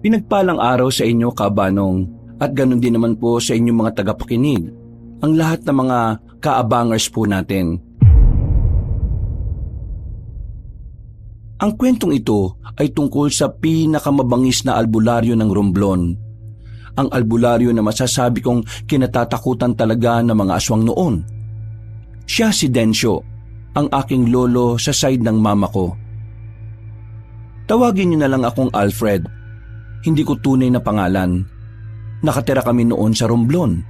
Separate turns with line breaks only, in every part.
Pinagpalang araw sa inyo, Kabanong, at ganun din naman po sa inyong mga tagapakinig, ang lahat ng mga kaabangers po natin. Ang kwentong ito ay tungkol sa pinakamabangis na albularyo ng Romblon. Ang albularyo na masasabi kong kinatatakutan talaga ng mga aswang noon. Siya si Densyo, ang aking lolo sa side ng mama ko. Tawagin niyo na lang akong Alfred. Hindi ko tunay na pangalan. Nakatira kami noon sa Romblon.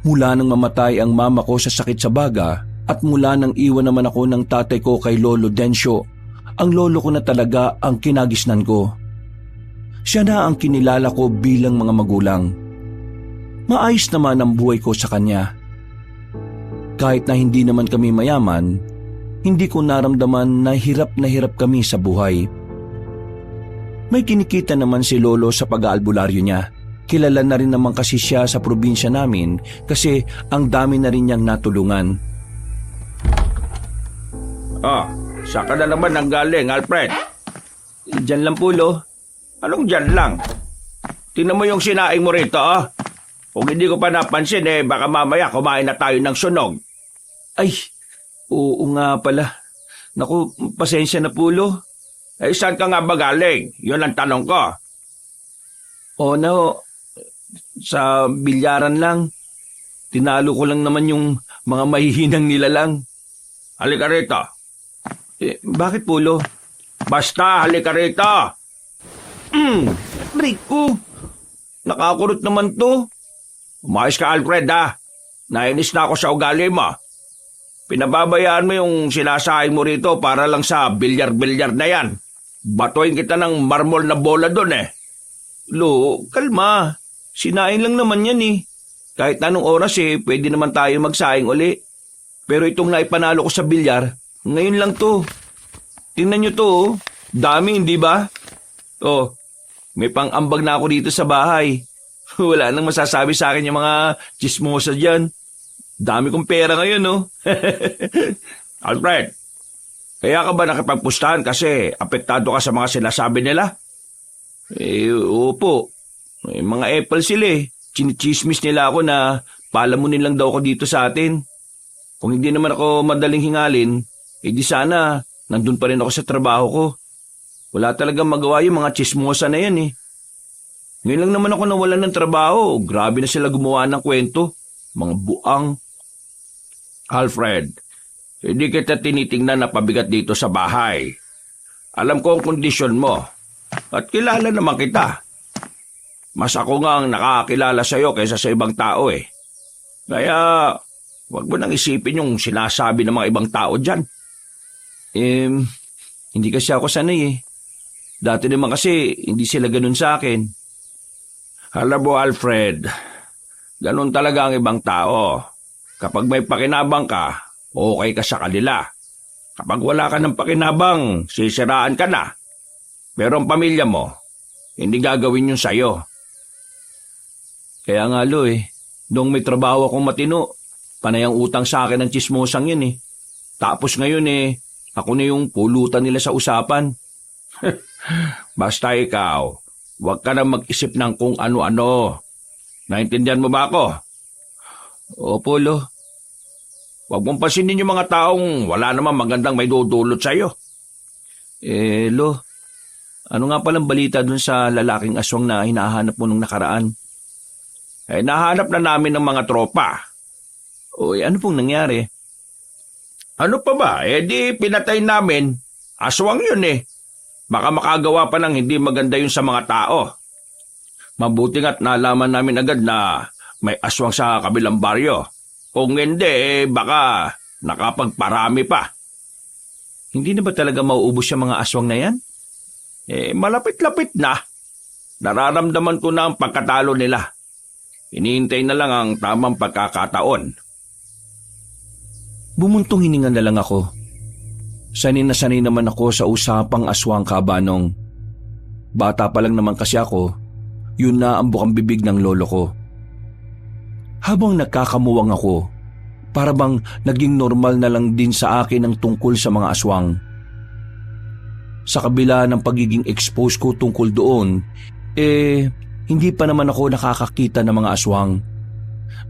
Mula nang mamatay ang mama ko sa sakit sa baga at mula nang iwan naman ako ng tatay ko kay Lolo Densyo, ang lolo ko na talaga ang kinagisnan ko. Siya na ang kinilala ko bilang mga magulang. Maayos naman ang buhay ko sa kanya. Kahit na hindi naman kami mayaman, hindi ko naramdaman na hirap kami sa buhay. May kinikita naman si lolo sa pag-aalbularyo niya. Kilala na rin naman kasi siya sa probinsya namin kasi ang dami na rin niyang natulungan.
Saan ka na naman nanggaling, Alfred?
Diyan lang po, Lo.
Anong dyan lang? Tingnan mo yung sinaing mo rito, Kung hindi ko pa napansin, baka mamaya kumain na tayo ng sunog.
Ay, oo nga pala. Naku, pasensya na po, Lo.
Saan ka nga ba galing? Yun ang tanong ko.
O no, sa bilyaran lang. Tinalo ko lang naman yung mga mahihinang nilalang.
Halika rito.
Bakit po, Lo?
Basta, halika rito.
Rico,
Nakakurot naman to. Umayos ka, Alfred, Nainis na ako sa ugali mo. Pinababayaan mo yung sinasahin mo rito para lang sa bilyar-bilyar na yan. Batuin kita ng marmol na bola doon
Lo, kalma. Sinain lang naman yan Kahit anong oras pwede naman tayo magsaing uli. Pero itong naipanalo ko sa bilyar, ngayon lang to. Tingnan nyo to, Dami, hindi ba? May pang-ambag na ako dito sa bahay. Wala nang masasabi sa akin yung mga chismosa dyan. Dami kong pera ngayon,
Alfred, kaya ka ba nakipagpustahan kasi apektado ka sa mga sinasabi nila?
Opo. May mga apple sila Chinichismis nila ako na palamunin lang daw ako dito sa atin. Kung hindi naman ako madaling hingalin, di sana nandun pa rin ako sa trabaho ko. Wala talagang magawa yung mga chismosa na yan Ngayon lang naman ako nawalan ng trabaho. Grabe na sila gumawa ng kwento. Mga buang.
Alfred, hindi kita tinitingnan na pabigat dito sa bahay. Alam ko ang kondisyon mo. At kilala naman kita. Mas ako nga ang nakakilala sa'yo kaysa sa ibang tao Kaya, wag mo nang isipin yung sinasabi ng mga ibang tao dyan.
Hindi kasi ako sanay Dati naman kasi hindi sila ganun sa akin.
Alam mo, Alfred, ganun talaga ang ibang tao. Kapag may pakinabang ka, okay ka sa kanila. Kapag wala ka ng pakinabang, sisiraan ka na. Pero ang pamilya mo, hindi gagawin yun sa'yo.
Kaya nga, Lo, noong may trabaho akong matino, panay ang utang sa akin ng chismosang yun Tapos ngayon ako na yung pulutan nila sa usapan.
Basta ikaw, huwag ka na mag-isip ng kung ano-ano. Naintindihan mo ba ako?
Opo, Lo.
Huwag mong pansinin yung mga taong wala namang magandang may dudulot sa'yo.
Lo, ano nga palang balita dun sa lalaking aswang na hinahanap mo nung nakaraan?
Nahanap na namin ng mga tropa.
Ano pong nangyari?
Ano pa ba? Di pinatay namin. Aswang yun Baka makagawa pa ng hindi maganda yun sa mga tao. Mabuti nga't nalaman namin agad na may aswang sa kabilang baryo. Kung hindi, baka nakapagparami pa.
Hindi na ba talaga mauubos yung mga aswang na yan?
Malapit-lapit na. Nararamdaman ko na ang pagkatalo nila. Hinihintay na lang ang tamang pagkakataon.
Bumuntong hininga na lang ako. Sanay na sanay naman ako sa usapang aswang, Kabanong. Bata pa lang naman kasi ako, yun na ang bukang bibig ng lolo ko. Habang nagkakamuwang ako, para bang naging normal na lang din sa akin ang tungkol sa mga aswang. Sa kabila ng pagiging exposed ko tungkol doon, Hindi pa naman ako nakakakita ng mga aswang.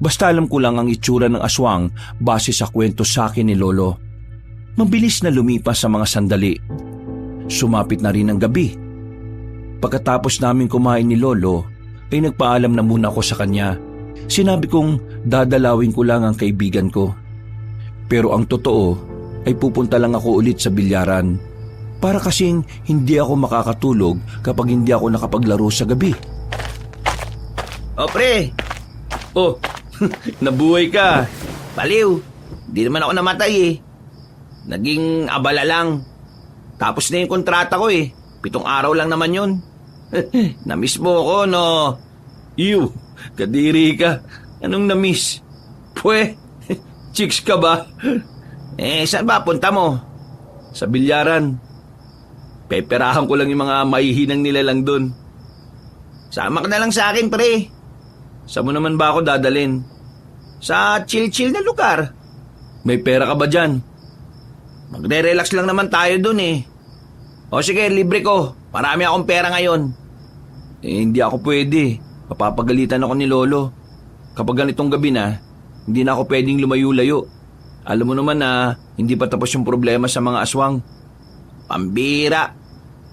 Basta alam ko lang ang itsura ng aswang base sa kwento sa akin ni Lolo. Mabilis na lumipas sa mga sandali. Sumapit na rin ang gabi. Pagkatapos namin kumain ni Lolo, ay nagpaalam na muna ako sa kanya. Sinabi kong dadalawin ko lang ang kaibigan ko. Pero ang totoo ay pupunta lang ako ulit sa bilyaran. Para kasing hindi ako makakatulog kapag hindi ako nakapaglaro sa gabi.
O pre! Oh, nabuhay ka. Baliw, di naman ako namatay eh. Naging abala lang. Tapos na yung kontrata ko eh. 7 araw lang naman yun. Namiss mo ako, no? Ew, kadiri ka. Anong namiss? Pwe, chicks ka ba? Saan ba punta mo? Sa bilyaran. Peperahan ko lang yung mga mahihinang nila lang dun. Sama ka na lang sa akin, pre. Saan mo naman ba ako dadalin? Sa chill-chill na lugar. May pera ka ba dyan? Magre-relax lang naman tayo dun eh. O sige, libre ko. Marami akong pera ngayon. Hindi ako pwede. Mapapagalitan ako ni Lolo. Kapag ganitong gabi na, hindi na ako pwedeng lumayo-layo. Alam mo naman na hindi pa tapos yung problema sa mga aswang. Pambira.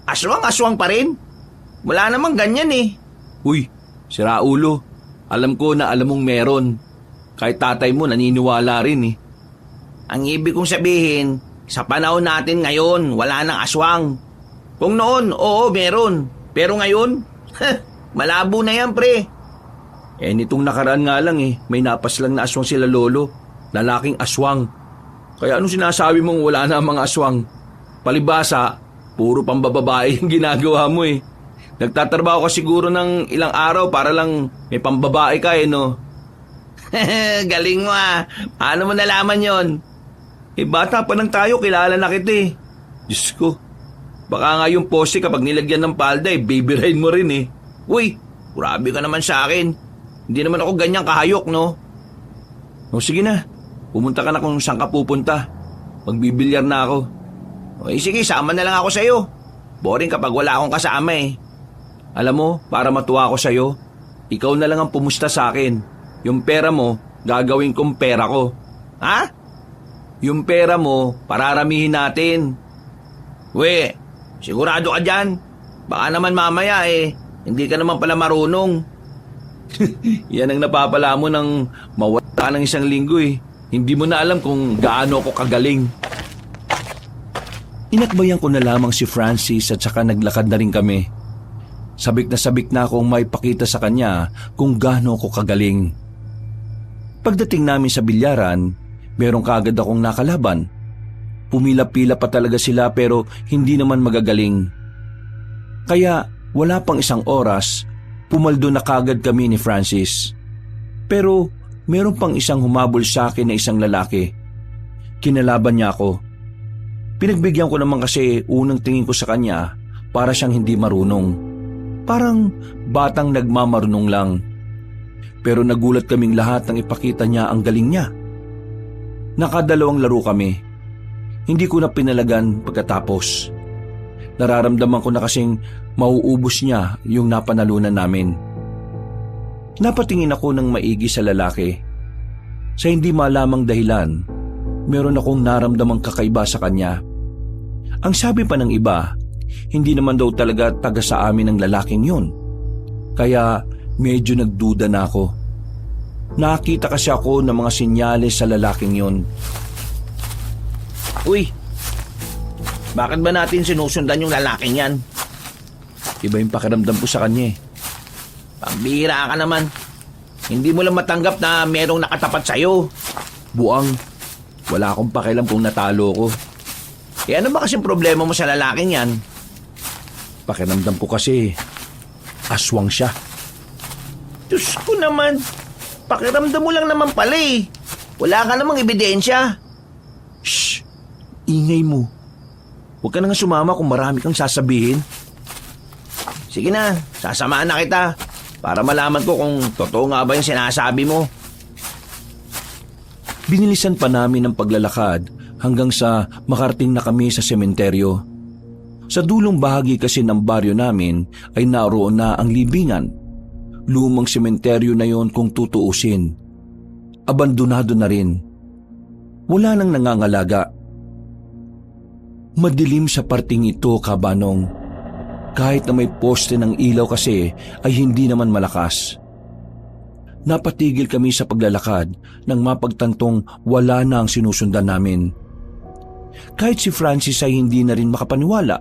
Aswang-aswang pa rin? Wala namang ganyan eh. Uy, sira ulo. Alam ko na alam mong meron. Kahit tatay mo naniniwala rin eh. Ang ibig kong sabihin, sa panahon natin ngayon, wala nang aswang. Kung noon, oo, meron. Pero ngayon, malabo na yan, pre. Nitong nakaraan nga lang eh, may napas lang na aswang sila Lolo. Lalaking aswang. Kaya anong sinasabi mong wala na mga aswang? Palibasa, puro pambababae yung ginagawa mo eh. Nagtatrabaho ka siguro ng ilang araw para lang may pambabae ka eh, no? Galing mo ah. Paano mo nalaman yon? Bata pa lang tayo, kilala na kita eh. Diyos ko, baka nga yung pose kapag nilagyan ng palda babyrain mo rin eh. Uy, grabe ka naman sa akin. Hindi naman ako ganyang kahayok, no? O sige na, pumunta ka na kung saan ka pupunta. Magbibilyar na ako. Sige, sama na lang ako sa'yo. Boring kapag wala akong kasama eh. Alam mo, para matuwa ako sa'yo, ikaw na lang ang pumusta sa akin. Yung pera mo, gagawin kong pera ko. Ha? Yung pera mo, pararamihin natin. We, sigurado ka dyan? Baka naman mamaya hindi ka naman pala marunong. Yan ang napapala mo nang mawala ka ng 1 linggo eh. Hindi mo na alam kung gaano ako kagaling. Inakbayan ko na lamang si Francis at saka naglakad na rin kami. Sabik na akong may pakita sa kanya kung gaano ako kagaling. Pagdating namin sa bilyaran, merong kaagad akong nakalaban. Pumila-pila pa talaga sila pero hindi naman magagaling. Kaya wala pang 1 oras, pumaldo na kaagad kami ni Francis. Pero meron pang isang humabol sa akin na isang lalaki. Kinalaban niya ako. Pinagbigyan ko naman kasi unang tingin ko sa kanya para siyang hindi marunong. Parang batang nagmamarunong lang. Pero nagulat kaming lahat nang ipakita niya ang galing niya. Nakadalawang laro kami. Hindi ko na pinalagan pagkatapos. Nararamdaman ko na kasing mauubos niya yung napanalunan namin. Napatingin ako ng maigi sa lalaki. Sa hindi malamang dahilan, meron akong naramdamang kakaiba sa kanya. Ang sabi pa ng iba, hindi naman daw talaga taga sa amin ang lalaking yun. Kaya medyo nagduda na ako. Nakita kasi ako ng mga sinyales sa lalaking yun. Uy, bakit ba natin sinusundan yung lalaking yan? Iba yung pakiramdam ko sa kanya eh. Pambira ka naman. Hindi mo lang matanggap na merong nakatapat sa'yo. Buang, wala akong pakialam kung natalo ko. Ano ba kasing problema mo sa lalaking yan? Pakiramdam ko kasi aswang siya. Diyos ko naman, pakiramdam mo lang naman pala eh. Wala ka namang ebidensya. Shh, ingay mo. Huwag ka na nga sumama kung marami kang sasabihin. Sige na, sasamahan na kita para malaman ko kung totoo nga ba yung sinasabi mo. Binilisan pa namin ang paglalakad hanggang sa makarating na kami sa sementeryo.
Sa dulong bahagi kasi ng baryo namin ay naroon na ang libingan. Lumang sementeryo na yon kung tutuusin. Abandonado na rin. Wala nang nangangalaga. Madilim sa parting ito, Kabanong. Kahit na may poste ng ilaw kasi ay hindi naman malakas. Napatigil kami sa paglalakad nang mapagtantong wala na ang sinusundan namin. Kahit si Francis ay hindi na rin makapaniwala.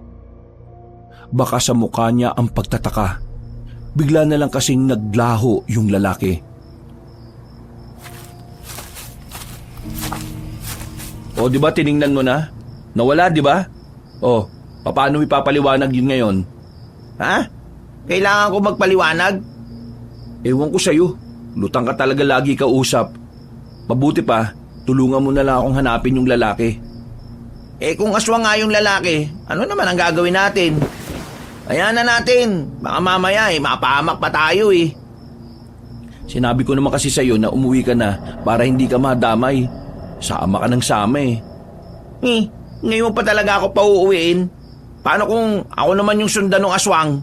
Baka sa mukha niya ang pagtataka. Bigla na lang kasing naglaho yung lalaki. O, di ba tiningnan mo na? Nawala, di ba? O, paano ipapaliwanag yun ngayon?
Ha? Kailangan ko magpaliwanag?
Ewan ko sa'yo. Lutang ka talaga lagi kausap. Mabuti pa, tulungan mo na lang akong hanapin yung lalaki.
Kung aswang nga yung lalaki, ano naman ang gagawin natin? Ayan na natin. Baka mamaya mapahamak pa tayo eh.
Sinabi ko naman kasi sa'yo na umuwi ka na para hindi ka madamay. Sama ka ng sama eh.
Ngayon pa talaga ako pauuwiin. Paano kung ako naman yung sundan ng aswang?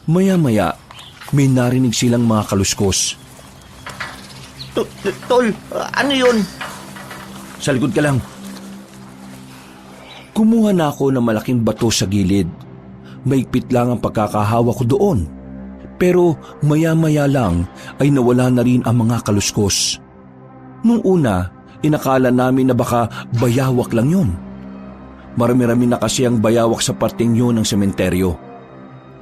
Maya-maya, may narinig silang mga kaluskos.
Tol, ano yun?
Sa likod ka lang. Kumuha na ako ng malaking bato sa gilid. Maigpit lang ang pagkakahawa ko doon. Pero maya-maya lang ay nawala na rin ang mga kaluskos. Nung una, inakala namin na baka bayawak lang yun. Marami-rami na kasi ang bayawak sa parteng yun ng sementeryo.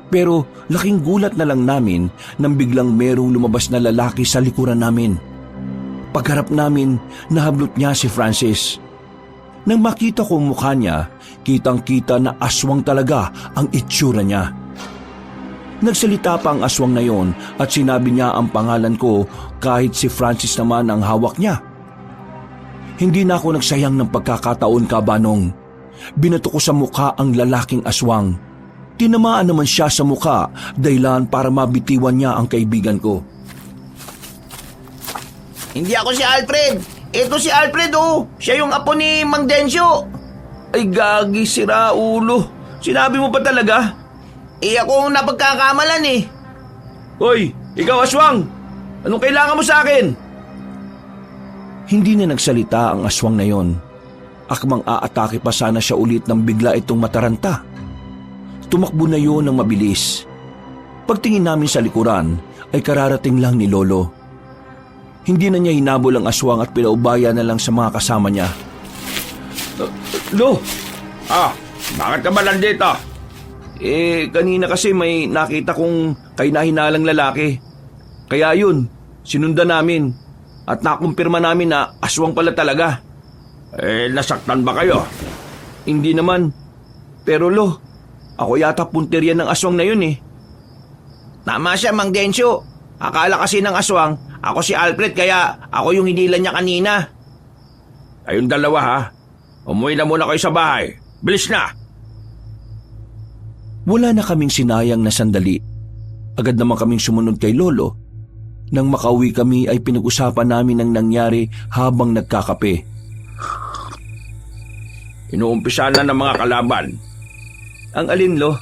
Pero laking gulat na lang namin nang biglang merong lumabas na lalaki sa likuran namin. Pagharap namin, nahablot niya si Francis. Nang makita ko ang mukha niya, kitang-kita na aswang talaga ang itsura niya. Nagsalita pa ang aswang na yon at sinabi niya ang pangalan ko kahit si Francis naman ang hawak niya. Hindi na ako nagsayang ng pagkakataon, Kabanong. Binato ko sa mukha ang lalaking aswang. Tinamaan naman siya sa mukha dahilan para mabitiwan niya ang kaibigan ko.
Hindi ako si Alfred. Ito si Alfred oh. Siya yung apo ni Mang Densyo.
Ay gagi, sira ulo. Sinabi mo pa talaga?
Ako ang napagkakamalan eh.
Hoy, ikaw aswang! Anong kailangan mo sa akin? Hindi na nagsalita ang aswang na yon. Akmang aatake pa sana siya ulit nang bigla itong mataranta. Tumakbo na yon ng mabilis. Pagtingin namin sa likuran ay kararating lang ni Lolo. Hindi na niya hinabol ang aswang at pinaubaya na lang sa mga kasama niya. Lo!
Bakit ka ba nandito?
Kanina kasi may nakita kong kahinahinalang lalaki. Kaya yun, sinundan namin at nakumpirma namin na aswang pala talaga.
Nasaktan ba kayo?
Hindi naman. Pero Lo, ako yata punteriya ng aswang na yun eh.
Tama siya, Mang Densyo. Akala kasi ng aswang, ako si Alfred kaya ako yung hinilan niya kanina. Kayong dalawa ha, umuwi na muna kayo sa bahay. Bilis na!
Wala na kaming sinayang na sandali. Agad naman kaming sumunod kay Lolo. Nang makauwi kami ay pinag-usapan namin ang nangyari habang nagkakape.
Inuumpisa na ng mga kalaban.
Ang alin, Lo?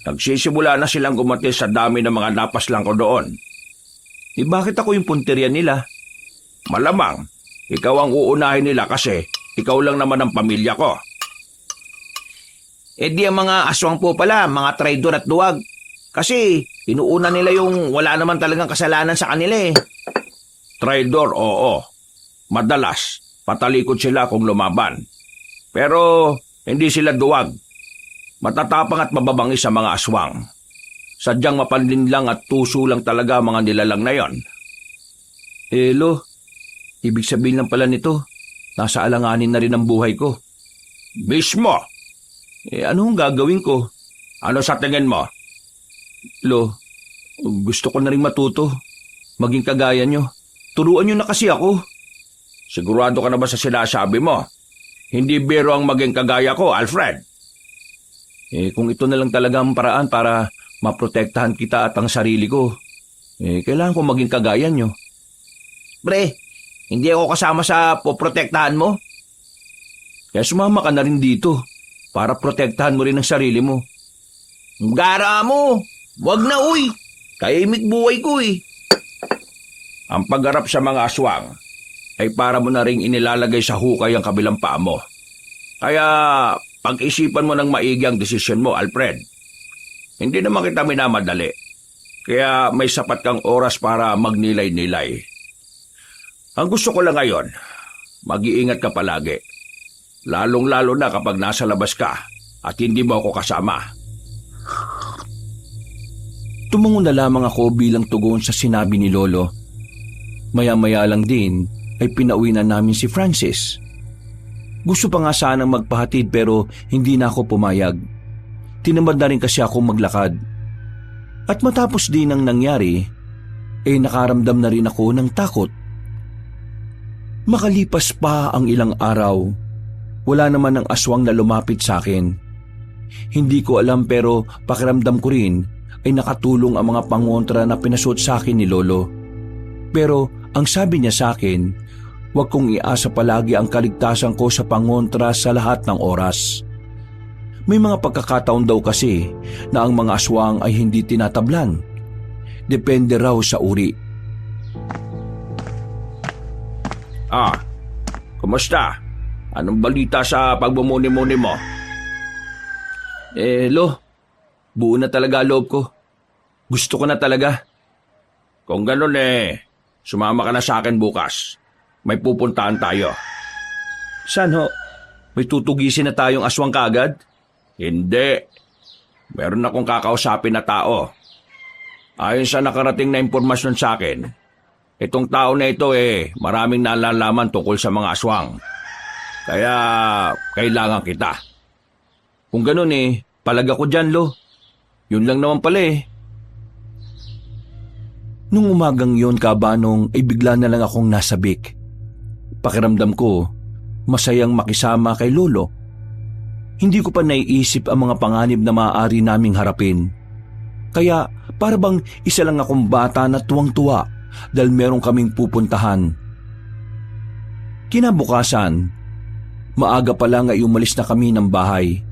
Nagsisimula na silang gumati sa dami ng mga napaslang ko doon.
Bakit ako yung punteriya nila?
Malamang, ikaw ang uunahin nila kasi ikaw lang naman ang pamilya ko. Di ang mga aswang po pala, mga traidor at duwag. Kasi inuuna nila yung wala naman talagang kasalanan sa kanila eh. Traidor, oo. Madalas, patalikod sila kung lumaban. Pero hindi sila duwag. Matatapang at mababangis sa mga aswang. Sadyang mapanlinlang at tuso lang talaga mga nilalang na yon.
Lo, ibig sabihin lang pala nito, nasa alanganin na rin ang buhay ko.
Mismo!
Anong gagawin ko?
Ano sa tingin mo?
Lo, gusto ko na rin matuto. Maging kagaya nyo. Turuan nyo na kasi ako.
Sigurado ka na ba sa sinasabi mo? Hindi biro ang maging kagaya ko, Alfred.
Kung ito na lang talaga ang paraan para maprotektahan kita at ang sarili ko, kailangan ko maging kagaya nyo.
Pre, hindi ako kasama sa poprotektahan mo?
Kaya sumama ka na rin dito.
para protektahan mo rin ang sarili mo.
Gara mo! Wag na uy! Kaimik buhay ko eh.
Ang pagharap sa mga aswang ay para mo na ring inilalagay sa hukay ang kabilang paa mo. Kaya pag-isipan mo ng maigi ang desisyon mo, Alfred. Hindi naman kita minamadali. Kaya may sapat kang oras para magnilay-nilay. Ang gusto ko lang ngayon, mag-iingat ka palagi. Lalong-lalo na kapag nasa labas ka at hindi mo ako kasama.
Tumango na lamang ako bilang tugon sa sinabi ni Lolo. Maya-maya lang din ay pinauwi na namin si Francis. Gusto pa nga sanang magpahatid pero hindi na ako pumayag. Tinamad na rin kasi ako maglakad. At matapos din ang nangyari, nakaramdam na rin ako ng takot. Makalipas pa ang ilang araw, wala naman ang aswang na lumapit sa akin. Hindi ko alam pero pakiramdam ko rin ay nakatulong ang mga pangontra na pinasuot sa akin ni Lolo. Pero ang sabi niya sa akin, huwag kong iasa palagi ang kaligtasan ko sa pangontra sa lahat ng oras. May mga pagkakataon daw kasi na ang mga aswang ay hindi tinatablan. Depende raw sa uri.
Kumusta? Anong balita sa pagbumuni-muni mo?
Lo, buo na talaga loob ko. Gusto ko na talaga.
Kung ganun sumama ka na sa akin bukas. May pupuntahan tayo.
Saan ho? May tutugisin na tayong aswang kaagad?
Hindi. Meron akong kakausapin na tao. Ayon sa nakarating na impormasyon sa akin, itong tao na ito maraming nalalaman tungkol sa mga aswang. Kaya kailangan kita.
Kung ganun palag ako dyan, Lo. Yun lang naman pala Nung umagang yon, Kabanong, ay bigla na lang akong nasabik. Pakiramdam ko, masayang makisama kay Lolo. Hindi ko pa naiisip ang mga panganib na maaari naming harapin. Kaya para bang isa lang akong bata na tuwang-tuwa dahil meron kaming pupuntahan. Kinabukasan, maaga pa lang ay umalis na kami ng bahay.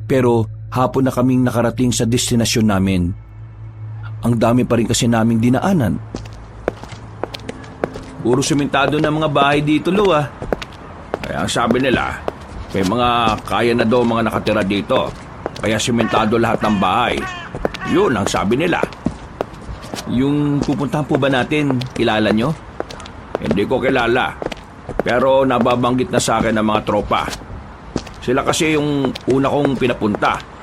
Pero hapon na kaming nakarating sa destinasyon namin. Ang dami pa rin kasi naming dinaanan.
Puro sementado na mga bahay dito, Lo Kaya ang sabi nila, may mga kaya na daw mga nakatira dito. Kaya sementado lahat ng bahay. Yun ang sabi nila.
Yung pupuntahan po ba natin, kilala nyo?
Hindi ko kilala. Pero nababanggit na sa akin ng mga tropa. Sila kasi yung una kong pinapunta.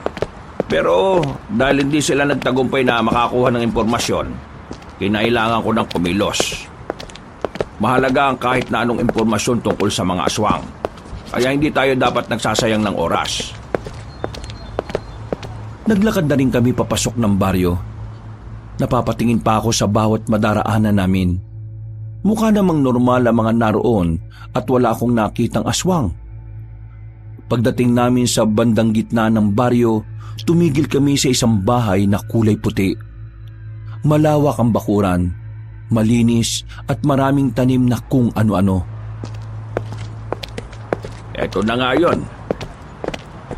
Pero dahil hindi sila nagtagumpay na makakuha ng impormasyon, kinailangan ko ng kumilos. Mahalaga ang kahit na anong impormasyon tungkol sa mga aswang. Kaya hindi tayo dapat nagsasayang ng oras.
Naglakad na rin kami papasok ng baryo. Napapatingin pa ako sa bawat madaraanan namin. Mukha namang normal ang mga naroon at wala akong nakitang aswang. Pagdating namin sa bandang gitna ng baryo, tumigil kami sa isang bahay na kulay puti. Malawak ang bakuran, malinis at maraming tanim na kung ano-ano.
Eto na nga yun.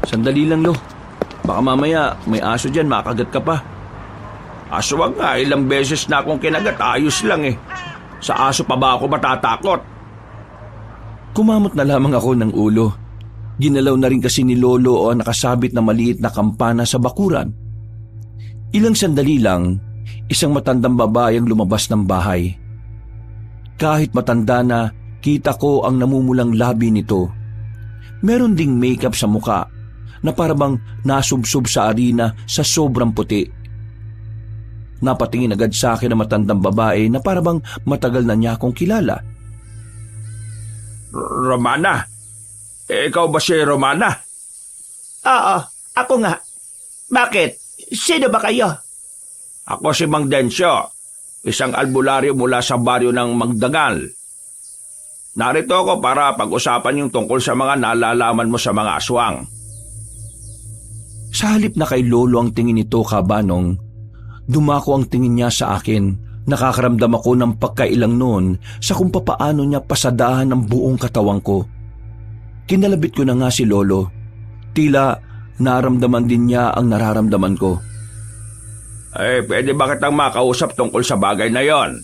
Sandali lang, Lo. Baka mamaya may aso dyan, makagat ka pa.
Aswang nga, ilang beses na akong kinagat, ayos lang Sa aso pa ba ako matatakot?
Kumamot na lamang ako ng ulo. Ginalaw na rin kasi ni Lolo o nakasabit na maliit na kampana sa bakuran. Ilang sandali lang, isang matandang babae ang lumabas ng bahay. Kahit matanda na, kita ko ang namumulang labi nito. Meron ding makeup sa muka na parabang nasubsob sa arena sa sobrang puti. Napatingin agad sa akin ang matandang babae na parabang matagal na niya akong kilala.
Romana? Ikaw ba si Romana?
Oo, ako nga. Bakit? Sino ba kayo?
Ako si Mang Densyo, isang albularyo mula sa baryo ng Magdangal. Narito ako para pag-usapan yung tungkol sa mga nalalaman mo sa mga aswang.
Sa halip na kay Lolo ang tingin nito, Kabanong, dumako ang tingin niya sa akin. Nakakaramdam ako ng pagkailang noon sa kung papaano niya pasadahan ang buong katawang ko. Kinalabit ko na nga si Lolo. Tila naramdaman din niya ang nararamdaman ko.
Pwede ba kitang makausap tungkol sa bagay na yon?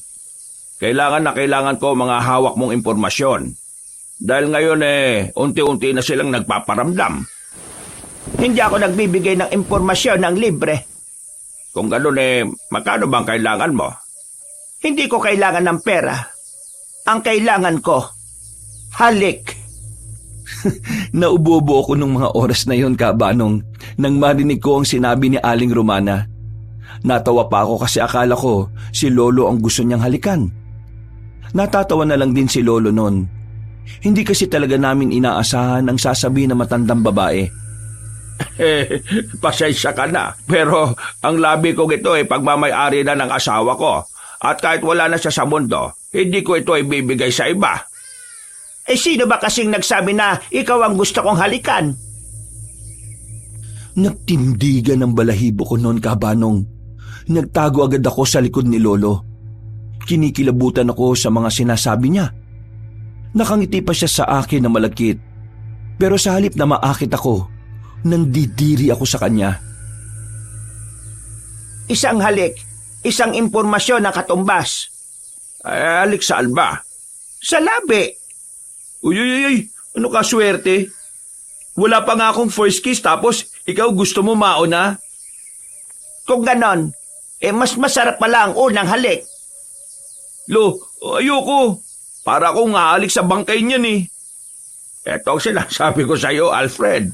Kailangan ko mga hawak mong impormasyon. Dahil ngayon unti-unti na silang nagpaparamdam.
Hindi ako nagbibigay ng impormasyon ng libre.
Kung gano'n magkano bang kailangan mo?
Hindi ko kailangan ng pera. Ang kailangan ko, halik.
Naubobo ako nung mga oras na yon, Kabanong, nang marinig ko ang sinabi ni Aling Romana. Natawa pa ako kasi akala ko si Lolo ang gusto niyang halikan. Natatawa na lang din si Lolo noon. Hindi kasi talaga namin inaasahan ang sasabihin ng matandang babae.
Pasensya ka na. Pero ang labi kong ito pagmamay-ari na ng asawa ko. At kahit wala na siya sa mundo, hindi ko ito ibibigay sa iba.
Sino ba kasing nagsabi na ikaw ang gusto kong halikan?
Nagtindigan ng balahibo ko noon, Kabanong. Nagtago agad ako sa likod ni Lolo. Kinikilabutan ako sa mga sinasabi niya. Nakangiti pa siya sa akin na malagkit. Pero sa halip na maakit ako, nandidiri ako sa kanya.
Isang halik, isang impormasyon na katumbas.
Halik saan ba?
Sa labi.
Uy, ano ka swerte? Wala pa nga akong first kiss tapos ikaw gusto mo mauna?
Kung ganon, mas masarap pala ang unang halik.
Lo, ayoko. Para akong halik sa bangkay niyan Eto ang sinasabi ko sa iyo, Alfred.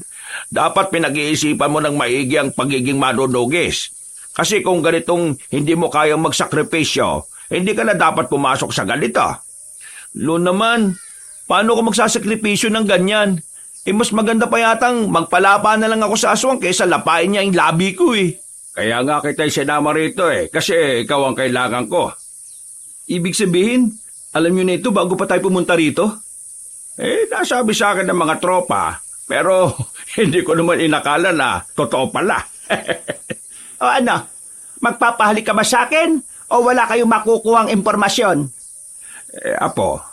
Dapat pinag-iisipan mo ng maigi ang pagiging manunugis. Kasi kung ganitong hindi mo kayang magsakripisyo, hindi ka na dapat pumasok sa ganito. Lo naman, paano ko magsasakripisyo ng ganyan? Mas maganda pa yatang magpalapa na lang ako sa aswang kaysa lapain niya yung labi ko Kaya nga kita sinama rito kasi ikaw ang kailangan ko.
Ibig sabihin, alam niyo na ito bago pa tayo pumunta rito?
Nasabi sa akin ng mga tropa, pero hindi ko naman inakala na totoo pala.
O ano, magpapahalik ka ba sa akin o wala kayong makukuhang impormasyon?
Apo,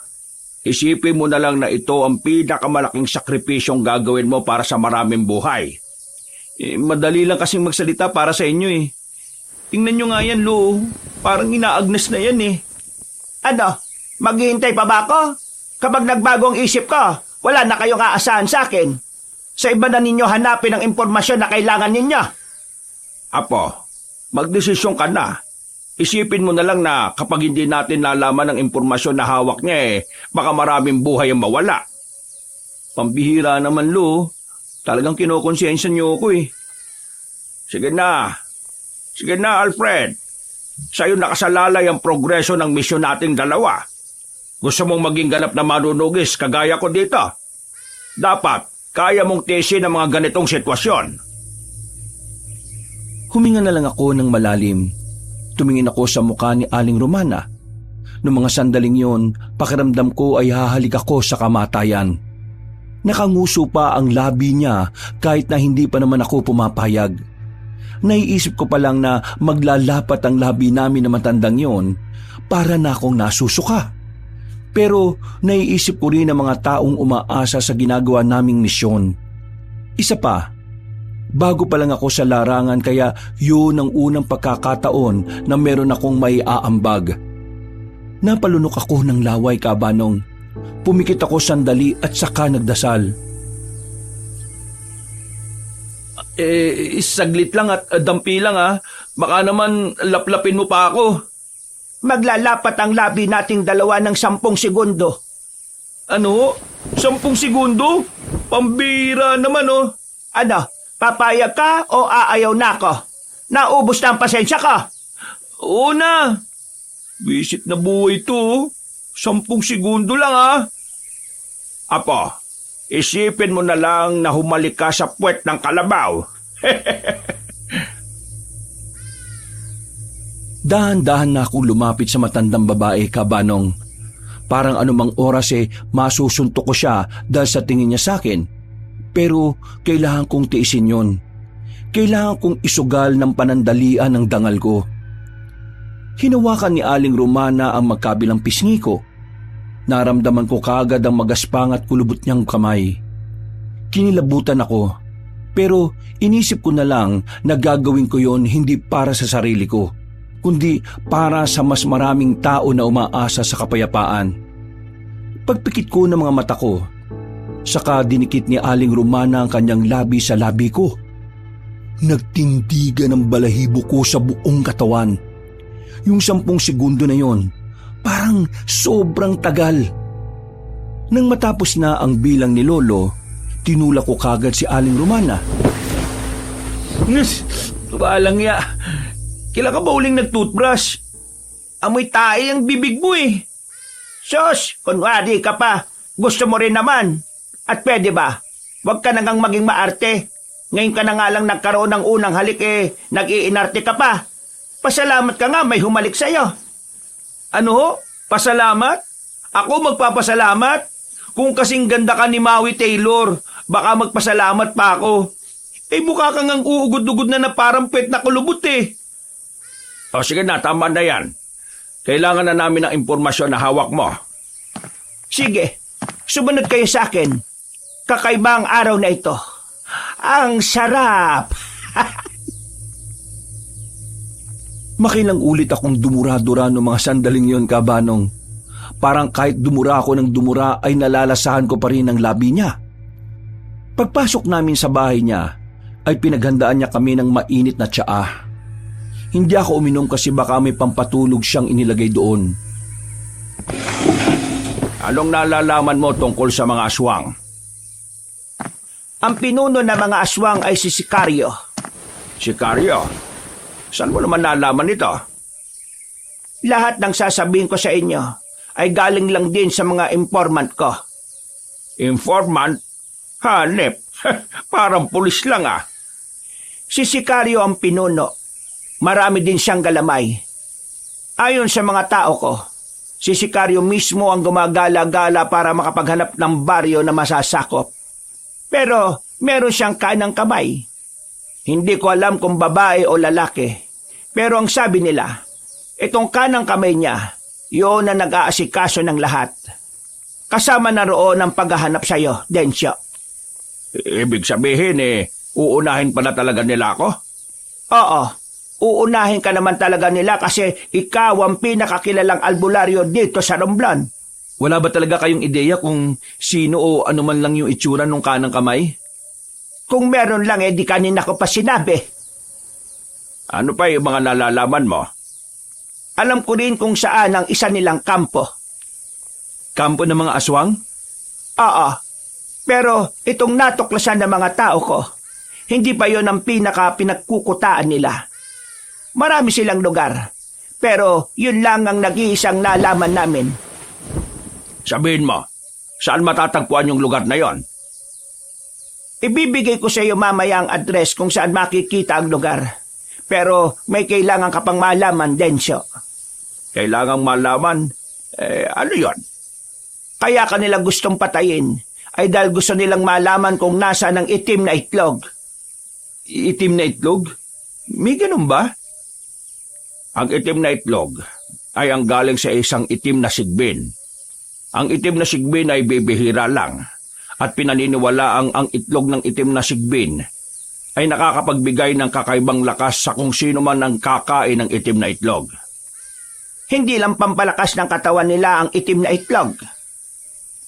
isipin mo na lang na ito ang pinakamalaking sakripisyong gagawin mo para sa maraming buhay.
Madali lang kasing magsalita para sa inyo Tingnan nyo nga yan, Lo. Parang inaagnas na yan
Ano, maghihintay pa ba ako? Kapag nagbago ang isip ko, wala na kayong aasahan sa akin. Sa iba na ninyo hanapin ang impormasyon na kailangan ninyo.
Apo, magdesisyon ka na. Isipin mo na lang na kapag hindi natin nalaman ang impormasyon na hawak niya baka maraming buhay ang mawala.
Pambihira naman, Lo. Talagang kinokonsensya niyo ako
Sige na, Alfred. Sa'yo nakasalalay ang progreso ng misyon nating dalawa. Gusto mong maging ganap na manunugis kagaya ko dito? Dapat, kaya mong tiisin ang mga ganitong sitwasyon.
Huminga na lang ako ng malalim. Tumingin ako sa mukha ni Aling Romana. Noong mga sandaling yon, pakiramdam ko ay hahalik ako sa kamatayan. Nakanguso pa ang labi niya kahit na hindi pa naman ako pumapayag. Naiisip ko pa lang na maglalapat ang labi namin na matandang yon para na akong nasusuka. Pero naiisip ko rin ang mga taong umaasa sa ginagawa naming misyon. Isa pa, bago pa lang ako sa larangan kaya yun ang unang pagkakataon na meron akong may aambag. Napalunok ako ng laway, Kabanong. Pumikit ako sandali at saka nagdasal. Saglit lang at dampi lang Baka naman laplapin mo pa ako.
Maglalapat ang labi nating dalawa ng 10 segundo.
Ano? 10 segundo? Pambira naman
Ano? Papayag ka o aayaw na ako? Naubos na ang pasensya ka?
Oo na. Visit na buhay to 10 segundo lang Apo, isipin mo na lang na humalik ka sa puwet ng kalabaw.
Dahan-dahan na akong lumapit sa matandang babae, Kabanong. Parang anumang oras masusuntok ko siya dahil sa tingin niya sa akin. Pero kailangan kong tiisin yun. Kailangan kong isugal ng panandalian ng dangal ko. Hinawakan ni Aling Romana ang magkabilang pisngi ko. Naramdaman ko kaagad ang magaspang at kulubot niyang kamay. Kinilabutan ako. Pero inisip ko na lang na gagawin ko yon hindi para sa sarili ko, kundi para sa mas maraming tao na umaasa sa kapayapaan. Pagpikit ko ng mga mata ko, saka dinikit ni Aling Romana ang kanyang labi sa labi ko. Nagtindigan ang balahibo ko sa buong katawan. Yung 10 segundo na yon, parang sobrang tagal. Nang matapos na ang bilang ni Lolo, tinulak ko kagad si Aling Romana.
Walang ya. Kailan ka ba uling nag-toothbrush? Amoy tae ang bibig mo eh.
Sus, kunwari ka pa. Gusto mo rin naman. At pwede ba? Huwag ka na ngang maging maarte. Ngayon ka na nga lang nagkaroon ng unang halik nag-iinarte ka pa. Pasalamat ka nga may humalik sa'yo.
Ano ho? Pasalamat? Ako magpapasalamat? Kung kasing ganda ka ni Maui Taylor, baka magpasalamat pa ako. Mukha kang ang uugod-ugod na parang pet na kulubot eh. O sige na, tama na yan. Kailangan na namin ng impormasyon na hawak mo.
Sige, sumunod kayo sa akin. Kakaiba ang araw na ito. Ang sarap!
Makilang ulit akong dumura-dura noong mga sandaling yon, Kabanong. Parang kahit dumura ako ng dumura ay nalalasahan ko pa rin ang labi niya. Pagpasok namin sa bahay niya, ay pinaghandaan niya kami ng mainit na tsaa. Hindi ako uminom kasi baka may pampatulog siyang inilagay doon.
Anong nalalaman mo tungkol sa mga aswang?
Ang pinuno ng mga aswang ay si Sicario.
Sicario? Saan mo naman nalaman ito?
Lahat ng sasabihin ko sa inyo ay galing lang din sa mga informant ko.
Informant? Hanep, parang pulis lang ah.
Si Sicario ang pinuno. Marami din siyang galamay. Ayon sa mga tao ko, si Sicario mismo ang gumagala-gala para makapaghanap ng baryo na masasakop. Pero meron siyang kanang kamay. Hindi ko alam kung babae o lalaki. Pero ang sabi nila, itong kanang kamay niya, yun na nag-aasikaso ng lahat. Kasama na roon ang paghahanap sa'yo, Densyo.
Ibig sabihin uunahin pa na talaga nila ako?
Oo, uunahin ka naman talaga nila kasi ikaw ang pinakakilalang albularyo dito sa Romblon.
Wala ba talaga kayong ideya kung sino o ano man lang yung itsura ng kanang kamay?
Kung meron lang di kanina ko pa sinabi.
Ano pa yung mga nalalaman mo?
Alam ko rin kung saan ang isa nilang kampo.
Kampo ng mga aswang?
Oo, pero itong natuklasan ng mga tao ko, hindi pa yon ang pinagkukutaan nila. Marami silang lugar, pero yun lang ang nag-iisang nalaman namin.
Sabihin mo, saan matatagpuan yung lugar na yon?
Ibibigay ko sa iyo mamaya ang address kung saan makikita ang lugar. Pero may kailangan ka pang malaman, Densyo.
Kailangang malaman? Ano yon?
Kaya kanila gustong patayin ay dahil gusto nilang malaman kung nasaan ang itim na itlog.
Itim na itlog? May ganun ba?
Ang itim na itlog ay ang galing sa isang itim na sigbin. Ang itim na sigbin ay bibihira lang at pinaniniwalaang ang itlog ng itim na sigbin ay nakakapagbigay ng kakaibang lakas sa kung sino man ang kakain ng itim na itlog.
Hindi lang pampalakas ng katawan nila ang itim na itlog.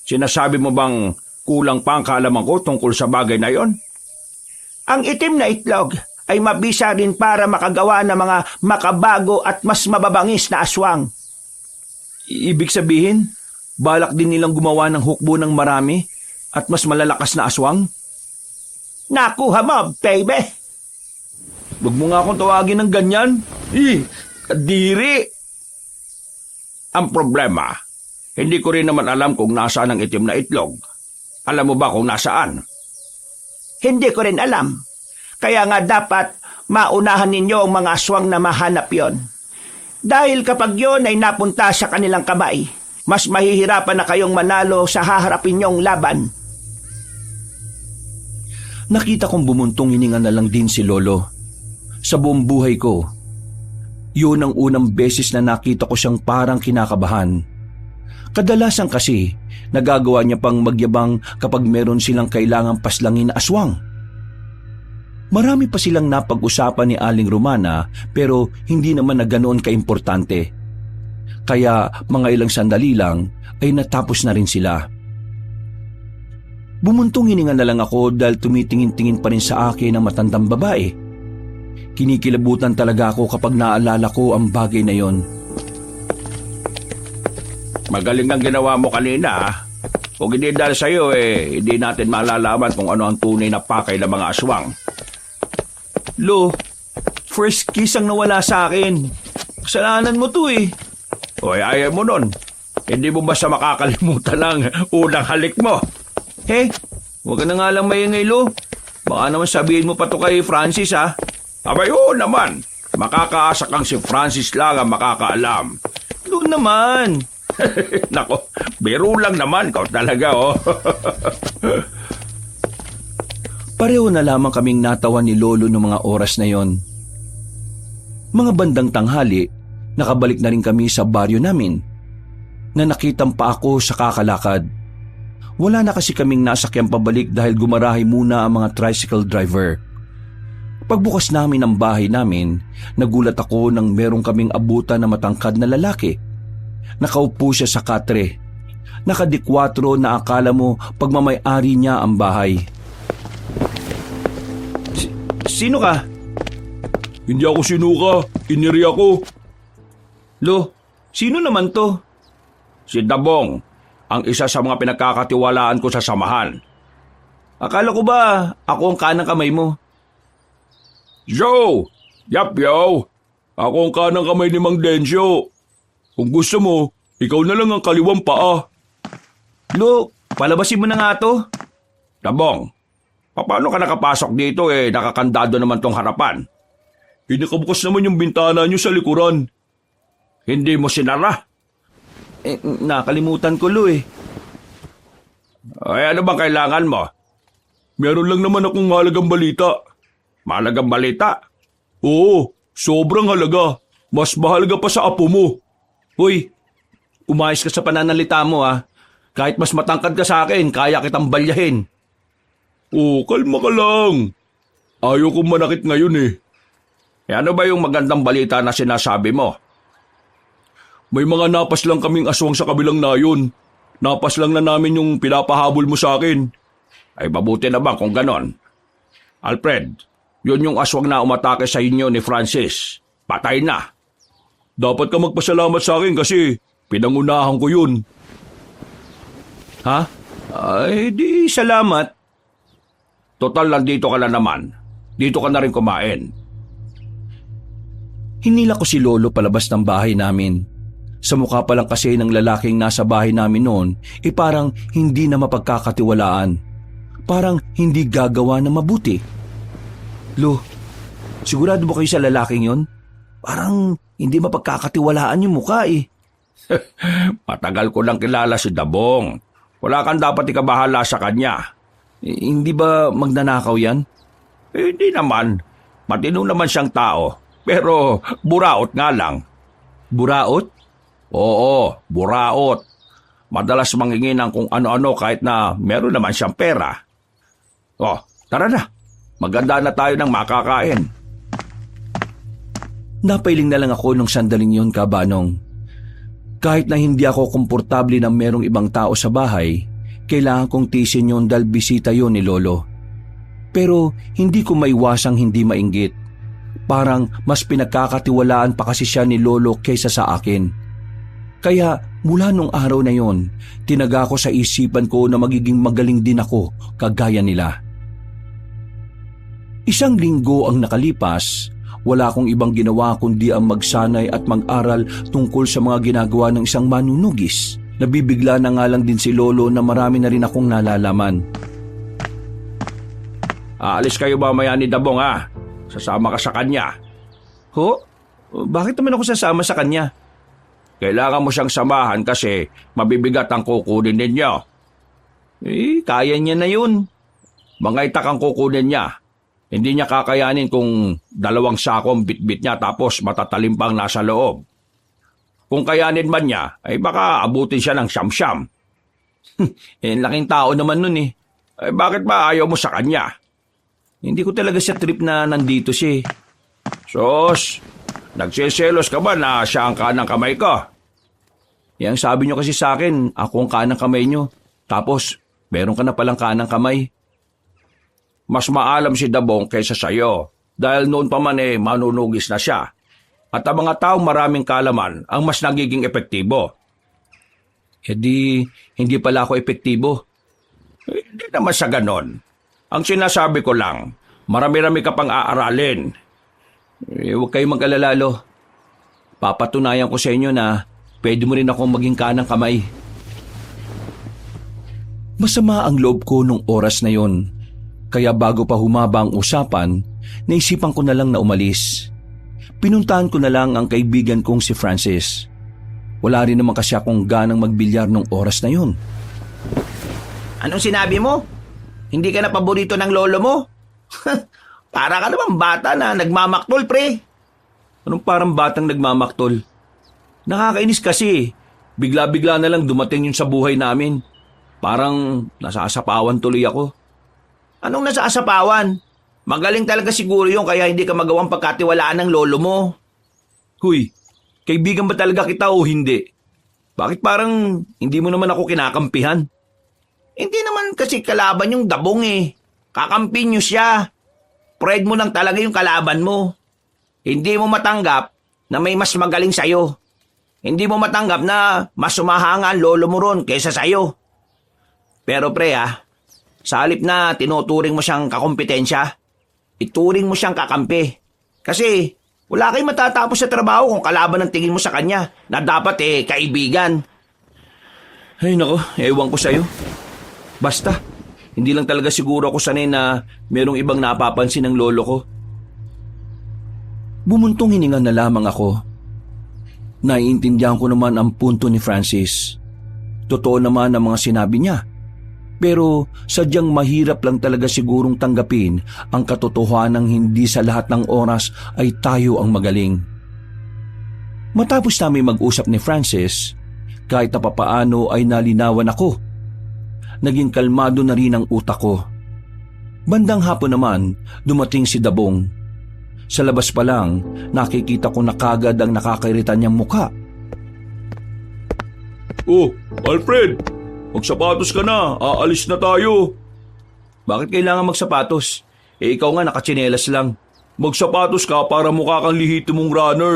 Sinasabi mo bang kulang pa ang kaalaman ko tungkol sa bagay na yon?
Ang itim na itlog ay mabisa rin para makagawa ng mga makabago at mas mababangis na aswang.
Ibig sabihin, balak din nilang gumawa ng hukbo ng marami at mas malalakas na aswang?
Nakuha mo, baby!
Huwag mo nga akong tawagin ng ganyan. Kadiri!
Ang problema, hindi ko rin naman alam kung nasaan ang itim na itlog. Alam mo ba kung nasaan?
Hindi ko rin alam. Kaya nga dapat maunahan ninyo ang mga aswang na mahanap yon. Dahil kapag yon ay napunta sa kanilang kamay, mas mahihirapan na kayong manalo sa haharapin nyong laban.
Nakita kong bumuntong hininga na lang din si Lolo. Sa buong buhay ko, yun ang unang beses na nakita ko siyang parang kinakabahan. Kadalasan kasi, nagagawa niya pang magyabang kapag meron silang kailangang paslangin na aswang. Marami pa silang napag-usapan ni Aling Romana pero hindi naman na ganoon kaimportante. Kaya mga ilang sandali lang ay natapos na rin sila. Bumuntong hininga na lang ako dahil tumitingin-tingin pa rin sa akin ang matandang babae. Kinikilabutan talaga ako kapag naalala ko ang bagay na yon.
Magaling ang ginawa mo kanina, ah. Kung hindi dahil sa'yo, hindi natin malalaman kung ano ang tunay na pakay ng mga aswang.
Lo, first kiss ang nawala sa akin. Kasalanan mo to eh.
Hoy, ayaw mo nun. Hindi mo basta makakalimutan ang unang halik mo.
Huwag ka na nga lang maingay, Lo. Baka naman sabihin mo pa to kay Francis, ha?
Abay, oo naman. Makakaasa kang si Francis lang ang makakaalam.
Lo naman.
Nako, biro lang naman kau talaga, oh.
Pareho na lamang kaming natawan ni Lolo noong mga oras na yon. Mga bandang tanghali, nakabalik na rin kami sa baryo namin. Nanakitang pa ako sa kakalakad. Wala na kasi kaming nasakyang pabalik dahil gumarahe muna ang mga tricycle driver. Pagbukas namin ng bahay namin, nagulat ako nang merong kaming abutan na matangkad na lalaki. Nakaupo siya sa katre. Nakadikwatro na akala mo pagmamay-ari niya ang bahay.
Sino ka?
Hindi ako sinuka, iniri ako.
Lo, sino naman to?
Si Dabong, ang isa sa mga pinagkakatiwalaan ko sa samahan.
Akala ko ba ako ang kanang kamay mo?
Joe! Yap, yo! Ako ang kanang kamay ni Mang Densyo. Kung gusto mo, ikaw na lang ang kaliwang paa.
Lo, palabasin mo na nga to.
Dabong, paano ka nakapasok dito nakakandado naman tong harapan?
Nakabukas naman yung bintana nyo sa likuran.
Hindi mo sinara?
Nakalimutan ko, Lo eh.
Ay, ano bang kailangan mo?
Meron lang naman akong halagang balita.
Mahalagang balita?
Oo, sobrang halaga. Mas mahalaga pa sa apo mo.
Hoy, umayos ka sa pananalita mo ha. Kahit mas matangkad ka sa akin, kaya kitang balyahin.
Oo, kalma ka lang. Ayaw kong manakit ngayon eh.
Ano ba yung magandang balita na sinasabi mo?
May mga napas lang kaming aswang sa kabilang nayon. Napas lang na namin yung pinapahabol mo sa akin.
Ay mabuti naman kung ganon. Alfred, yun yung aswang na umatake sa inyo ni Francis. Patay na.
Dapat ka magpasalamat sa akin kasi pinangunahan ko yun.
Ha? Ay, di salamat.
Total, nandito ka na naman. Dito ka na rin kumain.
Hinila ko si Lolo palabas ng bahay namin. Sa mukha pa lang kasi ng lalaking nasa bahay namin noon, parang hindi na mapagkakatiwalaan. Parang hindi gagawa na mabuti. Lo, sigurado ba kayo sa lalaking yon? Parang hindi mapagkakatiwalaan yung mukha eh.
Matagal ko lang kilala si Dabong. Wala kang dapat ikabahala sa kanya.
Hindi ba magnanakaw yan?
Hindi naman. Matino naman siyang tao. Pero buraot nga lang.
Buraot?
Oo, buraot. Madalas manghingi ng kung ano-ano kahit na meron naman siyang pera. Oh, tara na. Maganda na tayo ng makakain.
Napailing na lang ako nung sandaling yun, Kabanong. Kahit na hindi ako komportable na merong ibang tao sa bahay, kailangan kong tiisin yun dahil bisita yun ni Lolo. Pero hindi ko maiwasang hindi mainggit. Parang mas pinagkakatiwalaan pa kasi siya ni Lolo kaysa sa akin. Kaya mula nung araw na yon, tinaga ko sa isipan ko na magiging magaling din ako kagaya nila. Isang linggo ang nakalipas, wala akong ibang ginawa kundi ang magsanay at mag-aral tungkol sa mga ginagawa ng isang manunugis. Nabibigla na nga lang din si Lolo na marami na rin akong nalalaman.
Aalis kayo ba maya ni Dabong ha? Sasama ka sa kanya.
Ho? Bakit naman ako sasama sa kanya?
Kailangan mo siyang samahan kasi mabibigat ang kukunin ninyo.
Kaya niya na yun.
Mga itak ang kukunin niya. Hindi niya kakayanin kung 2 sakong bitbit niya tapos matatalim pang nasa loob. Kung kayanin man niya, ay baka abutin siya ng siyam-siyam.
Laking tao naman nun eh.
Bakit ba ayaw mo sa kanya?
Hindi ko talaga siya trip na nandito siya eh.
Sos, nagsiselos ka ba na siya ang kanang kamay ko?
Yang sabi nyo kasi sa akin, ako ang kanang kamay nyo. Tapos, meron ka na palang kanang kamay.
Mas maalam si Dabong kaysa sa'yo dahil noon pa man manunugis na siya. At ang mga taong maraming kalaman ang mas nagiging epektibo.
E di, hindi pala ako epektibo.
Hindi naman sa ganon. Ang sinasabi ko lang, marami-rami ka pang aaralin.
Huwag kayong mag-alala, Lo. Papatunayan ko sa inyo na pwede mo rin akong maging kanang kamay. Masama ang loob ko nung oras na yon. Kaya bago pa humaba ang usapan, naisipan ko na lang na umalis. Pinuntahan ko na lang ang kaibigan kong si Francis. Wala rin naman kasi akong ganang magbilyar nung oras na yon.
Anong sinabi mo? Hindi ka na paborito ng lolo mo? Para ka naman bata na nagmamaktol, pre.
Anong parang batang nagmamaktol? Nakakainis kasi. Bigla-bigla na lang dumating yun sa buhay namin. Parang nasasapawan tuloy ako.
Anong nasaasapawan? Magaling talaga siguro yung kaya hindi ka magawang pagkatiwalaan ng lolo mo.
Huy, kaibigan ba talaga kita o hindi? Bakit parang hindi mo naman ako kinakampihan?
Hindi naman kasi kalaban yung Dabong eh. Kakampi nyo siya. Pride mo lang talaga yung kalaban mo. Hindi mo matanggap na may mas magaling sa'yo. Hindi mo matanggap na mas sumahanga ang lolo mo ron kaysa sa'yo. Pero pre sa halip na tinuturing mo siyang kakompetensya, ituring mo siyang kakampi. Kasi wala kayong matatapos sa trabaho kung kalaban ang tingin mo sa kanya na dapat kaibigan.
Ay nako, ewan ko sa'yo. Basta, hindi lang talaga siguro ako sanay na merong ibang napapansin ng lolo ko. Bumuntong hininga na lamang ako. Naiintindihan ko naman ang punto ni Francis. Totoo naman ang mga sinabi niya. Pero sadyang mahirap lang talaga sigurong tanggapin ang katotohanang hindi sa lahat ng oras ay tayo ang magaling. Matapos namin mag-usap ni Francis, kahit na papaano ay nalinawan ako. Naging kalmado na rin ang utak ko. Bandang hapon naman, dumating si Dabong. Sa labas pa lang, nakikita ko na kagad ang nakakairita niyang mukha.
Oh, Alfred! Magsapatos ka na, aalis na tayo.
Bakit kailangan magsapatos? Ikaw nga nakatsinelas lang.
Magsapatos ka para mukha kang lihito mong runner.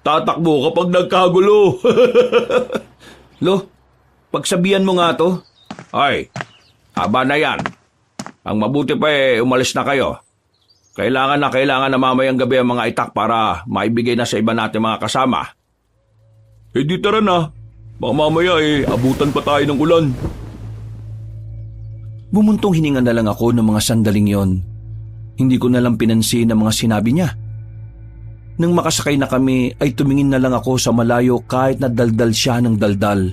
Tatakbo kapag nagkagulo.
Lo, pagsabihan mo nga to.
Ay, haba na yan. Ang mabuti pa umalis na kayo. Kailangan na mamayang gabi ang mga itak para maibigay na sa iba natin mga kasama.
Di tara na. Baka mamaya abutan pa tayo ng ulan.
Bumuntong hininga na lang ako ng mga sandaling yon. Hindi ko na lang pinansin ang mga sinabi niya. Nang makasakay na kami ay tumingin na lang ako sa malayo kahit na daldal siya ng daldal.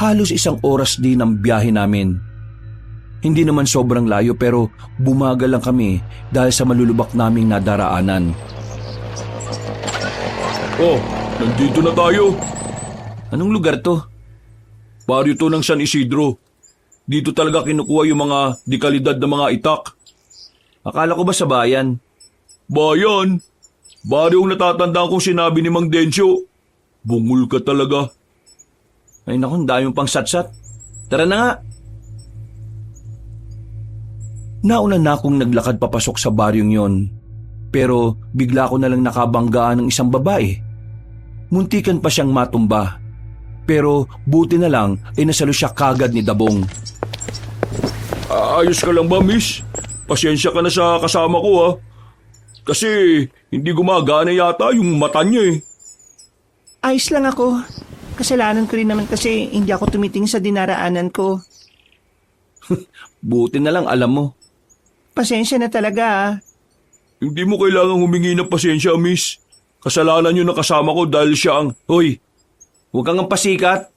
Halos 1 oras din ang biyahe namin. Hindi naman sobrang layo pero bumagal lang kami dahil sa malulubak naming nadaraanan.
Oh, nandito na tayo.
Anong lugar to?
Baryo to ng San Isidro. Dito talaga kinukuha yung mga dekalidad na mga itak.
Akala ko ba sa bayan?
Bayan? Baryong natatandaan kong sinabi ni Mang Densyo. Bungol ka talaga.
Ay naku, dami pang satsat. Tara na nga. Nauna na akong naglakad papasok sa baryong yon. Pero bigla ko na lang nakabanggaan ng isang babae. Muntikan pa siyang matumba. Pero buti na lang ay nasalo siya kagad ni Dabong.
Ayos ka lang ba, miss? Pasensya ka na sa kasama ko, ha? Kasi hindi gumagana yata yung mata niya
Ayos lang ako. Kasalanan ko rin naman kasi hindi ako tumitingin sa dinaraanan ko.
Buti na lang alam mo.
Pasensya na talaga
Hindi mo kailangang humingi ng pasensya, miss. Kasalanan yun na kasama ko dahil siya ang...
Hoy, huwag kang pasikat.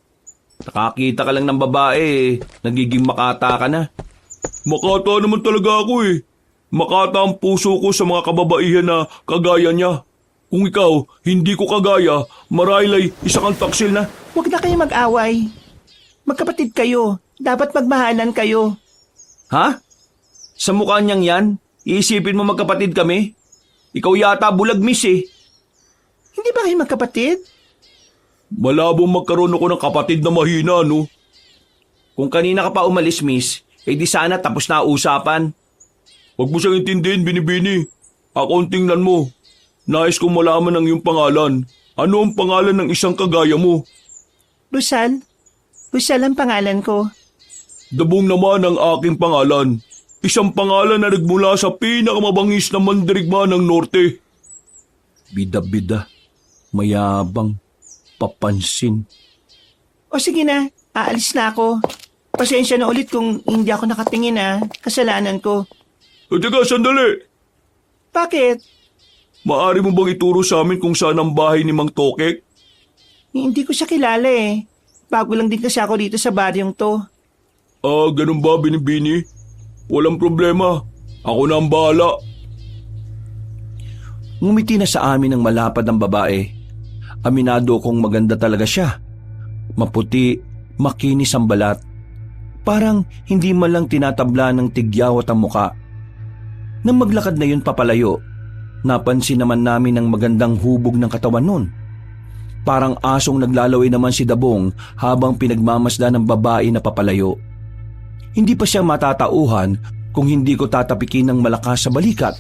Nakakita ka lang ng babae, nagiging makata ka na.
Makata naman talaga ako Makata ang puso ko sa mga kababaihan na kagaya niya. Kung ikaw, hindi ko kagaya, marahil ay isa kang taksil na...
Huwag na kayo mag-away. Magkapatid kayo. Dapat magmahalan kayo.
Ha? Sa mukha niyang yan,
Iisipin mo magkapatid kami? Ikaw yata bulag, miss eh.
Hindi ba kayo magkapatid?
Malabong magkaroon ako ng kapatid na mahina, no?
Kung kanina ka pa umalis, miss, eh di sana tapos na usapan.
Huwag mo siyang intindihin, Binibini. Ako ang tingnan mo. Nais kong malaman ang iyong pangalan. Ano ang pangalan ng isang kagaya mo?
Rizal? Rizal ang pangalan ko.
Dabong naman ang aking pangalan. Isang pangalan na nagmula sa pinakamabangis na mandirigma ng Norte.
Bida-bida, mayabang, papansin.
O sige na, aalis na ako. Pasensya na ulit kung hindi ako nakatingin kasalanan ko.
Teka, sandali.
Bakit?
Maari mo bang ituro sa amin kung saan ang bahay ni Mang Tokek?
Hindi ko siya kilala eh. Bago lang din kasi ako dito sa baryong to.
Ganun ba, Binibini? Walang problema. Ako na ang bahala.
Ngumiti na sa amin ang malapad ang babae. Aminado kong maganda talaga siya. Maputi, makinis ang balat. Parang hindi man lang tinatabla ng tigyawat ang muka. Nang maglakad na yun papalayo, napansin naman namin ang magandang hubog ng katawan nun. Parang asong naglalaway naman si Dabong habang pinagmamasdan ng babae na papalayo. Hindi pa siya matatauhan kung hindi ko tatapikin ng malakas sa balikat.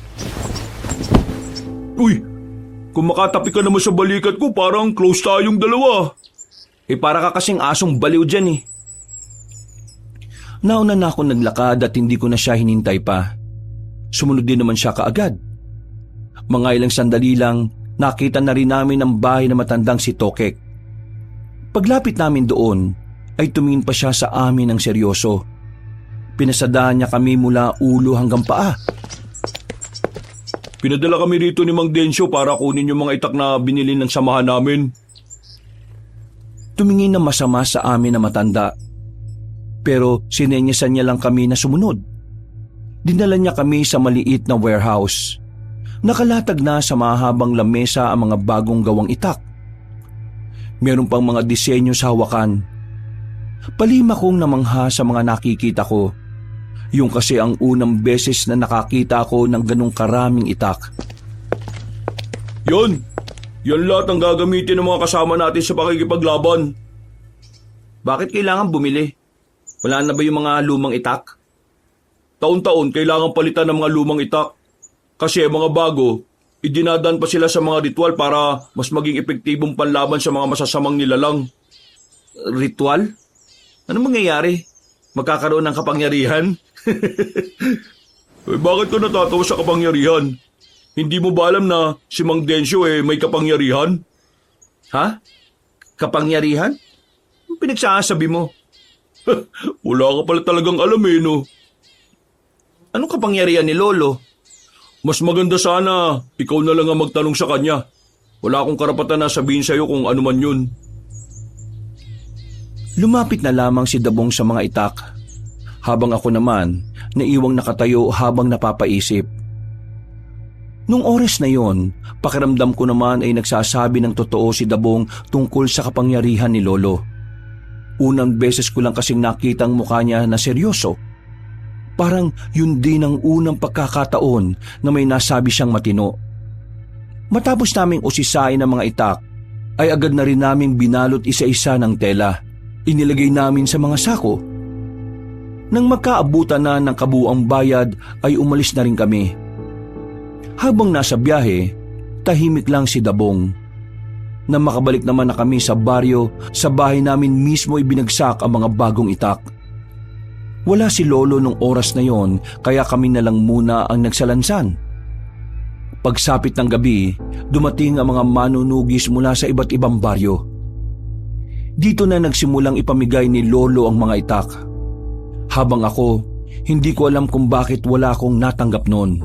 Uy, kung makatapik ka naman sa balikat ko, parang close tayong dalawa.
Para ka kasing asong baliw dyan eh.
Nauna na ako naglakad at hindi ko na siya hinintay pa. Sumunod din naman siya kaagad. Mga ilang sandali lang, nakita na rin namin ang bahay na matandang si Tokek. Paglapit namin doon, ay tumingin pa siya sa amin ng seryoso. Pinasadaan niya kami mula ulo hanggang paa.
Pinadala kami rito ni Mang Densyo para kunin yung mga itak na binili ng samahan namin.
Tumingin na masama sa amin na matanda. Pero sinenyasan niya lang kami na sumunod. Dinala niya kami sa maliit na warehouse. Nakalatag na sa mahabang lamesa ang mga bagong gawang itak. Meron pang mga disenyo sa hawakan. Palima kong namangha sa mga nakikita ko. Yung kasi ang unang beses na nakakita ko ng ganong karaming itak.
Yan lahat ang gagamitin ng mga kasama natin sa pakikipaglaban.
Bakit kailangan bumili? Wala na ba yung mga lumang itak?
Taon-taon kailangan palitan ng mga lumang itak. Kasi mga bago, idinadaan pa sila sa mga ritual para mas maging epektibong panlaban sa mga masasamang nilalang.
Ritual? Ano mangyayari? Magkakaroon ng kapangyarihan?
Bakit ka natatawa sa kapangyarihan? Hindi mo ba alam na si Mang Densyo may kapangyarihan?
Ha? Kapangyarihan? Ang pinagsasabi mo?
Wala ka pala talagang alam no?
Anong kapangyarihan ni Lolo?
Mas maganda sana ikaw na lang ang magtanong sa kanya. Wala akong karapatan na sabihin sa'yo kung ano man yun.
Lumapit na lamang si Dabong sa mga itak, habang ako naman naiwang nakatayo habang napapaisip. Nung oras na yon, pakiramdam ko naman ay nagsasabi ng totoo si Dabong tungkol sa kapangyarihan ni Lolo. Unang beses ko lang kasing nakitang mukha niya na seryoso. Parang yun din ang unang pagkakataon na may nasabi siyang matino. Matapos naming usisain ang mga itak, ay agad na rin naming binalot isa-isa ng tela. Inilagay namin sa mga sako. Nang magkaabutan na ng kabuuang bayad ay umalis na rin kami. Habang nasa biyahe, tahimik lang si Dabong. Nang makabalik naman na kami sa baryo, sa bahay namin mismo ibinagsak ang mga bagong itak. Wala si Lolo nung oras na yon, kaya kami na lang muna ang nagsalansan. Pagsapit ng gabi, dumating ang mga manunugis mula sa iba't ibang baryo. Dito na nagsimulang ipamigay ni Lolo ang mga itak. Habang ako, hindi ko alam kung bakit wala akong natanggap noon.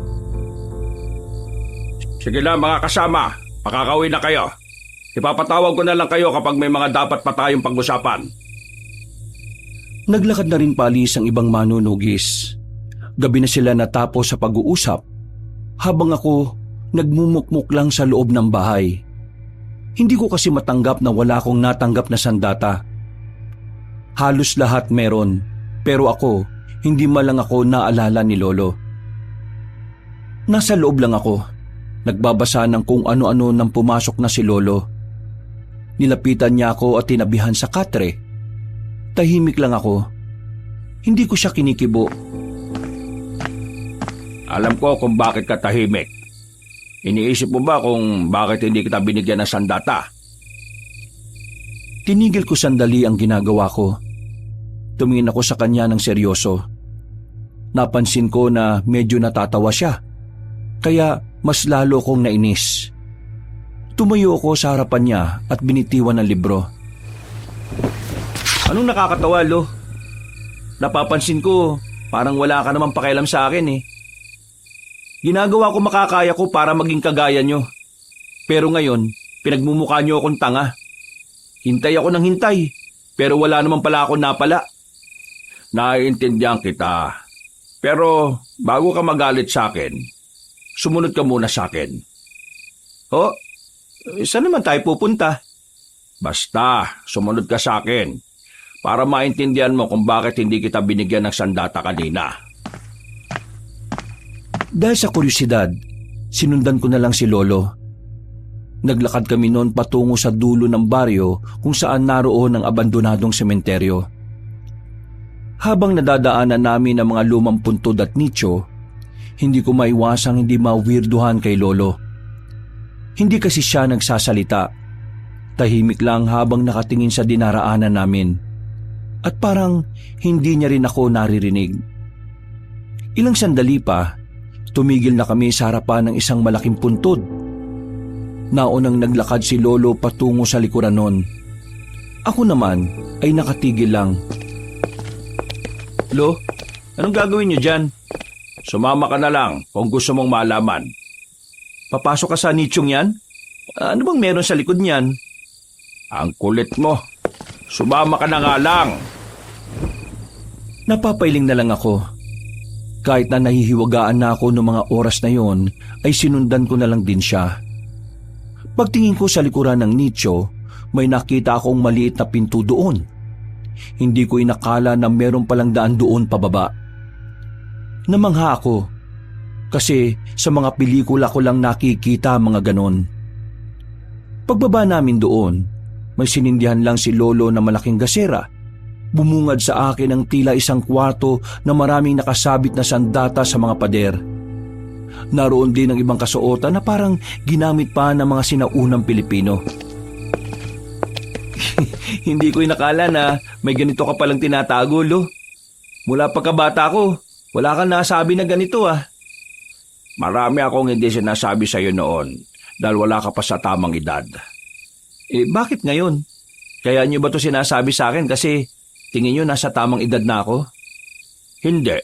Sige na mga kasama, makakauwi na kayo. Ipapatawag ko na lang kayo kapag may mga dapat pa tayong pag-usapan.
Naglakad na rin paalis ang ibang manunugis. Gabi na sila natapos sa pag-uusap, habang ako nagmumukmuk lang sa loob ng bahay. Hindi ko kasi matanggap na wala akong natanggap na sandata. Halos lahat meron, pero ako, hindi man lang ako naalala ni Lolo. Nasa loob lang ako, nagbabasa ng kung ano-ano nang pumasok na si Lolo. Nilapitan niya ako at tinabihan sa katre. Tahimik lang ako. Hindi ko siya kinikibo.
Alam ko kung bakit ka tahimik. Iniisip mo ba kung bakit hindi kita binigyan ng sandata?
Tinigil ko sandali ang ginagawa ko. Tumingin ako sa kanya ng seryoso. Napansin ko na medyo natatawa siya. Kaya mas lalo kong nainis. Tumayo ako sa harapan niya at binitiwan ng libro.
Anong nakakatawa, Lo? Napapansin ko, parang wala ka namang pakialam sa akin eh. Ginagawa ko makakaya ko para maging kagaya nyo. Pero ngayon, pinagmumukha nyo akong tanga. Hintay ako ng hintay, pero wala naman pala ako napala.
Naiintindihan kita. Pero bago ka magalit sa akin, sumunod ka muna sa akin.
Oh, saan naman tayo pupunta?
Basta, sumunod ka sa akin para maintindihan mo kung bakit hindi kita binigyan ng sandata kanina.
Dahil sa kuryosidad, sinundan ko na lang si Lolo. Naglakad kami noon patungo sa dulo ng baryo kung saan naroon ang abandonadong sementeryo. Habang nadadaanan namin ang mga lumang puntod at nicho, hindi ko maiwasang hindi mawirduhan kay Lolo. Hindi kasi siya nagsasalita. Tahimik lang habang nakatingin sa dinaraanan namin. At parang hindi niya rin ako naririnig. Ilang sandali pa, tumigil na kami sa harapan ng isang malaking puntod. Naunang naglakad si Lolo patungo sa likuran nun. Ako naman ay nakatigil lang.
Lo, anong gagawin niyo dyan?
Sumama ka na lang kung gusto mong malaman.
Papasok ka sa nichong yan? Ano bang meron sa likod niyan?
Ang kulit mo. Sumama ka na nga lang.
Napapailing na lang ako. Kahit na nahihiwagaan na ako noong mga oras na yon, ay sinundan ko na lang din siya. Pagtingin ko sa likuran ng nicho, may nakita akong maliit na pinto doon. Hindi ko inakala na meron palang daan doon pababa. Namangha ako, kasi sa mga pelikula ko lang nakikita mga ganon. Pagbaba namin doon, may sinindihan lang si Lolo na malaking gasera. Bumungad sa akin ang tila isang kwarto na maraming nakasabit na sandata sa mga pader. Naroon din ang ibang kasuotan na parang ginamit pa ng mga sinaunang Pilipino.
Hindi ko inakala na may ganito ka palang tinatago, Lo. Mula pagkabata ko, wala kang nasabi na ganito ah.
Marami akong hindi sinasabi sa iyo noon dahil wala ka pa sa tamang edad.
Bakit ngayon? Kaya niyo ba to sinasabi sa akin kasi tingin niyo nasa tamang edad na ako?
Hindi.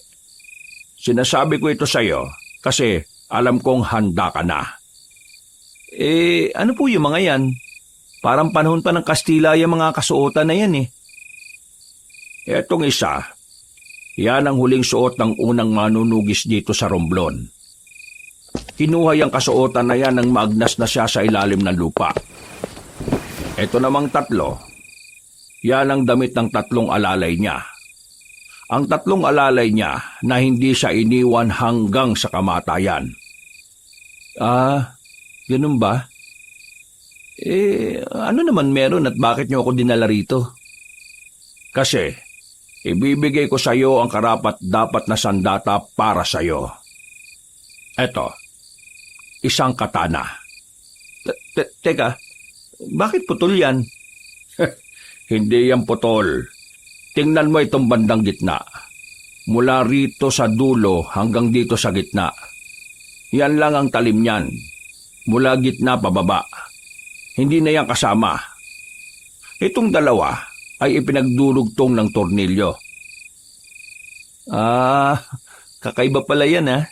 Sinasabi ko ito sa iyo kasi alam kong handa ka na.
Ano po yung mga yan? Parang panahon pa ng Kastila yung mga kasuotan na yan eh.
Etong isa, yan ang huling suot ng unang manunugis dito sa Romblon. Kinuha yung kasuotan na yan nang maagnas na siya sa ilalim ng lupa. Ito namang tatlo, yan ang damit ng tatlong alalay niya. Ang tatlong alalay niya na hindi siya iniwan hanggang sa kamatayan.
Ganun ba? Ano naman meron at bakit niyo ako dinala rito?
Kasi, ibibigay ko sa iyo ang karapat-dapat na sandata para sa iyo. Eto, isang katana.
Teka, bakit putol yan?
Hindi yan putol. Tingnan mo itong bandang gitna. Mula rito sa dulo hanggang dito sa gitna. Yan lang ang talim niyan. Mula gitna pababa. Hindi na yan kasama. Itong dalawa ay ipinagdurugtong ng tornilyo.
Kakaiba pala yan ah.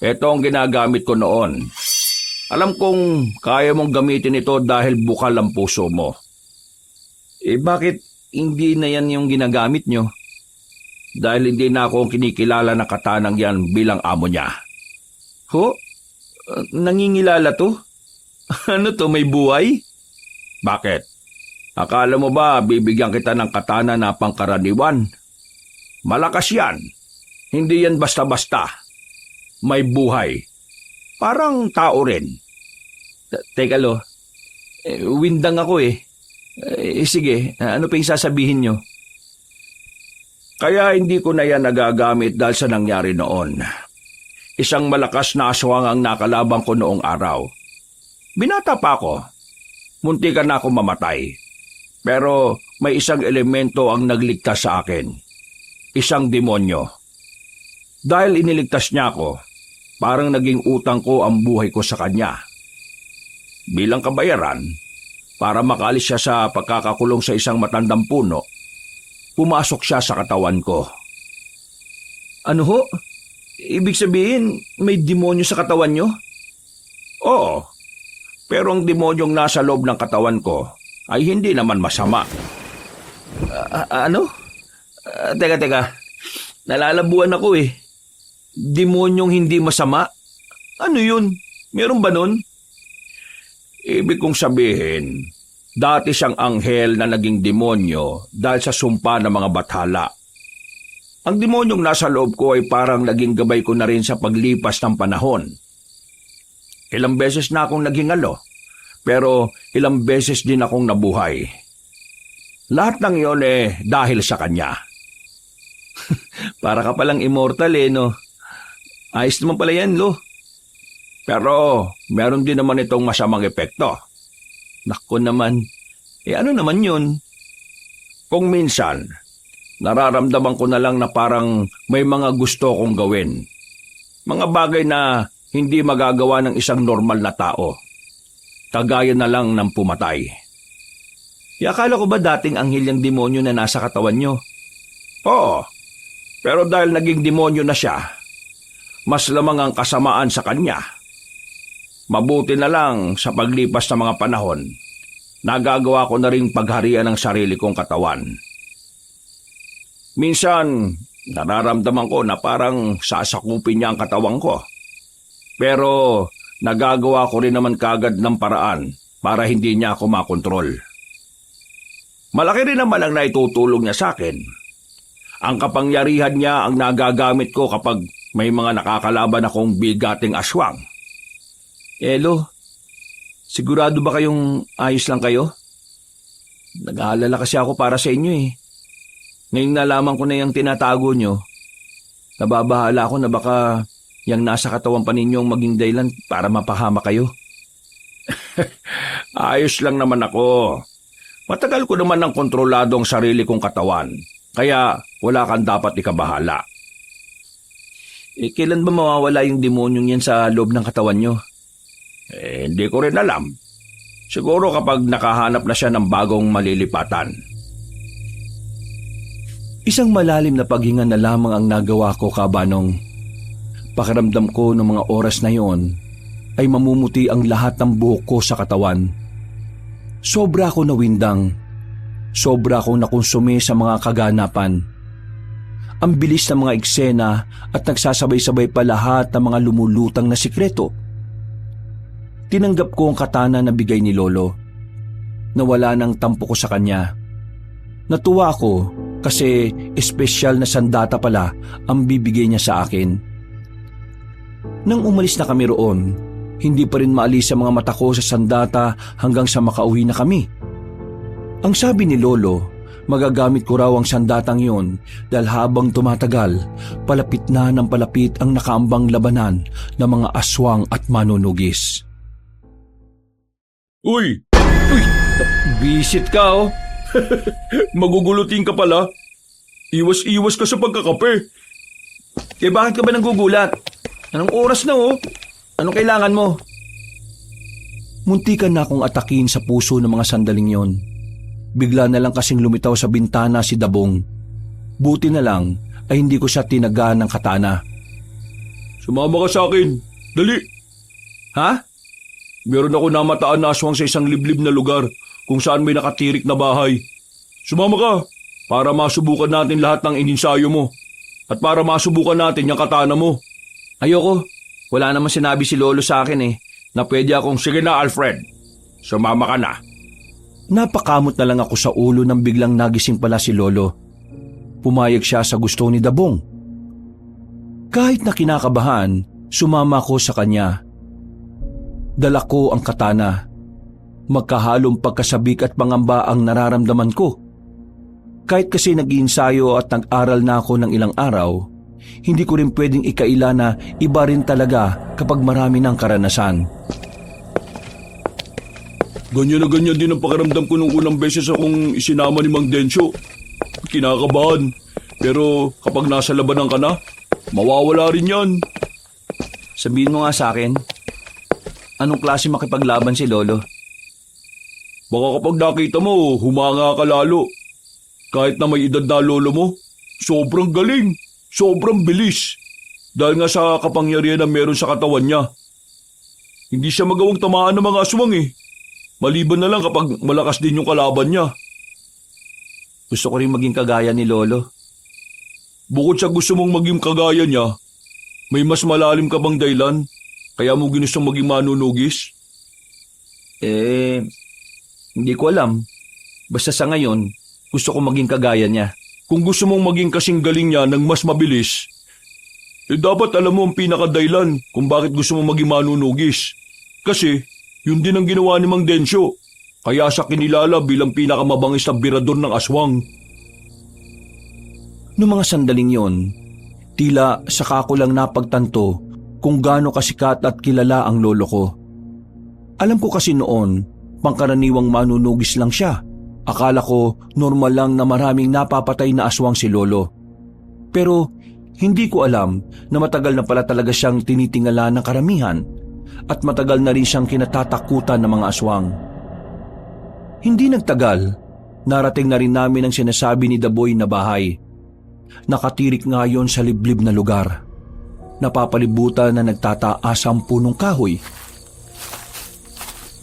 Ito ang ginagamit ko noon. Alam kong kaya mong gamitin ito dahil bukal ang puso mo.
Bakit hindi na yan yung ginagamit nyo?
Dahil hindi na ako kinikilala ng katanang yan bilang amo niya.
Ho? Nangingilala to? Ano to, may buhay?
Bakit? Akala mo ba bibigyan kita ng katana na pangkaraniwan? Malakas yan. Hindi yan basta-basta. may buhay. Parang tao rin.
Teka lo, windang ako eh. Sige, ano pa yung sasabihin nyo?
Kaya hindi ko na yan nagagamit dahil sa nangyari noon. Isang malakas na aswang ang nakalabang ko noong araw. Binata pa ako. Muntikan na ako mamatay. Pero may isang elemento ang nagligtas sa akin. Isang demonyo. Dahil iniligtas niya ako, parang naging utang ko ang buhay ko sa kanya. Bilang kabayaran, para makaalis siya sa pagkakakulong sa isang matandang puno, pumasok siya sa katawan ko.
Ano ho? Ibig sabihin, may demonyo sa katawan nyo?
Oo, pero ang demonyong nasa loob ng katawan ko ay hindi naman masama.
Ano? Teka. Nalalabuan ako eh. Demonyong hindi masama? Ano yun? Meron ba nun?
Ibig kong sabihin, dati siyang anghel na naging demonyo dahil sa sumpa ng mga bathala. Ang demonyong nasa loob ko ay parang naging gabay ko na rin sa paglipas ng panahon. Ilang beses na akong naging alo, pero ilang beses din akong nabuhay. Lahat ng iyon dahil sa kanya.
Para ka palang immortal eh, no? Ayos naman pala yan, lo.
Pero meron din naman itong masamang epekto.
Naku naman. Ano naman yun?
Kung minsan, nararamdaman ko na lang na parang may mga gusto kong gawin. Mga bagay na hindi magagawa ng isang normal na tao. Kagaya na lang ng pumatay.
Akala ko ba dating anghel yung demonyo na nasa katawan nyo?
Oo, pero dahil naging demonyo na siya, mas lamang ang kasamaan sa kanya. Mabuti na lang sa paglipas ng mga panahon, nagagawa ko na ring pagharian ng sarili kong katawan. Minsan, nararamdaman ko na parang sasakupin niya ang katawan ko. Pero nagagawa ko rin naman kagad ng paraan para hindi niya ako makontrol. Malaki rin naman ang naitutulong niya sa akin. Ang kapangyarihan niya ang nagagamit ko kapag may mga nakakalaban akong bigating aswang.
Lo, sigurado ba kayong ayos lang kayo? Nag-aalala kasi ako para sa inyo eh. Ngayong nalaman ko na yung tinatago nyo, nababahala ako na baka yung nasa katawan pa ninyong maging dahilan para mapahama kayo.
Ayos lang naman ako. Matagal ko naman ng kontrolado ang sarili kong katawan, kaya wala kang dapat ikabahala.
Kailan ba mawawala yung demonyong yan sa loob ng katawan nyo?
Hindi ko rin alam. Siguro kapag nakahanap na siya ng bagong malilipatan.
Isang malalim na paghinga na lamang ang nagawa ko, Kabanong. Pakiramdam ko ng mga oras na yon ay mamumuti ang lahat ng buhok ko sa katawan. Sobra ako nawindang. Sobra akong nakonsumi sa mga kaganapan. Ang bilis ng mga eksena at nagsasabay-sabay pa lahat ng mga lumulutang na sikreto. Tinanggap ko ang katana na bigay ni Lolo. Nawala ng tampo ko sa kanya. Natuwa ako kasi espesyal na sandata pala ang bibigay niya sa akin. Nang umalis na kami roon, hindi pa rin maalis ang mga mata ko sa sandata hanggang sa makauwi na kami. Ang sabi ni Lolo, magagamit ko raw ang sandatang yon dahil habang tumatagal, palapit na ng palapit ang nakaambang labanan ng mga aswang at manunugis.
Uy!
Bisit ka oh!
Magugulutin ka pala. Iwas-iwas ka sa pagkakape.
Bakit ka ba nagugulat? Anong oras na oh? Anong kailangan mo? Muntikan na akong atakin sa puso ng mga sandaling yon. Bigla na lang kasing lumitaw sa bintana si Dabong. Buti na lang ay hindi ko siya tinagaan ng katana.
Sumama ka sa akin. Dali.
Ha?
Meron ako namataan na aswang sa isang liblib na lugar kung saan may nakatirik na bahay. Sumama ka para masubukan natin lahat ng ininsayo mo at para masubukan natin yung katana mo.
Ayoko. Wala naman sinabi si Lolo sa akin na pwede akong...
Sige na, Alfred. Sumama ka na.
Napakamot na lang ako sa ulo nang biglang nagising pala si Lolo. Pumayag siya sa gusto ni Dabong. Kahit na kinakabahan, Sumama ko sa kanya. Dala ko ang katana. Magkahalong pagkasabik at pangamba ang nararamdaman ko. Kahit kasi nag-iinsayo at nag-aral na ako ng ilang araw, hindi ko rin pwedeng ikaila na iba rin talaga kapag marami ng karanasan.
Ganyan na ganyan din ang pakiramdam ko nung unang beses akong isinama ni Mang Densyo. Kinakabahan. Pero kapag nasa labanan ka na, mawawala rin yan.
Sabihin mo nga sa akin, anong klase makipaglaban si Lolo?
Baka kapag nakita mo, humanga ka lalo. Kahit na may edad na lolo mo, sobrang galing, sobrang bilis. Dahil nga sa kapangyarihan na meron sa katawan niya. Hindi siya magawang tamaan ng mga aswang eh. Maliban na lang kapag malakas din yung kalaban niya.
Gusto ko rin maging kagaya ni Lolo.
Bukod sa gusto mong maging kagaya niya, may mas malalim ka bang dahilan? Kaya mo ginustong maging manunugis?
Hindi ko alam. Basta sa ngayon, gusto ko maging kagaya niya.
Kung gusto mong maging kasing galing niya ng mas mabilis, dapat alam mo ang pinakadahilan kung bakit gusto mong maging manunugis. Kasi, yun din ang ginawa ni Mang Densyo. Kaya siya kinilala bilang pinakamabangis na birador ng aswang.
Noong mga sandaling yon, tila saka ko lang napagtanto kung gaano kasikat at kilala ang lolo ko. Alam ko kasi noon, pangkaraniwang manunugis lang siya. Akala ko normal lang na maraming napapatay na aswang si Lolo. Pero hindi ko alam na matagal na pala talaga siyang tinitingala ng karamihan at matagal na rin siyang kinatatakutan ng mga aswang. Hindi nagtagal, narating na rin namin ang sinasabi ni Daboy na bahay. Nakatirik nga yon sa liblib na lugar. Napapalibutan na nagtataas ang punong kahoy.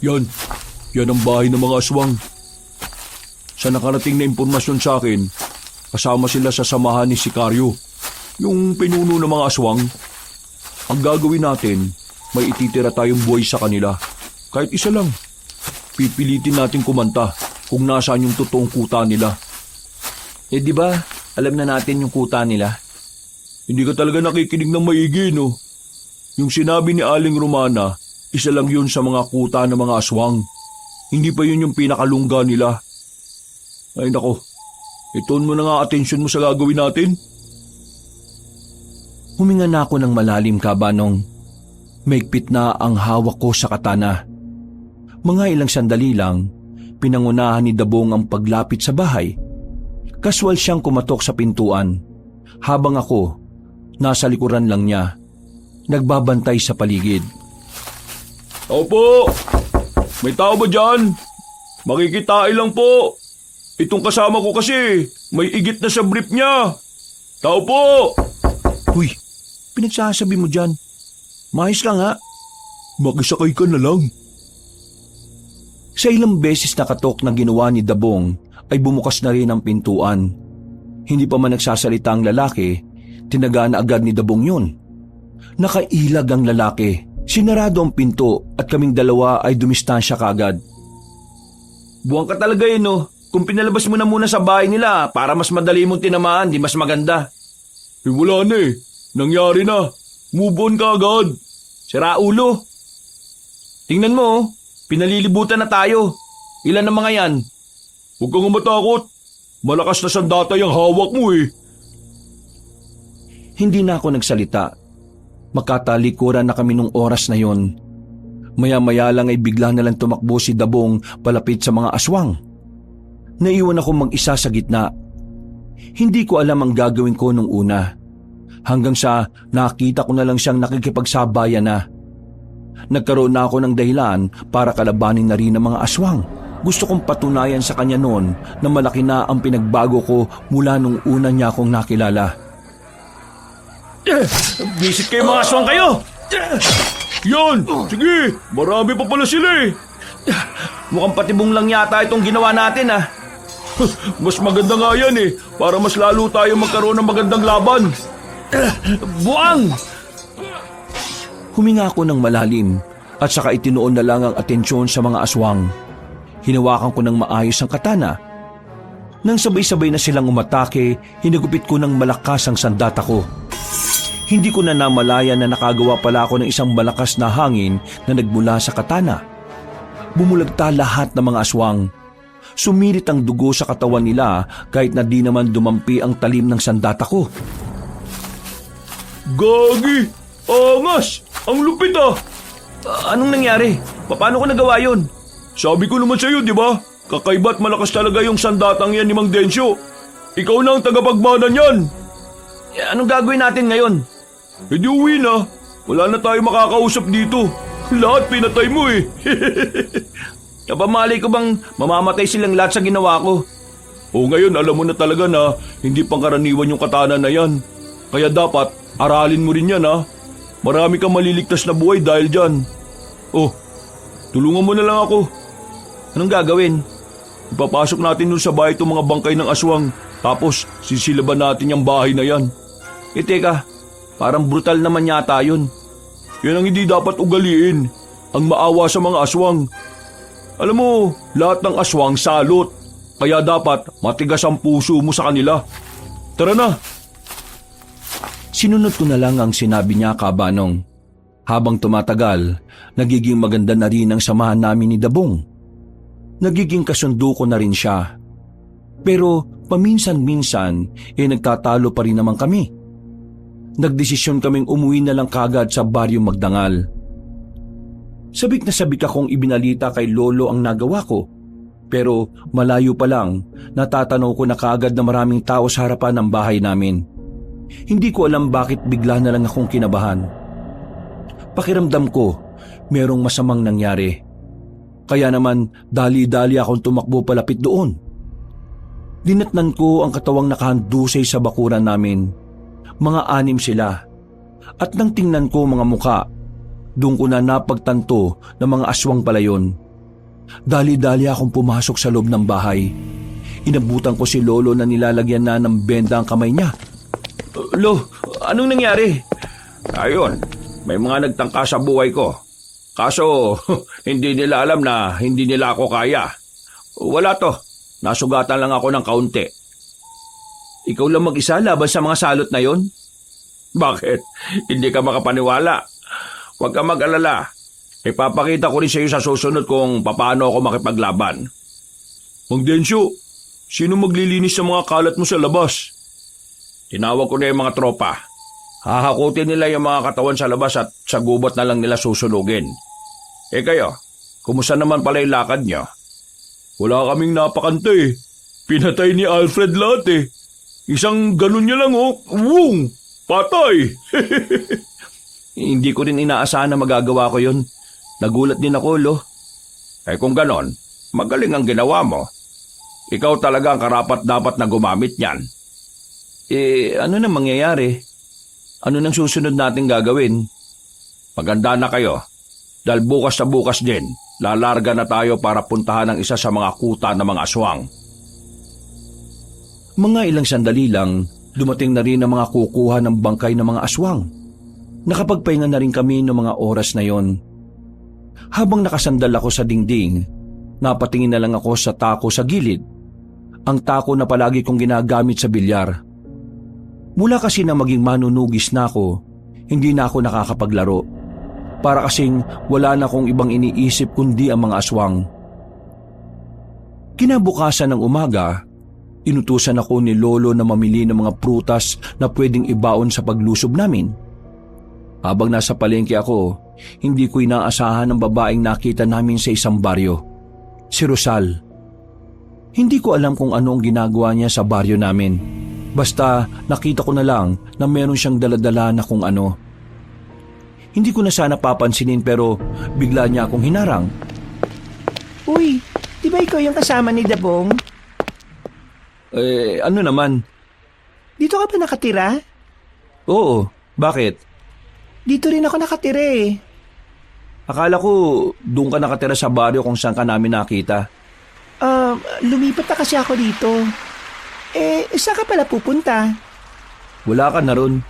Yan ang bahay ng mga aswang. Sa nakarating na impormasyon sa akin, kasama sila sa samahan ni Sicario, yung pinuno ng mga aswang. Ang gagawin natin, may ititira tayong buhay sa kanila. Kahit isa lang. Pipilitin natin kumanta kung nasaan yung totoong kuta nila.
Di ba, alam na natin yung kuta nila?
Hindi ka talaga nakikinig ng maigi, no? Yung sinabi ni Aling Romana, isa lang yun sa mga kuta ng mga aswang. Hindi pa yun yung pinakalungga nila. Ay nako, itoon mo na nga atensyon mo sa gagawin natin.
Huminga na ako ng malalim, Kabanong. Maigpit na ang hawak ko sa katana. Mga ilang sandali lang, pinangunahan ni Dabong ang paglapit sa bahay. Kaswal siyang kumatok sa pintuan, habang ako, nasa likuran lang niya, nagbabantay sa paligid.
Tao po! May tao ba dyan? Makikitain lang po. Itong kasama ko kasi, may igit na sa brief niya. Tao po!
Uy, pinagsasabi mo dyan. Mahis ka nga.
Makisakay ka na lang.
Sa ilang beses na katok na ginawa ni Dabong, ay bumukas na rin ang pintuan. Hindi pa man nagsasalita ang lalaki, tinaga na agad ni Dabong yun. Nakailag ang lalaki. Sinarado ang pinto at kaming dalawa ay dumistansya kaagad.
Buwang ka talaga yun, no? Kung pinalabas mo na muna sa bahay nila para mas madali mong tinamaan, di mas maganda.
Wala na eh. Nangyari na. Move on ka agad.
Sira ulo. Tingnan mo, pinalilibutan na tayo. Ilan ang mga yan?
Huwag kang matakot. Malakas na sandata yung hawak mo eh.
Hindi na ako nagsalita. Magkatalikuran na kami nung oras na yon. Maya-maya lang ay bigla na lang tumakbo si Dabong palapit sa mga aswang. Naiwan ako mag-isa sa gitna. Hindi ko alam ang gagawin ko nung una. Hanggang sa nakita ko na lang siyang nakikipagsabayan na. Nagkaroon na ako ng dahilan para kalabanin na rin ang mga aswang. Gusto kong patunayan sa kanya noon na malaki na ang pinagbago ko mula nung una niya akong nakilala.
Bisit kayo mga aswang kayo!
Yan! Sige! Marami pa pala sila eh!
Mukhang patibong lang yata itong ginawa natin ah.
Mas maganda nga yan eh, para mas lalo tayo magkaroon ng magandang laban.
Buang!
Huminga ako ng malalim at saka itinuon na lang ang atensyon sa mga aswang. Hinawakan ko ng maayos ang katana. Nang sabay-sabay na silang umatake, hinagupit ko ng malakas ang sandata ko. Hindi ko na namalaya na nakagawa pala ako ng isang malakas na hangin na nagmula sa katana. Bumulagta lahat ng mga aswang. Sumirit ang dugo sa katawan nila kahit na di naman dumampi ang talim ng sandata ko.
Gagi! Angas! Ang lupit ah!
Anong nangyari? Paano ko nagawa yun?
Sabi ko naman sa'yo, di ba? Kakaiba't malakas talaga yung sandatang yan ni Mang Densyo. Ikaw na ang tagapagmana niyan.
Anong gagawin natin ngayon?
E di uwi na. Wala na tayo makakausap dito. Lahat pinatay mo eh.
Napamalay ko bang mamamatay silang lahat sa ginawa ko?
O ngayon alam mo na talaga na hindi pangkaraniwan yung katana na yan. Kaya dapat aralin mo rin yan ha. Marami kang maliligtas na buhay dahil dyan. Oh, tulungan mo na lang ako.
Anong gagawin?
Ipapasok natin dun sa bahay itong mga bangkay ng aswang. Tapos sisilaban natin yung bahay na yan.
Teka, parang brutal naman yata yun.
Yan ang hindi dapat ugaliin. Ang maawa sa mga aswang. Alam mo, lahat ng aswang salot. Kaya dapat matigas ang puso mo sa kanila. Tara na.
Sinunod ko na lang ang sinabi niya, Kabanong. Habang tumatagal, nagiging maganda na rin ang samahan namin ni Dabong. Nagiging kasundo ko na rin siya. Pero paminsan-minsan, nagtatalo pa rin naman kami. Nagdesisyon kaming umuwi na lang kagad sa Baryo Magdangal. Sabik na sabik akong ibinalita kay Lolo ang nagawa ko. Pero malayo pa lang, natatanaw ko na kaagad na maraming tao sa harapan ng bahay namin. Hindi ko alam bakit bigla na lang akong kinabahan. Pakiramdam ko, merong masamang nangyari. Kaya naman dali-dali akong tumakbo palapit doon. Dinatnan ko ang katawang nakahandusay sa bakuran namin. Mga 6 sila. At nang tingnan ko mga muka, doon ko na napagtanto na mga aswang pala yun. Dali-dali akong pumasok sa loob ng bahay. Inabutan ko si Lolo na nilalagyan na ng benda ang kamay niya.
Lo, anong nangyari? Ayun, may mga nagtangka sa buhay ko. Kaso, hindi nila alam na hindi nila ako kaya. Wala to, nasugatan lang ako ng kaunti.
Ikaw lang mag-isa laban sa mga salot na yon?
Bakit? Hindi ka makapaniwala. Huwag ka mag-alala. Ipapakita ko rin sa iyo sa susunod kung paano ako makipaglaban.
Mang Densyo, sino maglilinis sa mga kalat mo sa labas?
Tinawag ko na yung mga tropa. Hahakutin nila yung mga katawan sa labas at sa gubat na lang nila susunugin. Eh kayo, kumusta naman pala yung lakad nyo?
Wala kaming napakanta eh. Pinatay ni Alfred lahat eh. Isang ganun niya lang oh. Wung! Patay!
Hindi ko rin inaasahan na magagawa ko yun. Nagulat din ako, Lo.
Eh kung ganon, magaling ang ginawa mo. Ikaw talaga ang karapat-dapat na gumamit niyan.
Ano na mangyayari? Ano nang susunod natin gagawin?
Maganda na kayo. Dahil bukas na bukas din, lalarga na tayo para puntahan ang isa sa mga kuta ng mga aswang.
Mga ilang sandali lang, dumating na rin ang mga kukuha ng bangkay ng mga aswang. Nakapagpahinga na rin kami noong mga oras na yon. Habang nakasandal ako sa dingding, napatingin na lang ako sa tako sa gilid. Ang tako na palagi kong ginagamit sa bilyar. Mula kasi na maging manunugis na ako, hindi na ako nakakapaglaro. Para kasing wala na akong ibang iniisip kundi ang mga aswang. Kinabukasan ng umaga, inutusan ako ni Lolo na mamili ng mga prutas na pwedeng ibaon sa paglusob namin. Habang nasa palengke ako, hindi ko inaasahan ang babaeng nakita namin sa isang baryo. Si Rosal. Hindi ko alam kung ano ang ginagawa niya sa baryo namin. Basta nakita ko na lang na meron siyang daladala na kung ano. Hindi ko na sana papansinin pero bigla niya akong hinarang.
Uy, di ba ikaw yung kasama ni Dabong?
Ano naman?
Dito ka ba nakatira?
Oo, bakit?
Dito rin ako nakatira eh.
Akala ko doon ka nakatira sa baryo kung saan ka namin nakita.
Lumipat na kasi ako dito. Saan ka pala pupunta?
Wala ka na ron.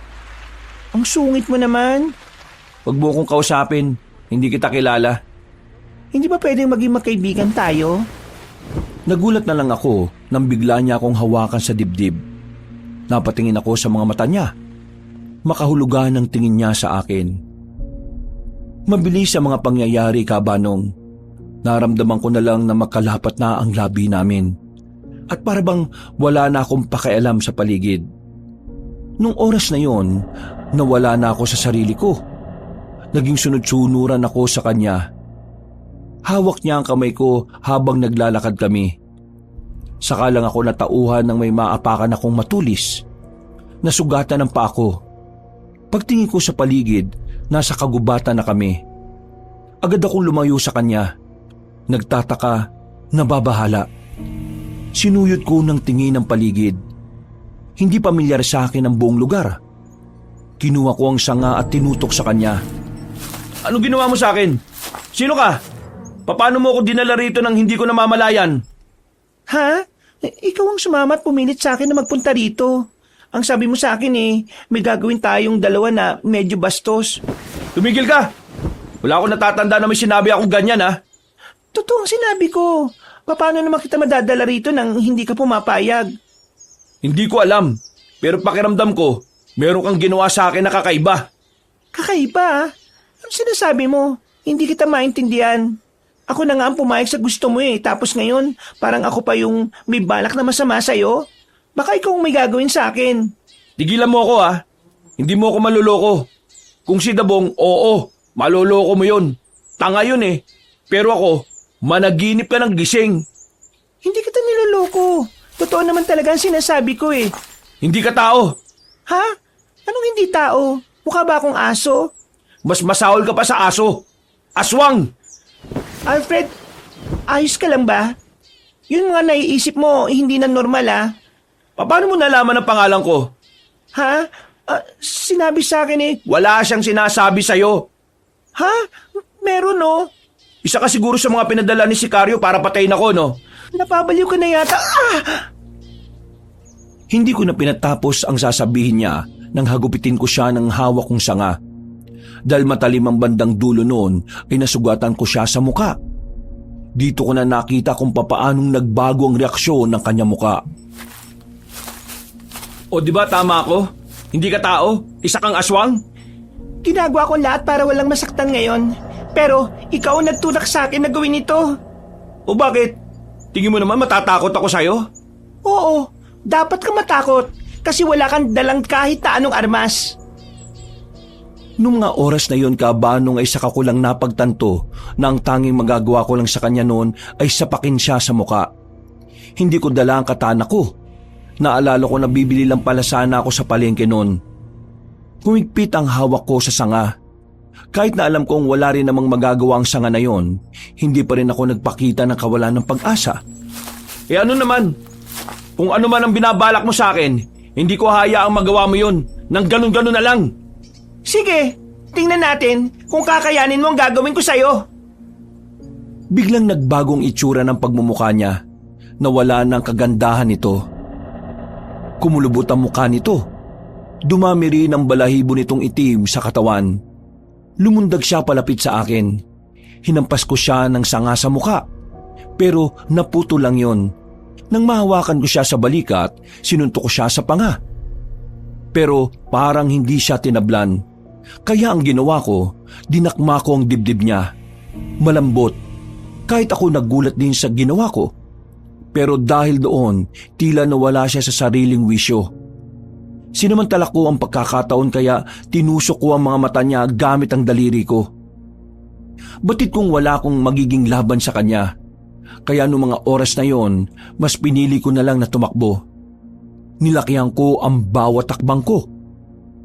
Ang sungit mo naman.
Huwag mo kong kausapin. Hindi kita kilala.
Hindi ba pwedeng maging magkaibigan tayo?
Nagulat na lang ako nang bigla niya akong hawakan sa dibdib. Napatingin ako sa mga mata niya. Makahulugan ang tingin niya sa akin. Mabilis ang mga pangyayari, Kabanong. Naramdaman ko na lang na makalapat na ang labi namin. At para bang wala na akong pakialam sa paligid. Nung oras na yon, nawala na ako sa sarili ko. Naging sunod-sunuran ako sa kanya. Hawak niya ang kamay ko habang naglalakad kami. Saka lang ako natauhan ng may maapakan akong matulis. Nasugatan ng paa ko. Pagtingin ko sa paligid, nasa kagubatan na kami. Agad akong lumayo sa kanya. Nagtataka, nababahala. Sinuyod ko ng tingin ang paligid. Hindi pamilyar sa akin ang buong lugar. Kinuha ko ang sanga at tinutok sa kanya.
Ano ginawa mo sa akin? Sino ka? Paano mo ako dinala rito nang hindi ko namamalayan?
Ha? Ikaw ang sumama at pumilit sa akin na magpunta rito. Ang sabi mo sa akin may gagawin tayong dalawa na medyo bastos.
Tumigil ka! Wala akong natatanda na may sinabi akong ganyan, ha?
Totoo ang sinabi ko. Paano naman kita madadala rito nang hindi ka pumapayag?
Hindi ko alam. Pero pakiramdam ko, meron kang ginawa sa akin na kakaiba.
Kakaiba? Ano sinasabi mo? Hindi kita maintindihan. Ako na nga ang pumayag sa gusto mo tapos ngayon parang ako pa yung may balak na masama sa'yo. Baka ikaw ang may gagawin sa akin.
Tigilan mo ako, ha? Hindi mo ako maluloko. Kung si Dabong, oo, maluloko mo yun. Tanga yun Pero ako, managinip ka ng gising.
Hindi kita niloloko. Totoo naman talaga ang sinasabi ko
Hindi ka tao.
Ha? Anong hindi tao? Mukha ba akong aso?
Mas masahol ka pa sa aso. Aswang!
Alfred, ayos ka lang ba? Yun mga naiisip mo, hindi na normal
Paano mo nalaman ang pangalan ko?
Ha? Sinabi sa akin
Wala siyang sinasabi sa'yo.
Ha? Meron
Isa ka siguro sa mga pinadala ni Sicario para patayin ako, no?
Napabaliw ka na yata.
Hindi ko na pinatapos ang sasabihin niya nang hagupitin ko siya ng hawak kong sanga. Dahil matalim ang bandang dulo noon ay nasugatan ko siya sa muka. Dito ko na nakita kung papaanong nagbago ang reaksyon ng kanya muka.
O di ba tama ako? Hindi ka tao? Isa kang aswang?
Ginagawa ko lahat para walang masaktan ngayon. Pero ikaw ang nagtulak sa akin na gawin ito.
O bakit? Tingin mo naman matatakot ako sa'yo?
Oo, dapat ka matakot kasi wala kang dalang kahit na anong armas.
Noong mga oras na yon, Kabanong, ay saka ko lang napagtanto na ang tanging magagawa ko lang sa kanya noon ay sapakin siya sa muka. Hindi ko dala ang katana ko. Naalala ko na bibili lang pala sana ako sa palengke noon. Humigpit ang hawak ko sa sanga. Kahit na alam kong wala rin namang magagawa ang sanga na yon, hindi pa rin ako nagpakita ng kawalan ng pag-asa.
Ano naman? Kung ano man ang binabalak mo sa akin, hindi ko hayaang magawa mo yun. Nang ganun-ganun na lang.
Sige, tingnan natin kung kakayanin mo ang gagawin ko sa'yo.
Biglang nagbagong itsura ng pagmumukha niya. Nawala ng kagandahan nito. Kumulubot ang mukha nito. Dumami rin ang balahibo nitong itim sa katawan. Lumundag siya palapit sa akin. Hinampas ko siya ng sanga sa mukha. Pero naputo lang yon. Nang mahawakan ko siya sa balikat, sinuntok ko siya sa panga. Pero parang hindi siya tinablan. Kaya ang ginawa ko, dinakma ko ang dibdib niya. Malambot. Kahit ako nagulat din sa ginawa ko. Pero dahil doon, tila nawala siya sa sariling wisyo. Sinamantala ko ang pagkakataon kaya tinusok ko ang mga mata niya gamit ang daliri ko. Batid kong wala akong magiging laban sa kanya. Kaya noong mga oras na yon, mas pinili ko na lang na tumakbo. Nilakihan ko ang bawat takbang ko.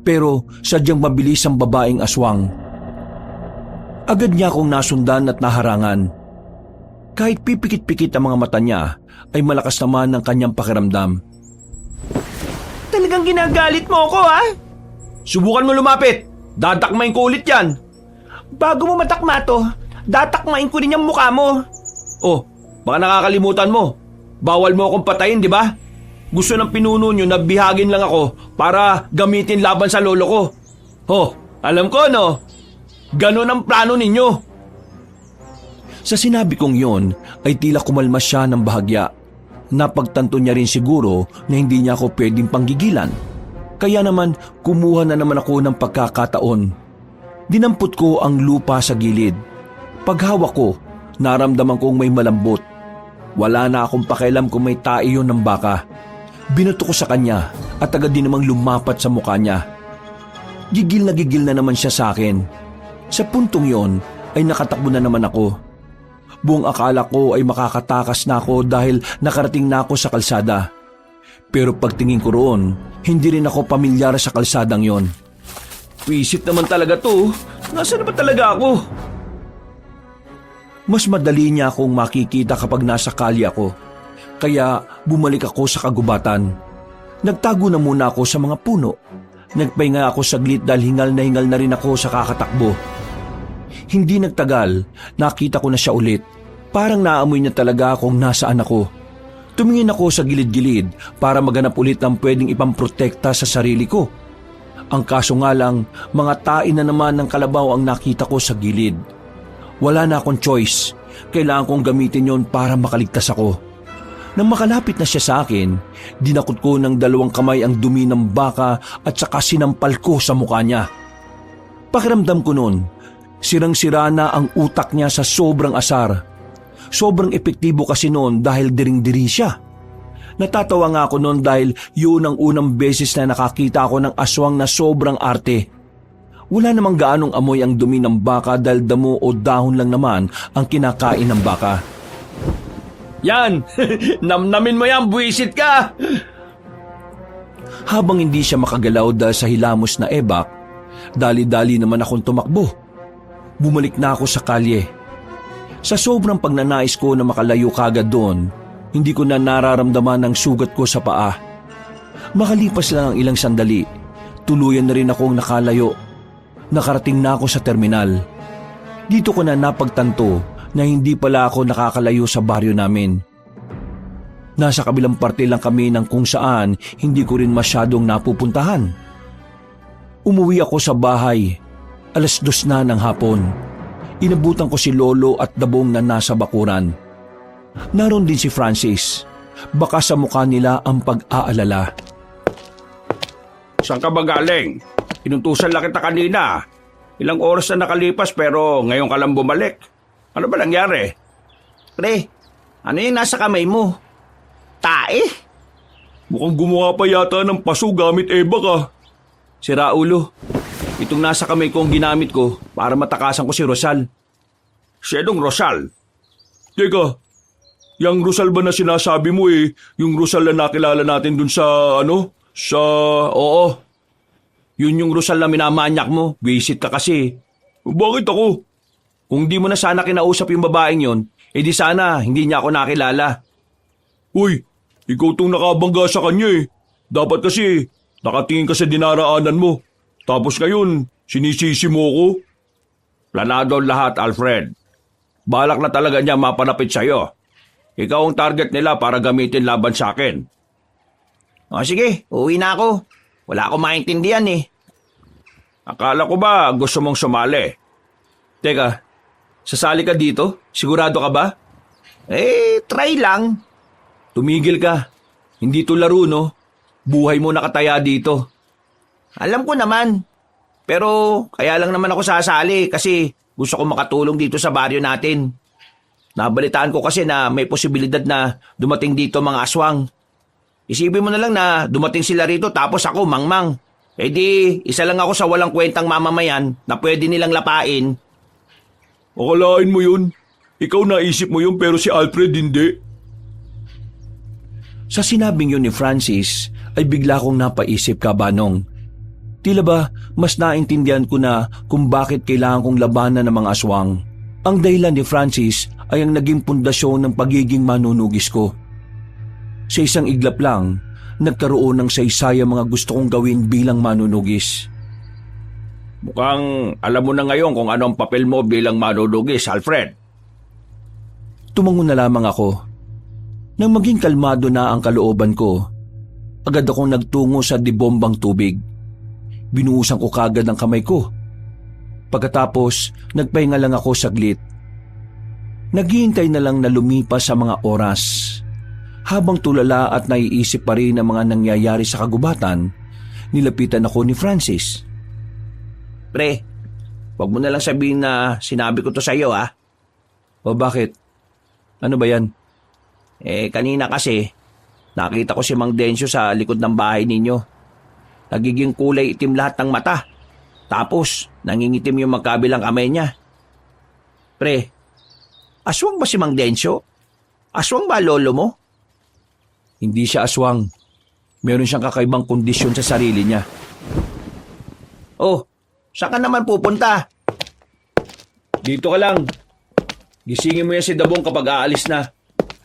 Pero sadyang mabilis ang babaeng aswang. Agad niya akong nasundan at naharangan. Kahit pipikit-pikit ang mga mata niya, ay malakas naman ang kanyang pakiramdam.
Talagang ginagalit mo ako, ha?
Subukan mo lumapit. Dadakmain ko ulit yan.
Bago mo matakma to, datakmain ko rin yung mukha mo.
Oh, baka nakakalimutan mo. Bawal mo akong patayin, di ba? Gusto ng pinuno nyo na bihagin lang ako para gamitin laban sa lolo ko. Oh, alam ko, no? Ganon ang plano ninyo.
Sa sinabi kong yon, ay tila kumalma siya ng bahagya. Napagtanto niya rin siguro na hindi niya ako pwedeng panggigilan. Kaya naman kumuha na naman ako ng pagkakataon. Dinampot ko ang lupa sa gilid. Paghawak ko, naramdaman kong may malambot. Wala na akong pakialam kung may tae yun ng baka. Binato ko sa kanya at agad din namang lumapat sa mukha niya. Gigil na naman siya sa akin. Sa puntong yon ay nakatakbo na naman ako. Buong akala ko ay makakatakas na ako dahil nakarating na ako sa kalsada. Pero pagtingin ko roon, hindi rin ako pamilyar sa kalsadang yon.
Wisit naman talaga to. Nasaan na ba talaga ako?
Mas madali niya akong makikita kapag nasa kalye ako. Kaya bumalik ako sa kagubatan. Nagtago na muna ako sa mga puno. Nagpahinga ako saglit dahil hingal na rin ako sa kakatakbo. Hindi nagtagal, nakita ko na siya ulit. Parang naamoy niya talaga kung nasaan ako. Tumingin ako sa gilid-gilid para maghanap ulit ng pwedeng ipamprotekta sa sarili ko. Ang kaso nga lang, mga tae na naman ng kalabaw ang nakita ko sa gilid. Wala na akong choice. Kailangan kong gamitin yon para makaligtas ako. Nang makalapit na siya sa akin, dinakot ko ng 2 kamay ang dumi ng baka at saka sinampal ko sa mukha niya. Pakiramdam ko noon, sirang-sira na ang utak niya sa sobrang asar. Sobrang epektibo kasi noon dahil diring-diri siya. Natatawa nga ako noon dahil yun ang unang beses na nakakita ako ng aswang na sobrang arte. Wala namang gaanong amoy ang dumi ng baka dahil damo o dahon lang naman ang kinakain ng baka.
Yan! Namnamin mo yan, buwisit ka!
Habang hindi siya makagalaw dahil sa hilamos na ebak, dali-dali naman akong tumakbo. Bumalik na ako sa kalye. Sa sobrang pagnanais ko na makalayo kagad doon, hindi ko na nararamdaman ang sugat ko sa paa. Makalipas lang ang ilang sandali, tuluyan na rin akong nakalayo. Nakarating na ako sa terminal. Dito ko na napagtanto na hindi pala ako nakakalayo sa baryo namin. Nasa kabilang parte lang kami ng kung saan hindi ko rin masyadong napupuntahan. Umuwi ako sa bahay. 2:00 na ng hapon. Inabutan ko si Lolo at Dabong na nasa bakuran. Naroon din si Francis. Baka sa mukha nila ang pag-aalala.
Saan ka ba galing? Inutusan lang kita kanina. Ilang oras na nakalipas pero ngayon ka lang bumalik. Ano ba nangyari?
Pre, ano yung nasa kamay mo? Tae?
Mukhang gumawa pa yata ng paso gamit ebak ah.
Sira ulo. Itong nasa kamay ko ang ginamit ko para matakasan ko si Rosal.
Siyedong Rosal.
Teka, yung Rosal ba na sinasabi mo yung Rosal na nakilala natin dun sa
Oo. Yun yung Rosal na minamanyak mo. Visit ka kasi.
Bakit ako?
Kung di mo na sana kinausap yung babaeng yon, edi sana hindi niya ako nakilala.
Uy, ikaw tong nakabangga sa kanya. Dapat kasi nakatingin ka sa dinaraanan mo. Tapos ngayon, sinisisi mo ko.
Planado lahat, Alfred. Balak na talaga niya mapanapit sa'yo. Ikaw ang target nila para gamitin laban sa akin.
O sige, uwi na ako. Wala akong maintindihan eh.
Akala ko ba gusto mong sumali?
Teka, sasali ka dito? Sigurado ka ba?
Try lang.
Tumigil ka. Hindi to laro, no? Buhay mo nakataya dito.
Alam ko naman. Pero kaya lang naman ako sasali kasi gusto ko makatulong dito sa baryo natin. Nabalitaan ko kasi na may posibilidad na dumating dito mga aswang. Isipin mo na lang na dumating sila rito tapos ako mangmang. Di, isa lang ako sa walang kwentang mamamayan na pwede nilang lapain.
Akalain mo yun. Ikaw naisip mo yun pero si Alfred hindi.
Sa sinabing yun ni Francis ay bigla kong napaisip, Kabanong. Tila ba mas naintindihan ko na kung bakit kailangan kong labanan ng mga aswang. Ang dahilan ni Francis ay ang naging pundasyon ng pagiging manunugis ko. Sa isang iglap lang, nagkaroon ng saysaya mga gusto kong gawin bilang manunugis.
Mukhang alam mo na ngayon kung ano ang papel mo bilang manunugis, Alfred.
Tumango na lamang ako. Nang maging kalmado na ang kalooban ko, agad akong nagtungo sa dibombang tubig. Binuhusan ko kagad ang kamay ko. Pagkatapos, nagpahinga lang ako saglit. Naghihintay na lang na lumipas sa mga oras. Habang tulala at naiisip pa rin ang mga nangyayari sa kagubatan, nilapitan ako ni Francis.
Pre, wag mo na lang sabihin na sinabi ko to sa iyo, ha?
O bakit? Ano ba yan?
Kanina kasi, nakita ko si Mang Densyo sa likod ng bahay ninyo. Nagiging kulay itim lahat ng mata. Tapos, nangingitim yung magkabilang kamay niya. Pre, aswang ba si Mang Densyo? Aswang ba lolo mo?
Hindi siya aswang. Meron siyang kakaibang kondisyon sa sarili niya.
Oh, saan ka naman pupunta?
Dito ka lang. Gisingin mo yan si Dabong kapag aalis na.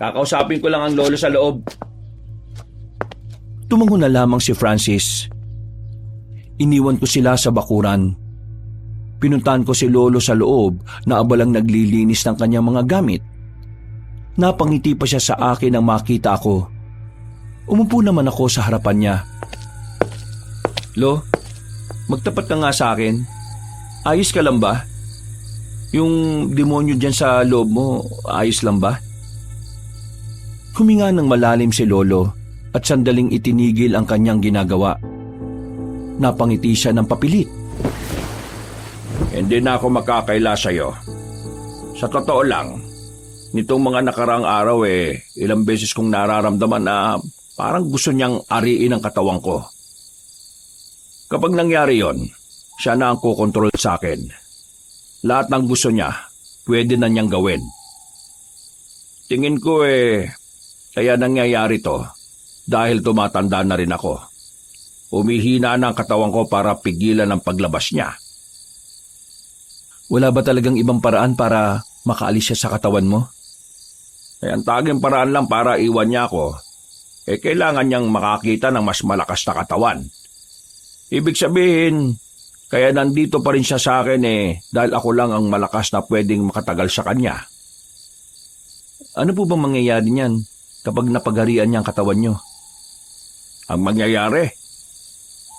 Kakausapin ko lang ang lolo sa loob.
Tumango na lamang si Francis. Iniwan ko sila sa bakuran. Pinuntahan ko si Lolo sa loob na abalang naglilinis ng kanyang mga gamit. Napangiti pa siya sa akin nang makita ako. Umupo naman ako sa harapan niya. Lo, magtapat ka nga sa akin. Ayos ka lang ba? Yung demonyo dyan sa loob mo, ayos lang ba? Huminga ng malalim si Lolo at sandaling itinigil ang kanyang ginagawa. Napangiti siya ng papilit.
Hindi na ako makakaila sa'yo. Sa totoo lang, nitong mga nakaraang araw ilang beses kong nararamdaman na parang gusto niyang ariin ang katawan ko. Kapag nangyari yon, siya na ang kukontrol sa akin. Lahat ng gusto niya, pwede na niyang gawin. Tingin ko kaya nangyayari to dahil tumatanda na rin ako. Umihina na ang katawan ko para pigilan ang paglabas niya.
Wala ba talagang ibang paraan para makaalis siya sa katawan mo?
Ang taging paraan lang para iwan niya ako, kailangan niyang makakita ng mas malakas na katawan. Ibig sabihin, kaya nandito pa rin siya sa akin dahil ako lang ang malakas na pwedeng makatagal sa kanya.
Ano po bang mangyayari niyan kapag napagharian niya ang katawan niyo?
Ang mangyayari,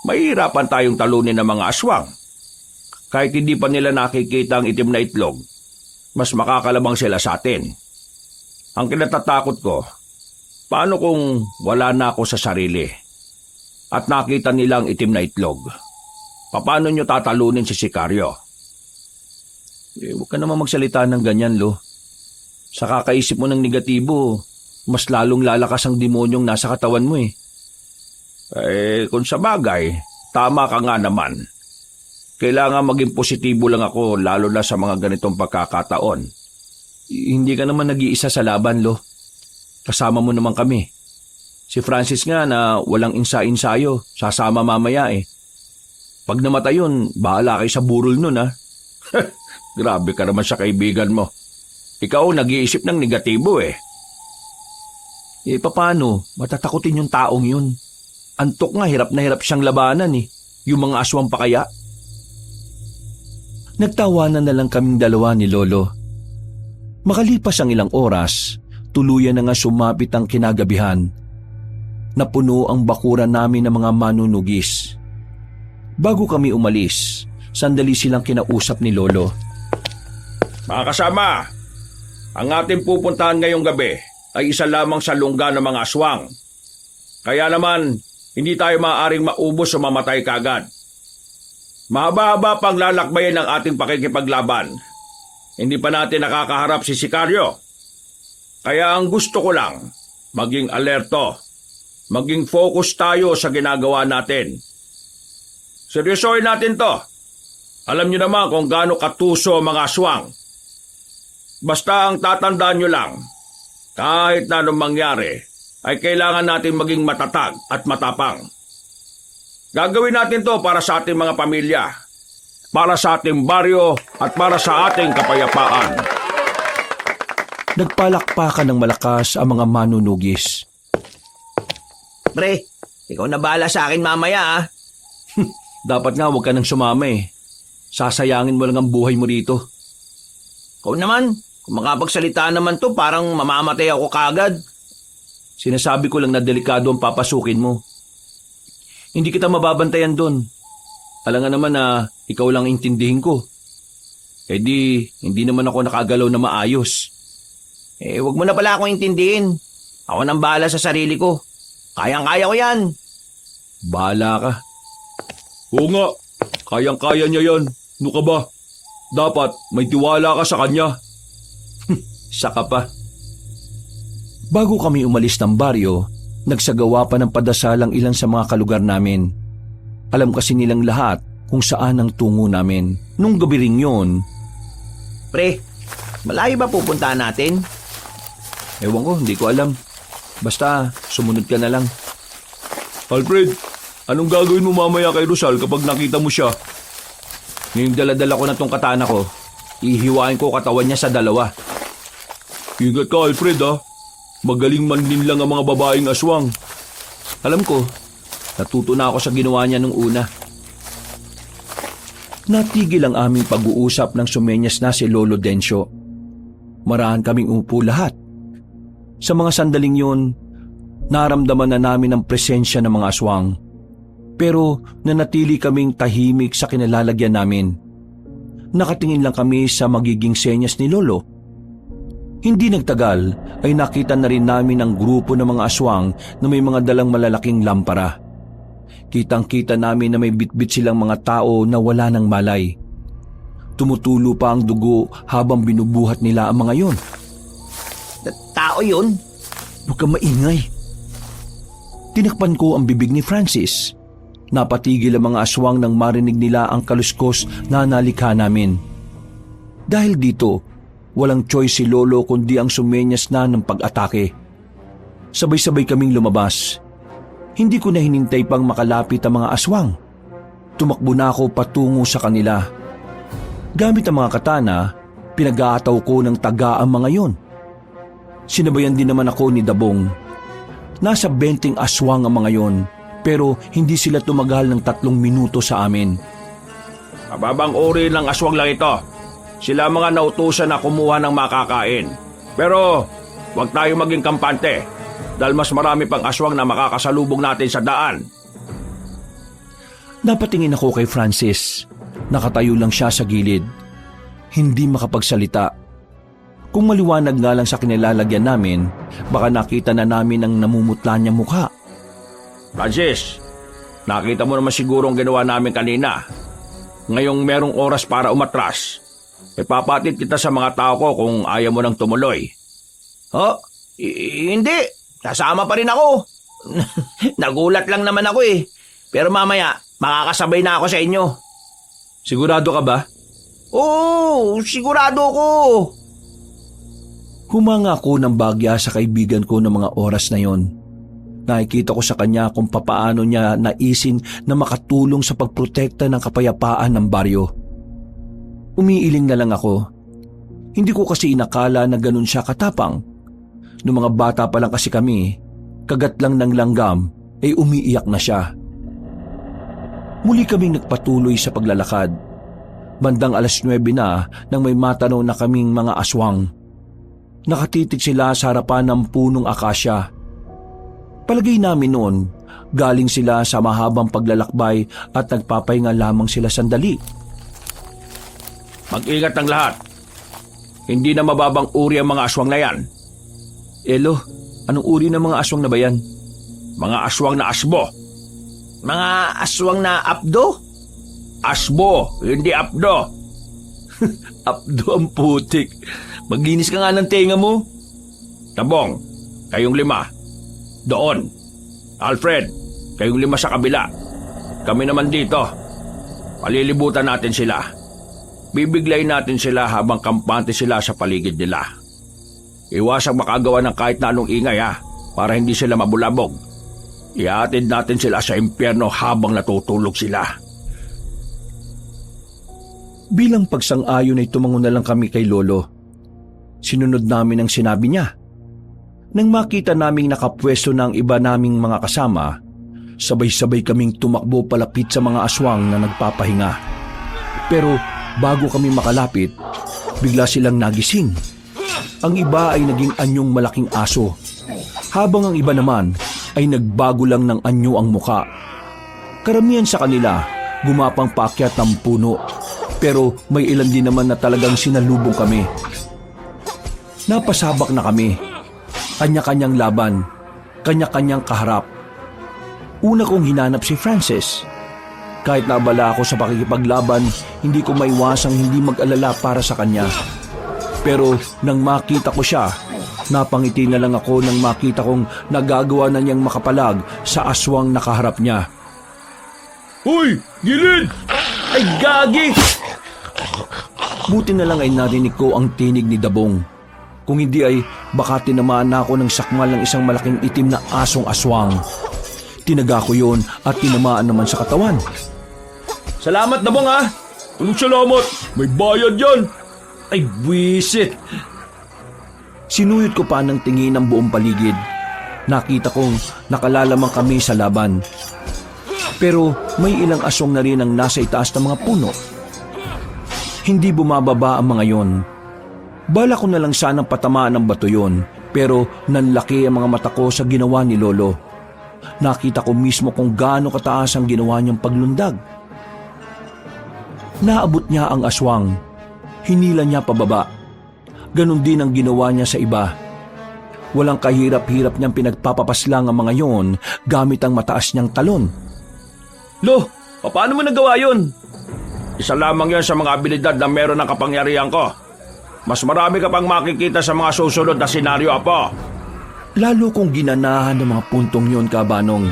mahihirapan tayong talunin ng mga aswang. Kahit hindi pa nila nakikita ang itim na itlog, mas makakalabang sila sa atin. Ang kinatatakot ko, paano kung wala na ako sa sarili at nakita nila ang itim na itlog? Paano nyo tatalunin si Sicario?
Huwag ka naman magsalita ng ganyan, Lo. Sa kakaisip mo ng negatibo, mas lalong lalakas ang demonyong nasa katawan mo .
Kung sa bagay, tama ka nga naman. Kailangan maging positibo lang ako lalo na sa mga ganitong pagkakataon.
Hindi ka naman nag-iisa sa laban, Lo. Kasama mo naman kami. Si Francis nga na walang insa-insayo, sasama mamaya . Pag namatay yun, bahala kayo sa burol nun .
Grabe ka naman sa kaibigan mo. Ikaw nag-iisip ng negatibo .
Paano? Matatakutin yung taong yun. Antok nga, hirap na hirap siyang labanan . Yung mga aswang pa kaya. Nagtawanan na lang kaming dalawa ni Lolo. Makalipas ang ilang oras, tuluyan na nga sumapit ang kinagabihan. Napuno ang bakuran namin ng mga manunugis. Bago kami umalis, sandali silang kinausap ni Lolo.
Mga kasama, ang ating pupuntahan ngayong gabi ay isa lamang sa lungga ng mga aswang. Kaya naman, hindi tayo maaaring maubos o mamatay kagad. Mahaba-haba pang lalakbayin ang ating pakikipaglaban. Hindi pa natin nakakaharap si Sicario. Kaya ang gusto ko lang, maging alerto. Maging focus tayo sa ginagawa natin. Seryosohin natin to. Alam niyo naman kung gaano katuso ang mga aswang. Basta ang tatandaan niyo lang, kahit na anong mangyari, ay kailangan natin maging matatag at matapang. Gagawin natin to para sa ating mga pamilya, para sa ating baryo at para sa ating kapayapaan.
Nagpalakpakan ng malakas ang mga manunugis.
Pre, ikaw na bahala sa akin mamaya .
Dapat nga huwag ka nang sumama . Sasayangin mo lang ang buhay mo dito.
Ikaw naman, kung makapagsalita naman to, parang mamamatay ako kagad.
Sinasabi ko lang na delikado ang papasukin mo. Hindi kita mababantayan doon. Alam nga naman na ikaw lang intindihin ko. Hindi naman ako nakagalaw na maayos.
Wag mo na pala akong intindihin. Ako nang bahala sa sarili ko. Kayang-kaya ko yan.
Bahala ka.
Oo nga, kayang-kaya niya yan. Ano ka ba? Dapat may tiwala ka sa kanya.
Saka pa. Bago kami umalis ng baryo, nagsagawa pa ng padasal ang ilan sa mga kalugar namin. Alam kasi nilang lahat kung saan ang tungo namin. Nung gabi ring yun,
Pre, malayo ba pupuntahan natin?
ewan ko, hindi ko alam. Basta, sumunod ka na lang.
Alfred, anong gagawin mo mamaya kay Rosal kapag nakita mo siya?
Ngayong daladala ko na tong katana ko, ihiwain ko katawan niya sa dalawa.
Ingat ka, Alfred, ha? Magaling man din lang ang mga babaeng aswang.
Alam ko, natuto na ako sa ginawa niya nung una. Natigil ang aming pag-uusap nang sumenyas na si Lolo Dencio. Marahan kaming umupo lahat. Sa mga sandaling yun, naramdaman na namin ang presensya ng mga aswang. Pero nanatili kaming tahimik sa kinalalagyan namin. Nakatingin lang kami sa magiging senyas ni Lolo. Hindi nagtagal ay nakita na rin namin ang grupo ng mga aswang na may mga dalang malalaking lampara. Kitang-kita namin na may bitbit silang mga tao na wala ng malay. Tumutulo pa ang dugo habang binubuhat nila ang mga yon.
Tao yun?
Huwag kang maingay. Tinakpan ko ang bibig ni Francis. Napatigil ang mga aswang nang marinig nila ang kaluskos na nalikha namin. Dahil dito, walang choice si Lolo kundi ang sumenyas na ng pag-atake. Sabay-sabay kaming lumabas. Hindi ko na hinintay pang makalapit ang mga aswang. Tumakbo na ako patungo sa kanila. Gamit ang mga katana, pinag-aataw ko ng taga ang mga yon. Sinabayan din naman ako ni Dabong. Nasa 20 aswang ang mga yon, pero hindi sila tumagal ng 3 minuto sa amin.
Mababang uri ng aswang lang ito. Sila mga nautusan na kumuha ng makakain. Pero huwag tayo maging kampante dahil mas marami pang aswang na makakasalubong natin sa daan.
Napatingin ako kay Francis. Nakatayo lang siya sa gilid. Hindi makapagsalita. Kung maliwanag nga lang sa kinilalagyan namin, baka nakita na namin ang namumutla niyang mukha.
Francis, nakita mo naman siguro ang ginawa namin kanina. Ngayong merong oras para umatras, ipapatid kita sa mga tao ko kung ayaw mo nang tumuloy.
Oh, hindi. Kasama pa rin ako. Nagulat lang naman ako eh. Pero mamaya, makakasabay na ako sa inyo.
Sigurado ka ba?
Oo, sigurado ko.
Humanga ako ng bagya sa kaibigan ko ng mga oras na yon. Nakikita ko sa kanya kung papaano niya naisin na makatulong sa pagprotekta ng kapayapaan ng baryo. Umiiling na lang ako. Hindi ko kasi inakala na ganun siya katapang. Noong mga bata pa lang kasi kami, kagat lang ng langgam ay umiiyak na siya. Muli kaming nagpatuloy sa paglalakad. Bandang 9:00 na nang may matanaw na kaming mga aswang. Nakatitig sila sa harapan ng punong akasya. Palagay namin noon, galing sila sa mahabang paglalakbay at nagpapahinga lamang sila sandali.
Mag-ingat ang lahat. Hindi na mababang uri ang mga aswang na yan.
Elo, anong uri ng mga aswang na ba yan?
Mga aswang na asbo.
Mga aswang na apdo?
Asbo, hindi apdo.
Abdo ang putik. Maglinis ka nga ng tenga mo.
Tabong, kayong 5. Doon. Alfred, kayong 5 sa kabila. Kami naman dito. Palilibutan natin sila. Bibiglayin natin sila habang kampante sila sa paligid nila. Iwasang makagawa ng kahit na anong ingay para hindi sila mabulabog. Ihatid natin sila sa impyerno habang natutulog sila.
Bilang pagsang-ayon ay tumango na lang kami kay Lolo. Sinunod namin ang sinabi niya. Nang makita naming nakapwesto na ang iba naming mga kasama, sabay-sabay kaming tumakbo palapit sa mga aswang na nagpapahinga. Pero bago kami makalapit, bigla silang nagising. Ang iba ay naging anyong malaking aso, habang ang iba naman ay nagbago lang ng anyo ang muka. Karamihan sa kanila gumapang paakyat ng puno, pero may ilan din naman na talagang sinalubong kami. Napasabak na kami. Kanya-kanyang laban, kanya-kanyang kaharap. Una kong hinanap si Francis. Kahit naabala ako sa pakikipaglaban, hindi ko maiwasang hindi mag-alala para sa kanya. Pero nang makita ko siya, napangiti na lang ako nang makita kong nagagawa na niyang makapalag sa aswang nakaharap niya.
Hoy! Gilid!
Ay gagi! Buti na lang ay narinig ko ang tinig ni Dabong. Kung hindi ay baka tinamaan na ako ng sakmal ng isang malaking itim na asong aswang. Tinaga ko yun at tinamaan naman sa katawan.
Salamat, Dabong ha! Anong salamat? May bayad yan! Ay, buwisit!
Sinuyod ko pa ng tingin ang buong paligid. Nakita kong nakalalamang kami sa laban. Pero may ilang aswang na rin ang nasa itaas ng mga puno. Hindi bumababa ang mga yon. Bala ko na lang sanang patamaan ng bato yon, pero nanlaki ang mga mata ko sa ginawa ni Lolo. Nakita ko mismo kung gaano kataas ang ginawa niyang paglundag. Naabot niya ang aswang. Hinila niya pababa. Ganon din ang ginawa niya sa iba. Walang kahirap-hirap niyang pinagpapapaslang ang mga yon gamit ang mataas niyang talon.
Lo, paano mo nagawa yun?
Isa lamang yan sa mga abilidad na meron ng kapangyarihan ko. Mas marami ka pang makikita sa mga susunod na senaryo, Apo.
Lalo kong ginanahan ng mga puntong yon, Kabanong.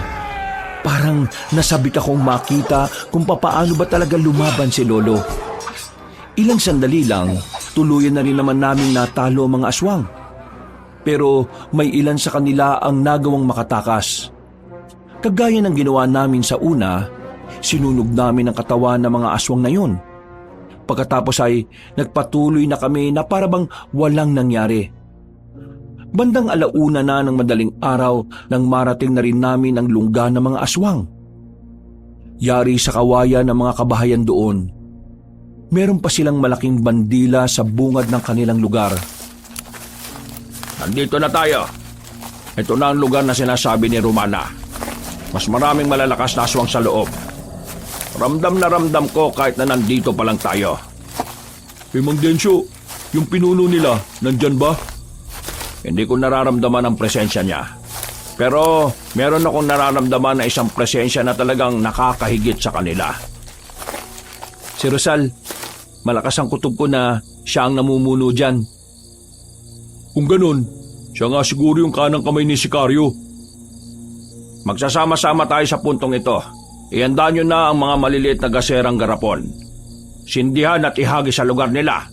Parang nasabik akong makita kung papaano ba talaga lumaban si Lolo. Ilang sandali lang, tuluyan na rin naman namin natalo ang mga aswang. Pero may ilan sa kanila ang nagawang makatakas. Kagaya ng ginawa namin sa una, sinunog namin ang katawan ng mga aswang na yun. Pagkatapos ay nagpatuloy na kami na parabang walang nangyari. Bandang alauna na ng madaling araw nang marating na rin namin ang lungga ng mga aswang. Yari sa kawayan ng mga kabahayan doon. Meron pa silang malaking bandila sa bungad ng kanilang lugar.
Nandito na tayo. Ito na ang lugar na sinasabi ni Romana. Mas maraming malalakas na aswang sa loob. Ramdam na ramdam ko kahit na nandito pa lang tayo.
Mang Densyo, yung pinuno nila, nandyan ba?
Hindi ko nararamdaman ang presensya niya. Pero meron akong nararamdaman na isang presensya na talagang nakakahigit sa kanila.
Si Rosal, malakas ang kutob ko na siya ang namumuno dyan.
Kung ganun, siya nga siguro yung kanang kamay ni Sicario.
Magsasama-sama tayo sa puntong ito. Ihanda nyo na ang mga maliliit na gaserang garapon. Sindihan at ihagi sa lugar nila.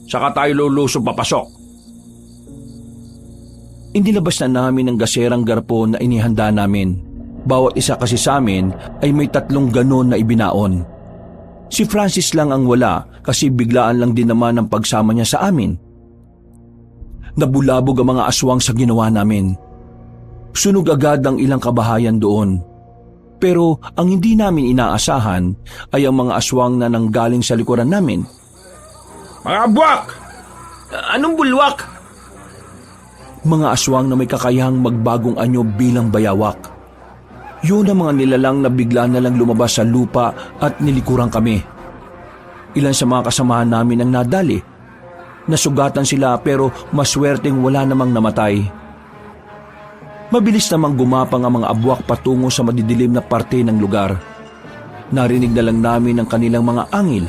Saka tayo lulusob papasok.
Inilabas na namin ang gaserang garapon na inihanda namin. Bawat isa kasi sa amin ay may 3 ganon na ibinaon. Si Francis lang ang wala kasi biglaan lang din naman ang pagsama niya sa amin. Nabulabog ang mga aswang sa ginawa namin. Sunog agad ang ilang kabahayan doon. Pero ang hindi namin inaasahan ay ang mga aswang na nanggaling sa likuran namin.
Mga buwak!
Anong bulwak?
Mga aswang na may kakayahang magbagong anyo bilang bayawak. Yun ang mga nilalang na bigla na lang lumabas sa lupa at nilikuran kami. Ilan sa mga kasamahan namin ang nadali. Nasugatan sila pero maswerteng wala namang namatay. Mabilis namang gumapang ang mga abwak patungo sa madidilim na parte ng lugar. Narinig na lang namin ang kanilang mga angil.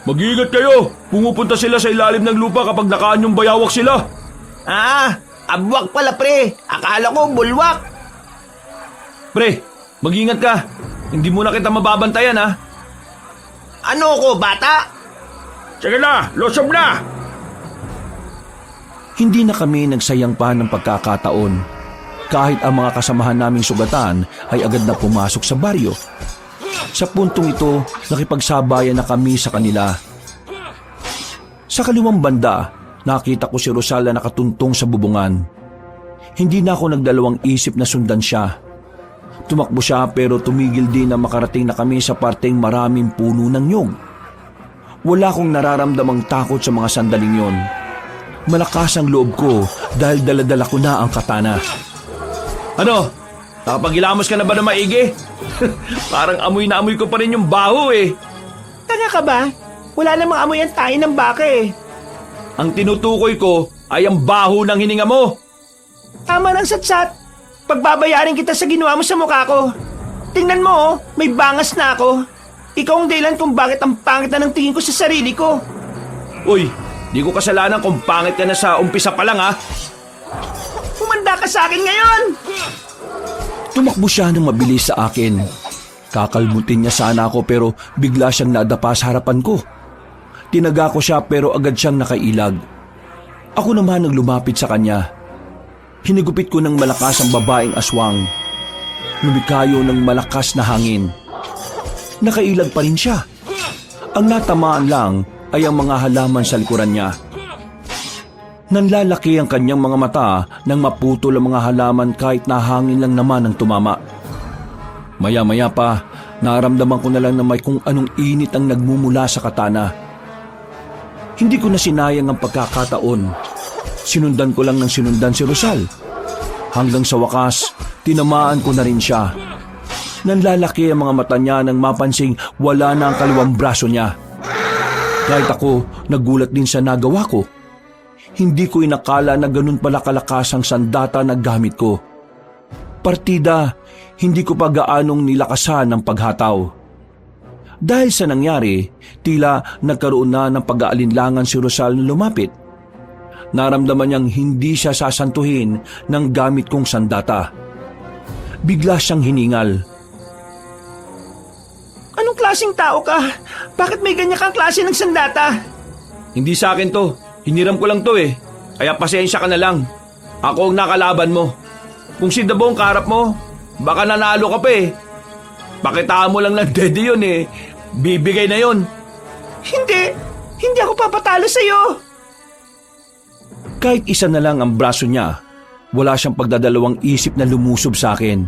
Mag-iingat kayo! Pumupunta sila sa ilalim ng lupa kapag nakaanyong bayawak sila!
Abwak pala pre. Akala ko bulwak.
Pre, mag-iingat ka! Hindi mo na kita mababantayan ha!
Ano ko, bata?
Sige na, lusob na!
Hindi na kami nagsayang pa ng pagkakataon. Kahit ang mga kasamahan naming sugatan ay agad na pumasok sa baryo. Sa puntong ito, nakipagsabayan na kami sa kanila. Sa kaliwang banda, nakita ko si Rosal na nakatuntong sa bubungan. Hindi na ako nagdalawang isip na sundan siya. Tumakbo siya pero tumigil din na makarating na kami sa parteng maraming puno ng nyog. Wala akong nararamdamang takot sa mga sandaling yon. Malakas ang loob ko dahil daladala ko na ang katana.
Ano? Nakapagilamos ka na ba na maigi? Parang amoy na amoy ko pa rin yung baho eh.
Tanga ka ba? Wala namang amoy ang tayo ng baka eh.
Ang tinutukoy ko ay ang baho ng hininga mo.
Tama ng satsat. Pagbabayarin kita sa ginawa mo sa mukha ko. Tingnan mo, oh, may bangas na ako. Ikaw ang dahilan kung bakit ang pangit na ng tingin ko sa sarili ko.
Uy, di ko kasalanan kung pangit ka na sa umpisa pa lang ha.
Humanda ka sa akin ngayon!
Tumakbo siya ng mabilis sa akin. Kakalmutin niya sana ako pero bigla siyang nadapa sa harapan ko. Tinaga ko siya pero agad siyang nakailag. Ako naman ang lumapit sa kanya. Hinigupit ko ng malakas ang babaeng aswang. Lumikayo ng malakas na hangin. Nakailag pa rin siya. Ang natamaan lang ay ang mga halaman sa likuran niya. Nanlalaki ang kanyang mga mata nang maputol ang mga halaman kahit nahangin lang naman ang tumama. Maya-maya pa, naramdaman ko na lang na may kung anong init ang nagmumula sa katana. Hindi ko na sinayang ang pagkakataon. Sinundan ko lang ng sinundan si Rosal. Hanggang sa wakas, tinamaan ko na rin siya. Nanlalaki ang mga mata niya nang mapansing wala na ang kaliwang braso niya. Kahit ako, nagulat din sa nagawa ko. Hindi ko inakala na ganun pala kalakas ang sandata na gamit ko. Partida, hindi ko pa gaanong nilakasan ng paghataw. Dahil sa nangyari, tila nagkaroon na ng pag-aalinlangan si Rosal na lumapit. Naramdaman niyang hindi siya sasantuhin ng gamit kong sandata. Bigla siyang hiningal.
Anong klaseng tao ka? Bakit may ganyan kang klase ng sandata?
Hindi sa akin to. Hiniram ko lang to eh. Kaya pasensya ka na lang. Ako ang nakalaban mo. Kung si Dabong kaharap mo, baka nanalo ka pa eh. Pakitaan mo lang ng dede yun eh. Bibigay na yun.
Hindi ako papatalo sa'yo.
Kahit isa na lang ang braso niya, wala siyang pagdadalawang isip na lumusob sa akin.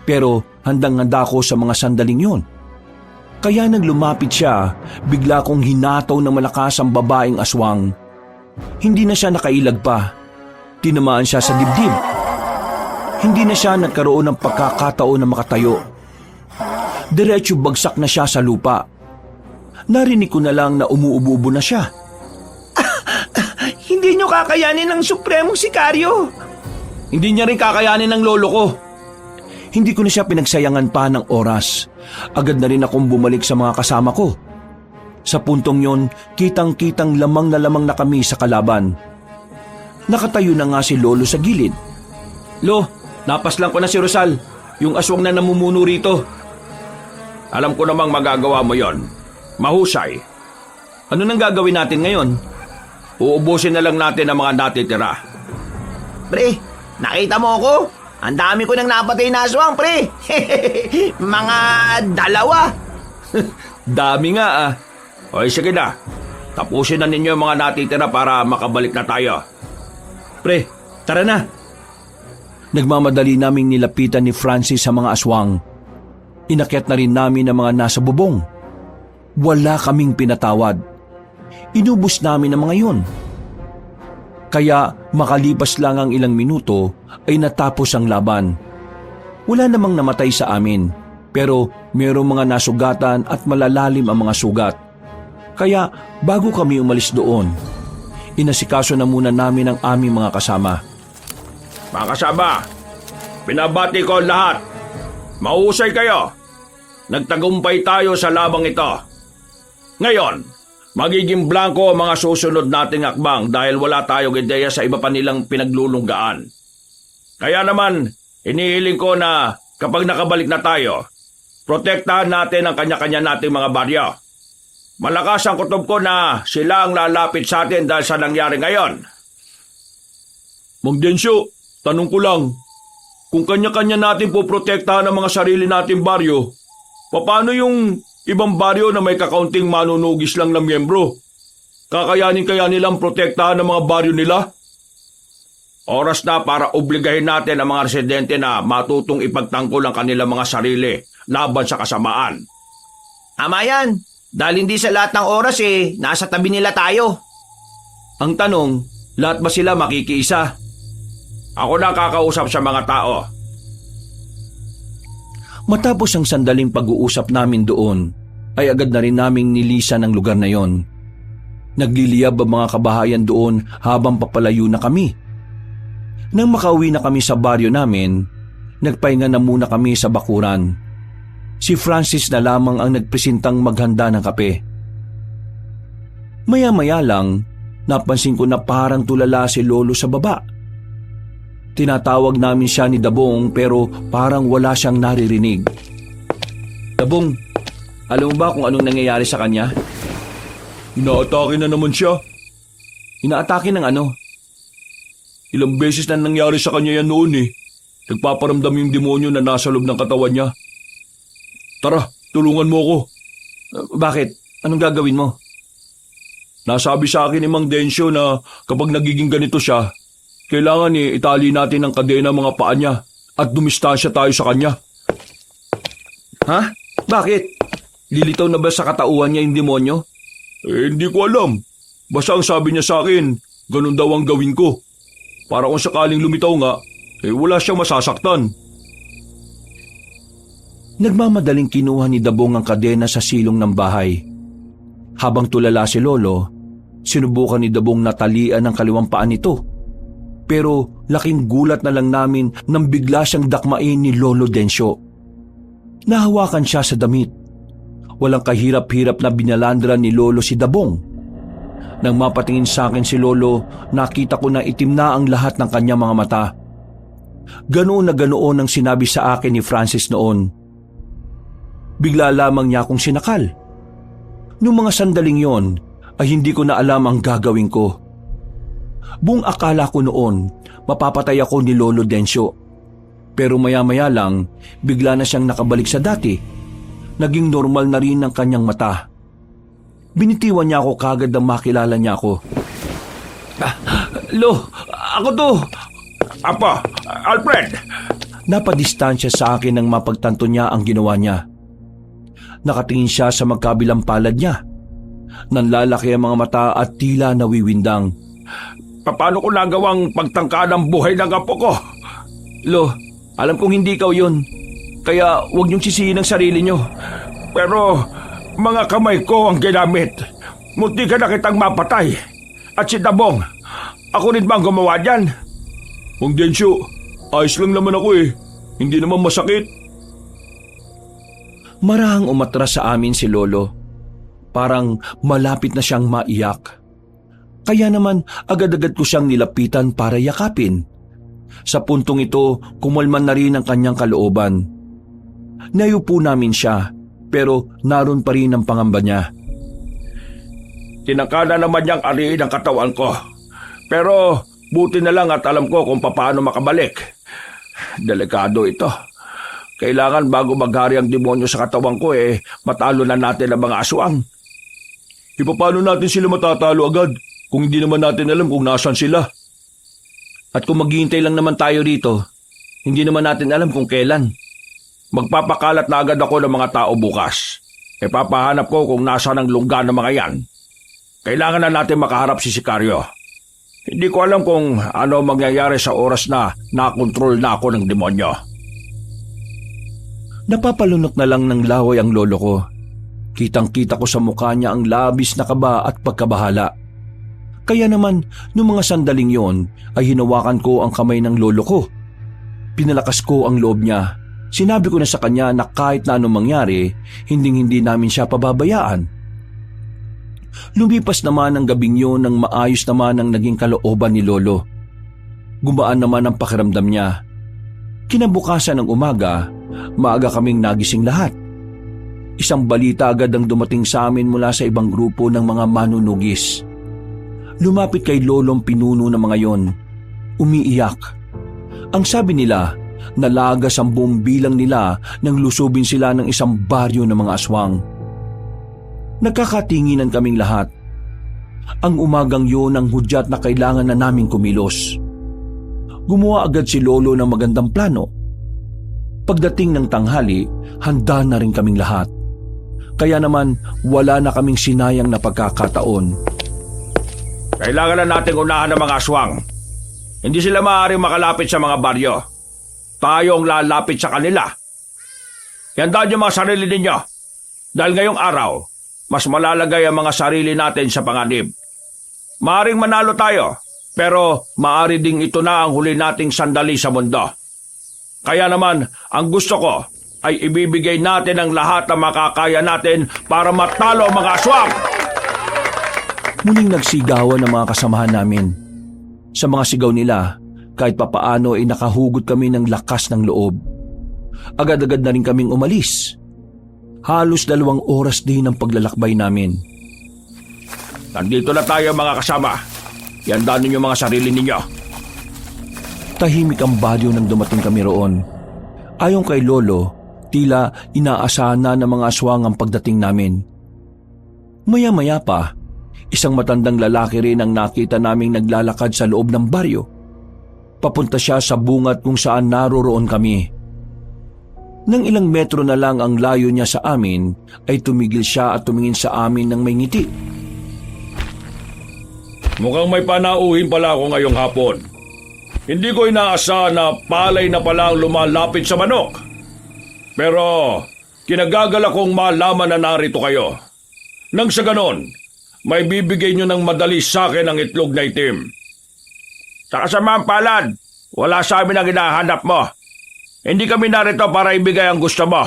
Pero handang-handa ko sa mga sandaling yun. Kaya nang lumapit siya, bigla kong hinataw ng malakas ang babaeng aswang. Hindi na siya nakailag pa. Tinamaan siya sa dibdib. Hindi na siya nagkaroon ng pagkakataon na makatayo. Diretso bagsak na siya sa lupa. Narinig ko na lang na umuubo-ubo na siya.
Hindi niyo kakayanin ng supremong sikaryo.
Hindi niya rin kakayanin ng lolo ko.
Hindi ko na siya pinagsayangan pa ng oras. Agad na rin akong bumalik sa mga kasama ko. Sa puntong yon, kitang-kitang lamang na kami sa kalaban. Nakatayo na nga si Lolo sa gilid.
Lo, napaslang ko na si Rosal, yung aswang na namumuno rito. Alam ko namang magagawa mo yon. Mahusay. Ano nang gagawin natin ngayon? Uubusin na lang natin ang mga natitira.
Pre, nakita mo ako? Ang dami ko nang napatay na aswang, pre. Mga 2.
Dami nga ah. O sige na, tapusin na ninyo yung mga natitira para makabalik na tayo. Pre, tara na.
Nagmamadali naming nilapitan ni Francis sa mga aswang. Inakyat na rin namin ang mga nasa bubong. Wala kaming pinatawad. Inubos namin ang mga yun. Kaya makalipas lang ang ilang minuto ay natapos ang laban. Wala namang namatay sa amin, pero mayroong mga nasugatan at malalalim ang mga sugat. Kaya bago kami umalis doon, inasikaso na muna namin ang aming mga kasama.
Mga kasama, pinabati ko ang lahat. Mahusay kayo. Nagtagumpay tayo sa labang ito. Ngayon, magiging blanco ang mga susunod nating akbang dahil wala tayong ideya sa iba pa nilang pinaglulunggaan. Kaya naman, inihiling ko na kapag nakabalik na tayo, protektahan natin ang kanya-kanya nating mga baryo. Malakas ang kutob ko na sila ang lalapit sa atin dahil sa nangyari ngayon.
Mang Densyo, tanong ko lang, kung kanya-kanya natin po protektahan ang mga sarili nating baryo, paano yung ibang baryo na may kakaunting manunugis lang na miyembro? Kakayanin kaya nilang protektahan ang mga baryo nila?
Oras na para obligahin natin ang mga residente na matutong ipagtanggol ang kanilang mga sarili laban sa kasamaan.
Tama yan. Dahil hindi sa lahat ng oras nasa tabi nila tayo.
Ang tanong, lahat ba sila makikiisa? Ako na kakausap sa mga tao.
Matapos ang sandaling pag-uusap namin doon, ay agad na rin naming nilisan ang lugar na yon. Nagliliyab ang mga kabahayan doon habang papalayo na kami. Nang makauwi na kami sa baryo namin, nagpahinga na muna kami sa bakuran. Si Francis na lamang ang nagpresentang maghanda ng kape. Maya-maya lang, napansin ko na parang tulala si Lolo sa baba. Tinatawag namin siya ni Dabong pero parang wala siyang naririnig. Dabong, alam mo ba kung anong nangyayari sa kanya?
Inaatake na naman siya.
Inaatake ng ano?
Ilang beses na nangyari sa kanya yan noon eh. Nagpaparamdam yung demonyo na nasa loob ng katawan niya. Tara, tulungan mo ako.
Bakit? Anong gagawin mo?
Nasabi sa akin ni Mang Densyo na kapag nagiging ganito siya, kailangan itali natin ang kadena mga paa niya at dumistansya tayo sa kanya.
Ha? Bakit? Lilitaw na ba sa katauhan niya yung demonyo?
Hindi ko alam. Basta ang sabi niya sa akin, ganun daw ang gawin ko. Para kung sakaling lumitaw nga, wala siyang masasaktan.
Nagmamadaling kinuha ni Dabong ang kadena sa silong ng bahay. Habang tulala si Lolo, sinubukan ni Dabong na talian ang kaliwang paa nito. Pero laking gulat na lang namin nang bigla siyang dakmain ni Lolo Densyo. Nahawakan siya sa damit. Walang kahirap-hirap na binalandra ni Lolo si Dabong. Nang mapatingin sa akin si Lolo, nakita ko na itim na ang lahat ng kanyang mga mata. Ganoon na ganoon ang sinabi sa akin ni Francis noon. Bigla lamang niya akong sinakal. Noong mga sandaling yon ay hindi ko na alam ang gagawin ko. Buong akala ko noon mapapatay ako ni Lolo Densyo. Pero maya-maya lang bigla na siyang nakabalik sa dati. Naging normal na rin ang kanyang mata. Binitiwan niya ako kagad nang makilala niya ako. Lo, ako to!
Apo, Alfred!
Napadistansya sa akin nang mapagtanto niya ang ginawa niya. Nakatingin siya sa magkabilang palad niya. Nanlalaki ang mga mata at tila nawiwindang.
Paano ko nagawang pagtangka ng buhay ng apo ko?
Lo, alam kong hindi ikaw yun. Kaya huwag niyong sisihin ang sarili niyo.
Pero mga kamay ko ang ginamit. Munti ka na kitang mapatay. At si Dabong, ako rin ba ang gumawa dyan?
Mang Densyo, ayos lang naman ako eh. Hindi naman masakit.
Marahang umatras sa amin si Lolo. Parang malapit na siyang maiyak. Kaya naman agad-agad ko siyang nilapitan para yakapin. Sa puntong ito, kumalman na rin ang kanyang kalooban. Nayupo namin siya, pero naroon pa rin ang pangamba niya.
Tinangka na naman niyang ariin ang katawan ko. Pero buti na lang at alam ko kung paano makabalik. Delikado ito. Kailangan bago maghari ang demonyo sa katawan ko matalo na natin ang mga aswang.
Paano natin sila matatalo agad kung hindi naman natin alam kung nasan sila?
At kung maghihintay lang naman tayo rito, hindi naman natin alam kung kailan.
Magpapakalat na agad ako ng mga tao bukas. Papahanap ko kung nasan ang lungga ng mga yan. Kailangan na natin makaharap si Sicario. Hindi ko alam kung ano mangyayari sa oras na nakontrol na ako ng demonyo.
Napapalunok na lang ng laway ang lolo ko. Kitang-kita ko sa mukha niya ang labis na kaba at pagkabahala. Kaya naman, noong mga sandaling yon ay hinawakan ko ang kamay ng lolo ko. Pinalakas ko ang loob niya. Sinabi ko na sa kanya na kahit na anong mangyari, hinding-hindi namin siya pababayaan. Lumipas naman ang gabing yun nang maayos naman ang naging kalooban ni Lolo. Gumaan naman ang pakiramdam niya. Kinabukasan ng umaga, maaga kaming nagising lahat. Isang balita agad ang dumating sa amin mula sa ibang grupo ng mga manunugis. Lumapit kay Lolong pinuno ng mga yon. Umiiyak. Ang sabi nila, nalagas ang buong bilang nila nang lusubin sila ng isang baryo ng mga aswang. Nagkakatinginan kaming lahat. Ang umagang yun ang hudyat na kailangan na naming kumilos. Gumawa agad si Lolo ng magandang plano. Pagdating ng tanghali, handa na rin kaming lahat. Kaya naman wala na kaming sinayang na pagkakataon.
Kailangan na nating unahan ng mga aswang. Hindi sila maaaring makalapit sa mga baryo. Tayo ang lalapit sa kanila. Ihandaan niyo mga sarili ninyo. Dahil ngayong araw, mas malalagay ang mga sarili natin sa panganib. Maaring manalo tayo, pero maaari ding ito na ang huli nating sandali sa mundo. Kaya naman, ang gusto ko, ay ibibigay natin ang lahat ng makakaya natin para matalo ang mga aswang.
Muling nagsigawan ng mga kasamahan namin. Sa mga sigaw nila, kahit papaano ay nakahugot kami ng lakas ng loob. Agad-agad na rin kaming umalis. Halos 2 oras din ang paglalakbay namin.
Nandito na tayo mga kasama. Iandaan ninyo mga sarili ninyo.
Tahimik ang badyo nang dumating kami roon. Ayon kay Lolo, tila inaasahan na ng mga aswang ang pagdating namin. Maya-maya pa, isang matandang lalaki rin ang nakita naming naglalakad sa loob ng baryo. Papunta siya sa bungat kung saan naroroon kami. Nang ilang metro na lang ang layo niya sa amin, ay tumigil siya at tumingin sa amin ng may ngiti.
Mukhang may panauhin pala ako ngayong hapon. Hindi ko inaasahan na palay na pala ang lumalapit sa manok. Pero kinagagalak kong malaman na narito kayo. Nang sa ganon, may bibigay nyo ng madali sa akin ang itlog na itim.
Sa kasamaang palad, wala sa amin ang hinahanap mo. Hindi kami narito para ibigay ang gusto mo.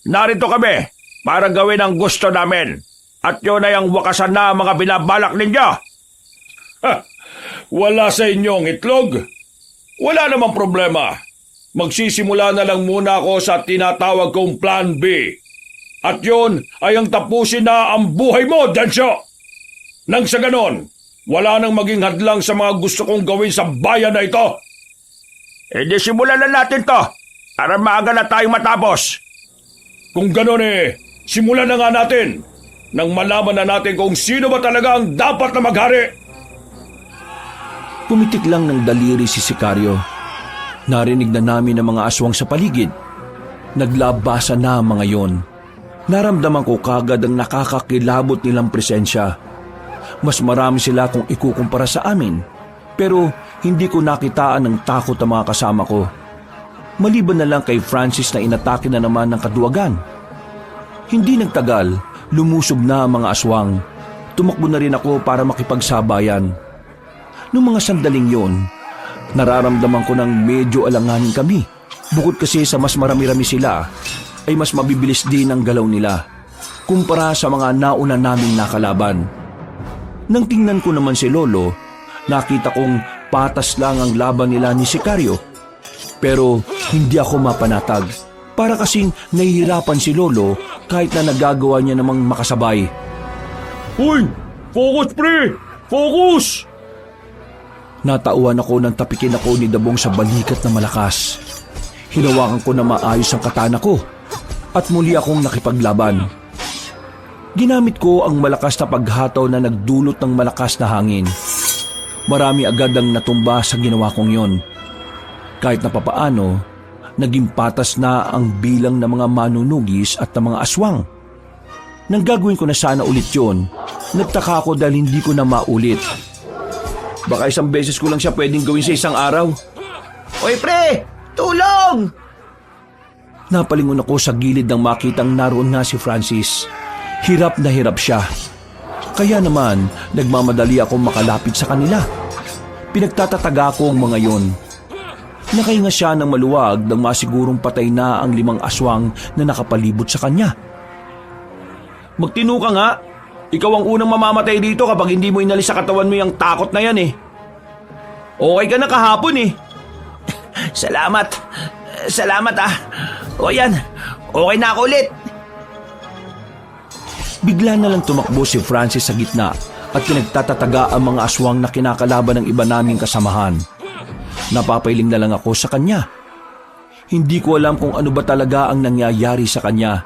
Narito kami para gawin ang gusto namin. At yun ay ang wakasan na mga binabalak ninyo.
Ha! Wala sa inyong itlog? Wala namang problema. Magsisimula na lang muna ako sa tinatawag kong Plan B. At yun ay ang tapusin na ang buhay mo, Densyo! Nang sa ganon, wala nang maging hadlang sa mga gusto kong gawin sa bayan na ito.
E di simulan na natin to para maaga na tayong matapos.
Kung ganon simulan na nga natin nang malaman na natin kung sino ba talaga ang dapat na maghari.
Pumitik lang ng daliri si Sikaryo. Narinig na namin ang mga aswang sa paligid. Naglabasa na ang mga yon. Naramdaman ko kagad ang nakakakilabot nilang presensya. Mas marami sila kung ikukumpara sa amin, pero hindi ko nakitaan ng takot ang mga kasama ko. Maliban na lang kay Francis na inatake na naman ng kaduwagan. Hindi nagtagal, lumusob na ang mga aswang. Tumakbo na rin ako para makipagsabayan. Noong mga sandaling yon, nararamdaman ko ng medyo alanganin kami. Bukod kasi sa mas marami-rami sila, ay mas mabibilis din ang galaw nila kumpara sa mga nauna naming nakalaban. Nang tingnan ko naman si Lolo, nakita kong patas lang ang laban nila ni Sikaryo. Pero hindi ako mapanatag. Para kasing nahihirapan si Lolo kahit na nagagawa niya namang makasabay.
Hoy! Focus, pre! Focus!
Natauhan ako nang tapikin ako ni Dabong sa balikat na malakas. Hinawakan ko na maayos ang katana ko at muli akong nakipaglaban. Ginamit ko ang malakas na paghataw na nagdulot ng malakas na hangin. Marami agad ang natumba sa ginawa kong yon. Kahit na papaano, naging patas na ang bilang ng mga manunugis at ng mga aswang. Nang gagawin ko na sana ulit yon, nagtaka ako dahil hindi ko na maulit. Baka isang beses ko lang siya pwedeng gawin sa isang araw.
Oy pre! Tulong!
Napalingon ako sa gilid nang makitang naroon na si Francis. Hirap na hirap siya. Kaya naman, nagmamadali akong makalapit sa kanila. Pinagtatataga ko ang mga yon. Nakahinga siya ng maluwag nang masigurong patay na ang 5 aswang na nakapalibot sa kanya. Magtino ka nga. Ikaw ang unang mamamatay dito kapag hindi mo inalis sa katawan mo yung takot na yan eh. Okay ka na kahapon eh.
Salamat. Salamat ah. O yan, okay na ako ulit.
Bigla na lang tumakbo si Francis sa gitna at pinagtatataga ang mga aswang na kinakalaban ng iba naming kasamahan. Napapailing na lang ako sa kanya. Hindi ko alam kung ano ba talaga ang nangyayari sa kanya.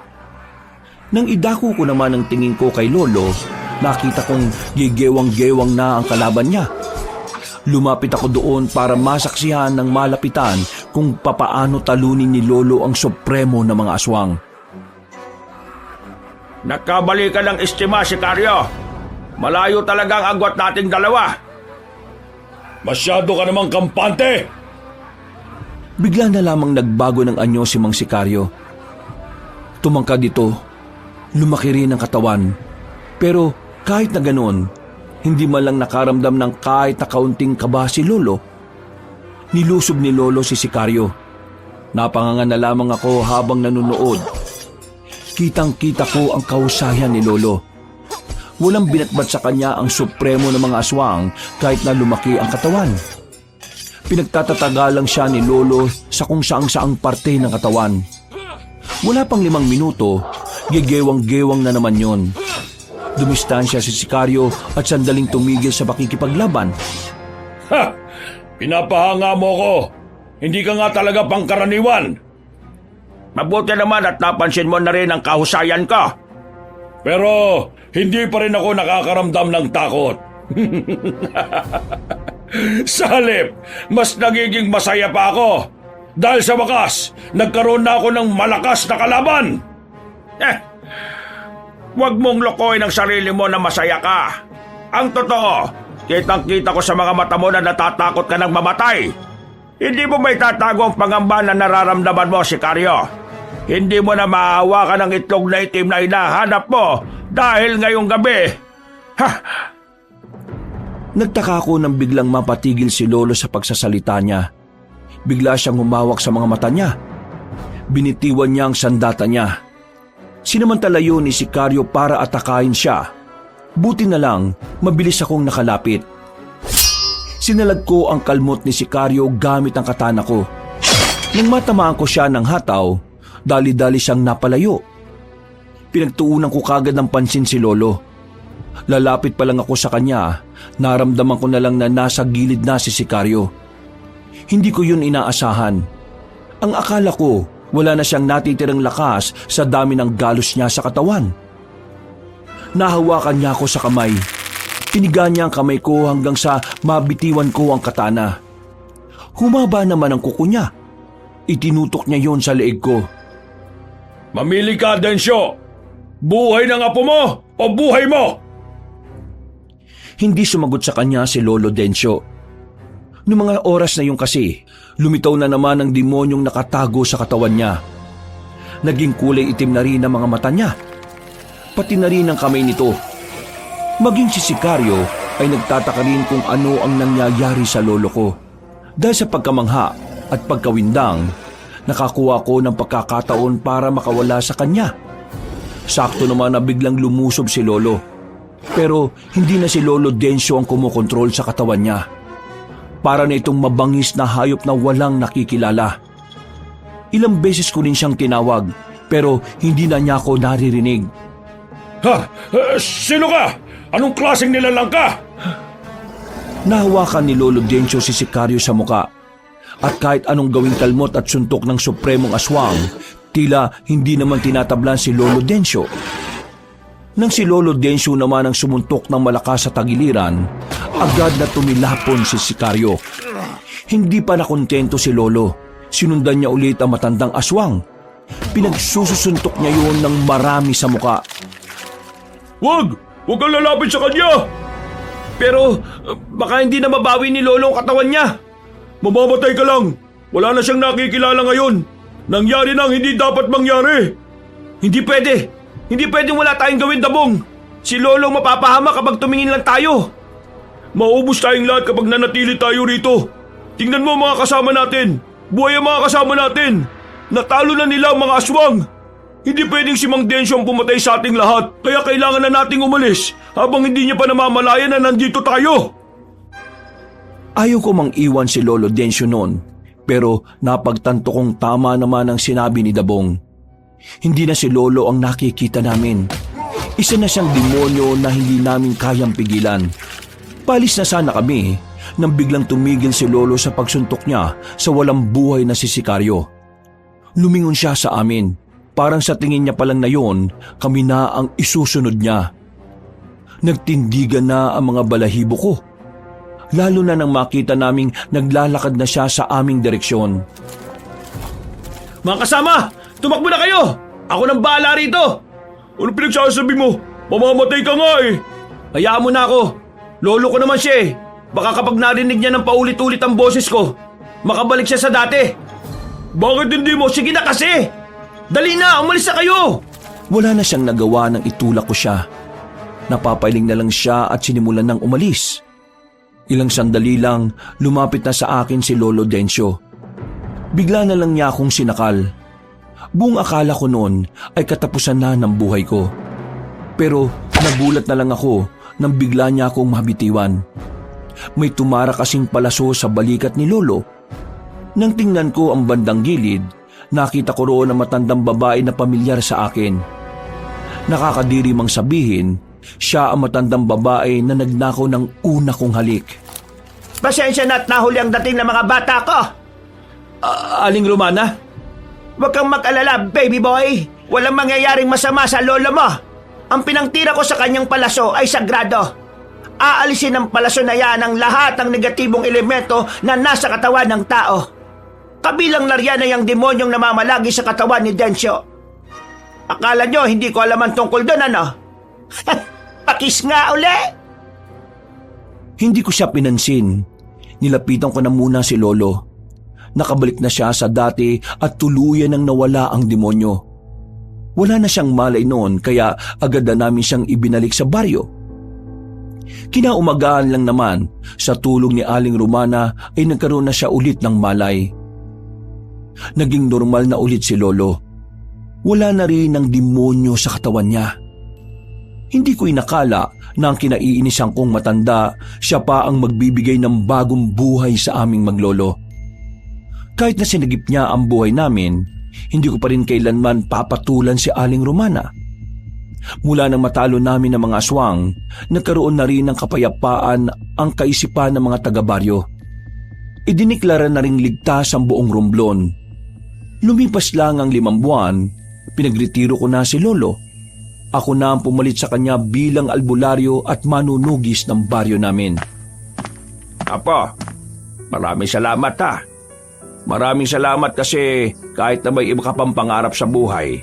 Nang idako ko naman ang tingin ko kay Lolo, nakita kong gigewang-gewang na ang kalaban niya. Lumapit ako doon para masaksihan ng malapitan kung papaano talunin ni Lolo ang supremo na mga aswang.
Nagkabali ka ng estima, Sikaryo. Malayo talaga ang agwat nating dalawa.
Masyado ka namang kampante!
Bigla na lamang nagbago ng anyo si Mang Sikaryo. Tumangkad dito, lumaki rin ang katawan. Pero kahit na ganoon, hindi man lang nakaramdam ng kahit na kaunting kaba si Lolo. Nilusob ni Lolo si Sikaryo. Napanganga na lamang ako habang nanunood. Kitang-kita ko ang kahusayan ni Lolo. Walang binatbat sa kanya ang supremo ng mga aswang kahit na lumaki ang katawan. Pinagtatatagalang siya ni Lolo sa kung saang-saang parte ng katawan. Wala pang 5 minuto, gegewang-gewang na naman yon. Dumistansya si Sikaryo at sandaling tumigil sa pakikipaglaban.
Ha! Pinapahanga mo ko. Hindi ka nga talaga pangkaraniwan.
Mabuti naman at napansin mo na rin ang kahusayan ko.
Pero hindi pa rin ako nakakaramdam ng takot. Sa halip, mas nagiging masaya pa ako. Dahil sa wakas, nagkaroon na ako ng malakas na kalaban.
Huwag mong lokohin ang sarili mo na masaya ka. Ang totoo, kitang-kita ko sa mga mata mo na natatakot ka ng mamatay. Hindi mo may tatago ang pangamba na nararamdaman mo, Sikaryo. Hindi mo na maahawakan ang itlog na itim na hinahanap mo dahil ngayong gabi. Ha!
Nagtaka ako nang biglang mapatigil si Lolo sa pagsasalita niya. Bigla siyang humawak sa mga mata niya. Binitiwan niya ang sandata niya. Sinamantala yun ni Sikaryo para atakain siya. Buti na lang, mabilis akong nakalapit. Sinalag ko ang kalmot ni Sikaryo gamit ang katana ko. Nang matamaan ko siya ng hataw, dali-dali siyang napalayo. Pinagtuunan ko kagad ng pansin si Lolo. Lalapit pa lang ako sa kanya, naramdaman ko na lang na nasa gilid na si Sikaryo. Hindi ko yun inaasahan. Ang akala ko, wala na siyang natitirang lakas sa dami ng galos niya sa katawan. Nahawakan niya ako sa kamay. Piniga niya ang kamay ko hanggang sa mabitiwan ko ang katana. Humaba naman ang kuko niya. Itinutok niya yon sa leeg ko.
Mamili ka, Densyo. Buhay ng apo mo o buhay mo?
Hindi sumagot sa kanya si Lolo Densyo. Noong mga oras na yun kasi, lumitaw na naman ang demonyong nakatago sa katawan niya. Naging kulay itim na rin ang mga mata niya. Pati na rin ang kamay nito. Maging si Sikaryo ay nagtataka rin kung ano ang nangyayari sa lolo ko. Dahil sa pagkamangha at pagkawindang, nakakuha ko ng pagkakataon para makawala sa kanya. Sakto naman na biglang lumusob si Lolo. Pero hindi na si Lolo Densyo ang kumokontrol sa katawan niya. Para na itong mabangis na hayop na walang nakikilala. Ilang beses ko rin siyang tinawag, pero hindi na niya ako naririnig.
Ha? Sino ka? Anong klaseng nilalang ka?
Nahawakan ni Lolo Densyo si Sikaryo sa muka. At kahit anong gawing kalmot at suntok ng supremong aswang, tila hindi naman tinatablan si Lolo Densyo. Nang si Lolo Densyo naman ang sumuntok ng malakas sa tagiliran, agad na tumilapon si Sikaryo. Hindi pa nakontento si Lolo. Sinundan niya ulit ang matandang aswang. Pinagsusuntok niya yun ng marami sa muka.
Wag! Huwag kang lalapit sa kanya!
Pero baka hindi na mabawi ni Lolo ang katawan niya.
Mamamatay ka lang! Wala na siyang nakikilala ngayon! Nangyari na ang hindi dapat mangyari!
Hindi pwede! Hindi pwedeng wala tayong gawin, Dabong! Si Lolo mapapahama kapag tumingin lang tayo!
Maubos tayong lahat kapag nanatili tayo rito! Tingnan mo mga kasama natin! Buhay ang mga kasama natin! Natalo na nila ang mga aswang! Hindi pwedeng si Mang Densyo ang pumatay sa ating lahat, kaya kailangan na nating umalis habang hindi niya pa namamalayan na nandito tayo!
Ayaw ko mang iwan si Lolo Densyo noon, pero napagtanto kong tama naman ang sinabi ni Dabong. Hindi na si Lolo ang nakikita namin. Isa na siyang demonyo na hindi namin kayang pigilan. Palis na sana kami nang biglang tumigil si Lolo sa pagsuntok niya sa walang buhay na si Sikaryo. Lumingon siya sa amin. Parang sa tingin niya palang na yon, kami na ang isusunod niya. Nagtindigan na ang mga balahibo ko. Lalo na nang makita naming naglalakad na siya sa aming direksyon.
Mga kasama! Tumakbo na kayo! Ako nang bahala rito!
Ano pinagsasabi mo? Mamamatay ka nga eh!
Hayaan mo na ako. Lolo ko naman siya eh. Baka kapag narinig niya ng paulit-ulit ang boses ko, makabalik siya sa dati.
Bakit hindi mo?
Sige na kasi! Dali na! Umalis na kayo!
Wala na siyang nagawa nang itulak ko siya. Napapailing na lang siya at sinimulan ng umalis. Ilang sandali lang, lumapit na sa akin si Lolo Densyo. Bigla na lang niya akong sinakal. Buong akala ko noon ay katapusan na ng buhay ko. Pero nagulat na lang ako nang bigla niya akong mabitiwan. May tumara kasing palaso sa balikat ni Lolo. Nang tingnan ko ang bandang gilid, nakita ko roon ang matandang babae na pamilyar sa akin. Nakakadiri mang sabihin, siya ang matandang babae na nagnakaw ng una kong halik.
Pasensya na at nahuli ang dating ng mga bata ko.
Aling Romana?
Huwag kang mag-alala, baby boy. Walang mangyayaring masama sa lolo mo. Ang pinangtira ko sa kanyang palaso ay sagrado. Aalisin ng palaso na yan ang lahat ng negatibong elemento na nasa katawan ng tao. Kabilang na riyan ay ang demonyong namamalagi sa katawan ni Densyo. Akala nyo hindi ko alam ang tungkol doon, ano? Pakis nga uli!
Hindi ko siya pinansin. Nilapitan ko na muna si Lolo. Nakabalik na siya sa dati at tuluyan nang nawala ang demonyo. Wala na siyang malay noon kaya agad na namin siyang ibinalik sa baryo. Kinaumagahan lang naman, sa tulong ni Aling Romana ay nagkaroon na siya ulit ng malay. Naging normal na ulit si Lolo. Wala na rin ang demonyo sa katawan niya. Hindi ko inakala na ang kinaiinisan kong matanda, siya pa ang magbibigay ng bagong buhay sa aming maglolo. Kahit na sinagip niya ang buhay namin, hindi ko pa rin kailanman papatulan si Aling Romana. Mula nang matalo namin ng mga aswang, nagkaroon na rin ng kapayapaan ang kaisipan ng mga taga-baryo. Idiniklara na ring ligtas ang buong Romblon. Lumipas lang ang 5 buwan, pinagretiro ko na si Lolo. Ako na ang pumalit sa kanya bilang albularyo at manunugis ng baryo namin.
Apo, maraming salamat ha. Maraming salamat kasi kahit na may iba ka pang pangarap sa buhay,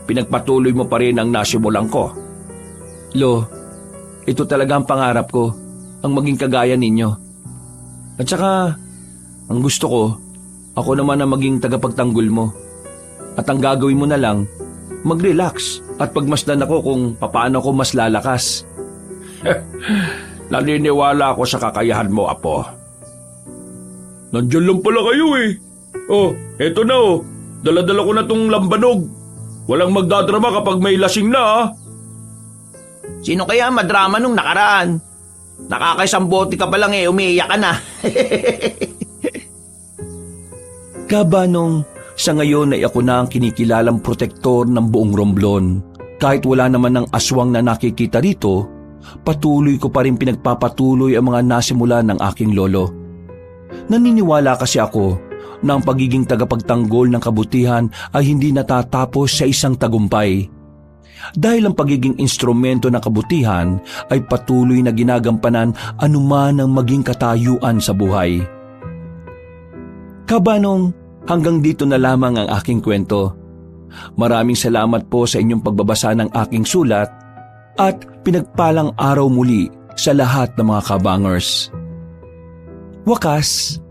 pinagpatuloy mo pa rin ang nasimulan ko.
Lo, ito talaga ang pangarap ko, ang maging kagaya ninyo. At saka, ang gusto ko, ako naman ang maging tagapagtanggol mo. At ang gagawin mo na lang, mag-relax at pagmasdan ako kung papaano ko mas lalakas.
Naniniwala ako sa kakayahan mo, Apo.
Nandyan lang pala kayo eh. Oh, eto na oh. Dala-dala ko na tong lambanog. Walang magdadrama kapag may lasing na ah.
Sino kaya madrama nung nakaraan? Nakakaisang bote ka pa lang eh, umiiyak ka na.
Kabanong, sa ngayon ay ako na ang kinikilalang protektor ng buong Romblon. Kahit wala naman ng aswang na nakikita rito, patuloy ko pa rin pinagpapatuloy ang mga nasimula ng aking lolo. Naniniwala kasi ako na ang pagiging tagapagtanggol ng kabutihan ay hindi natatapos sa isang tagumpay. Dahil ang pagiging instrumento ng kabutihan ay patuloy na ginagampanan anuman ang maging katayuan sa buhay. Kabanong, hanggang dito na lamang ang aking kwento. Maraming salamat po sa inyong pagbabasa ng aking sulat at pinagpalang araw muli sa lahat ng mga kabangers. Wakas.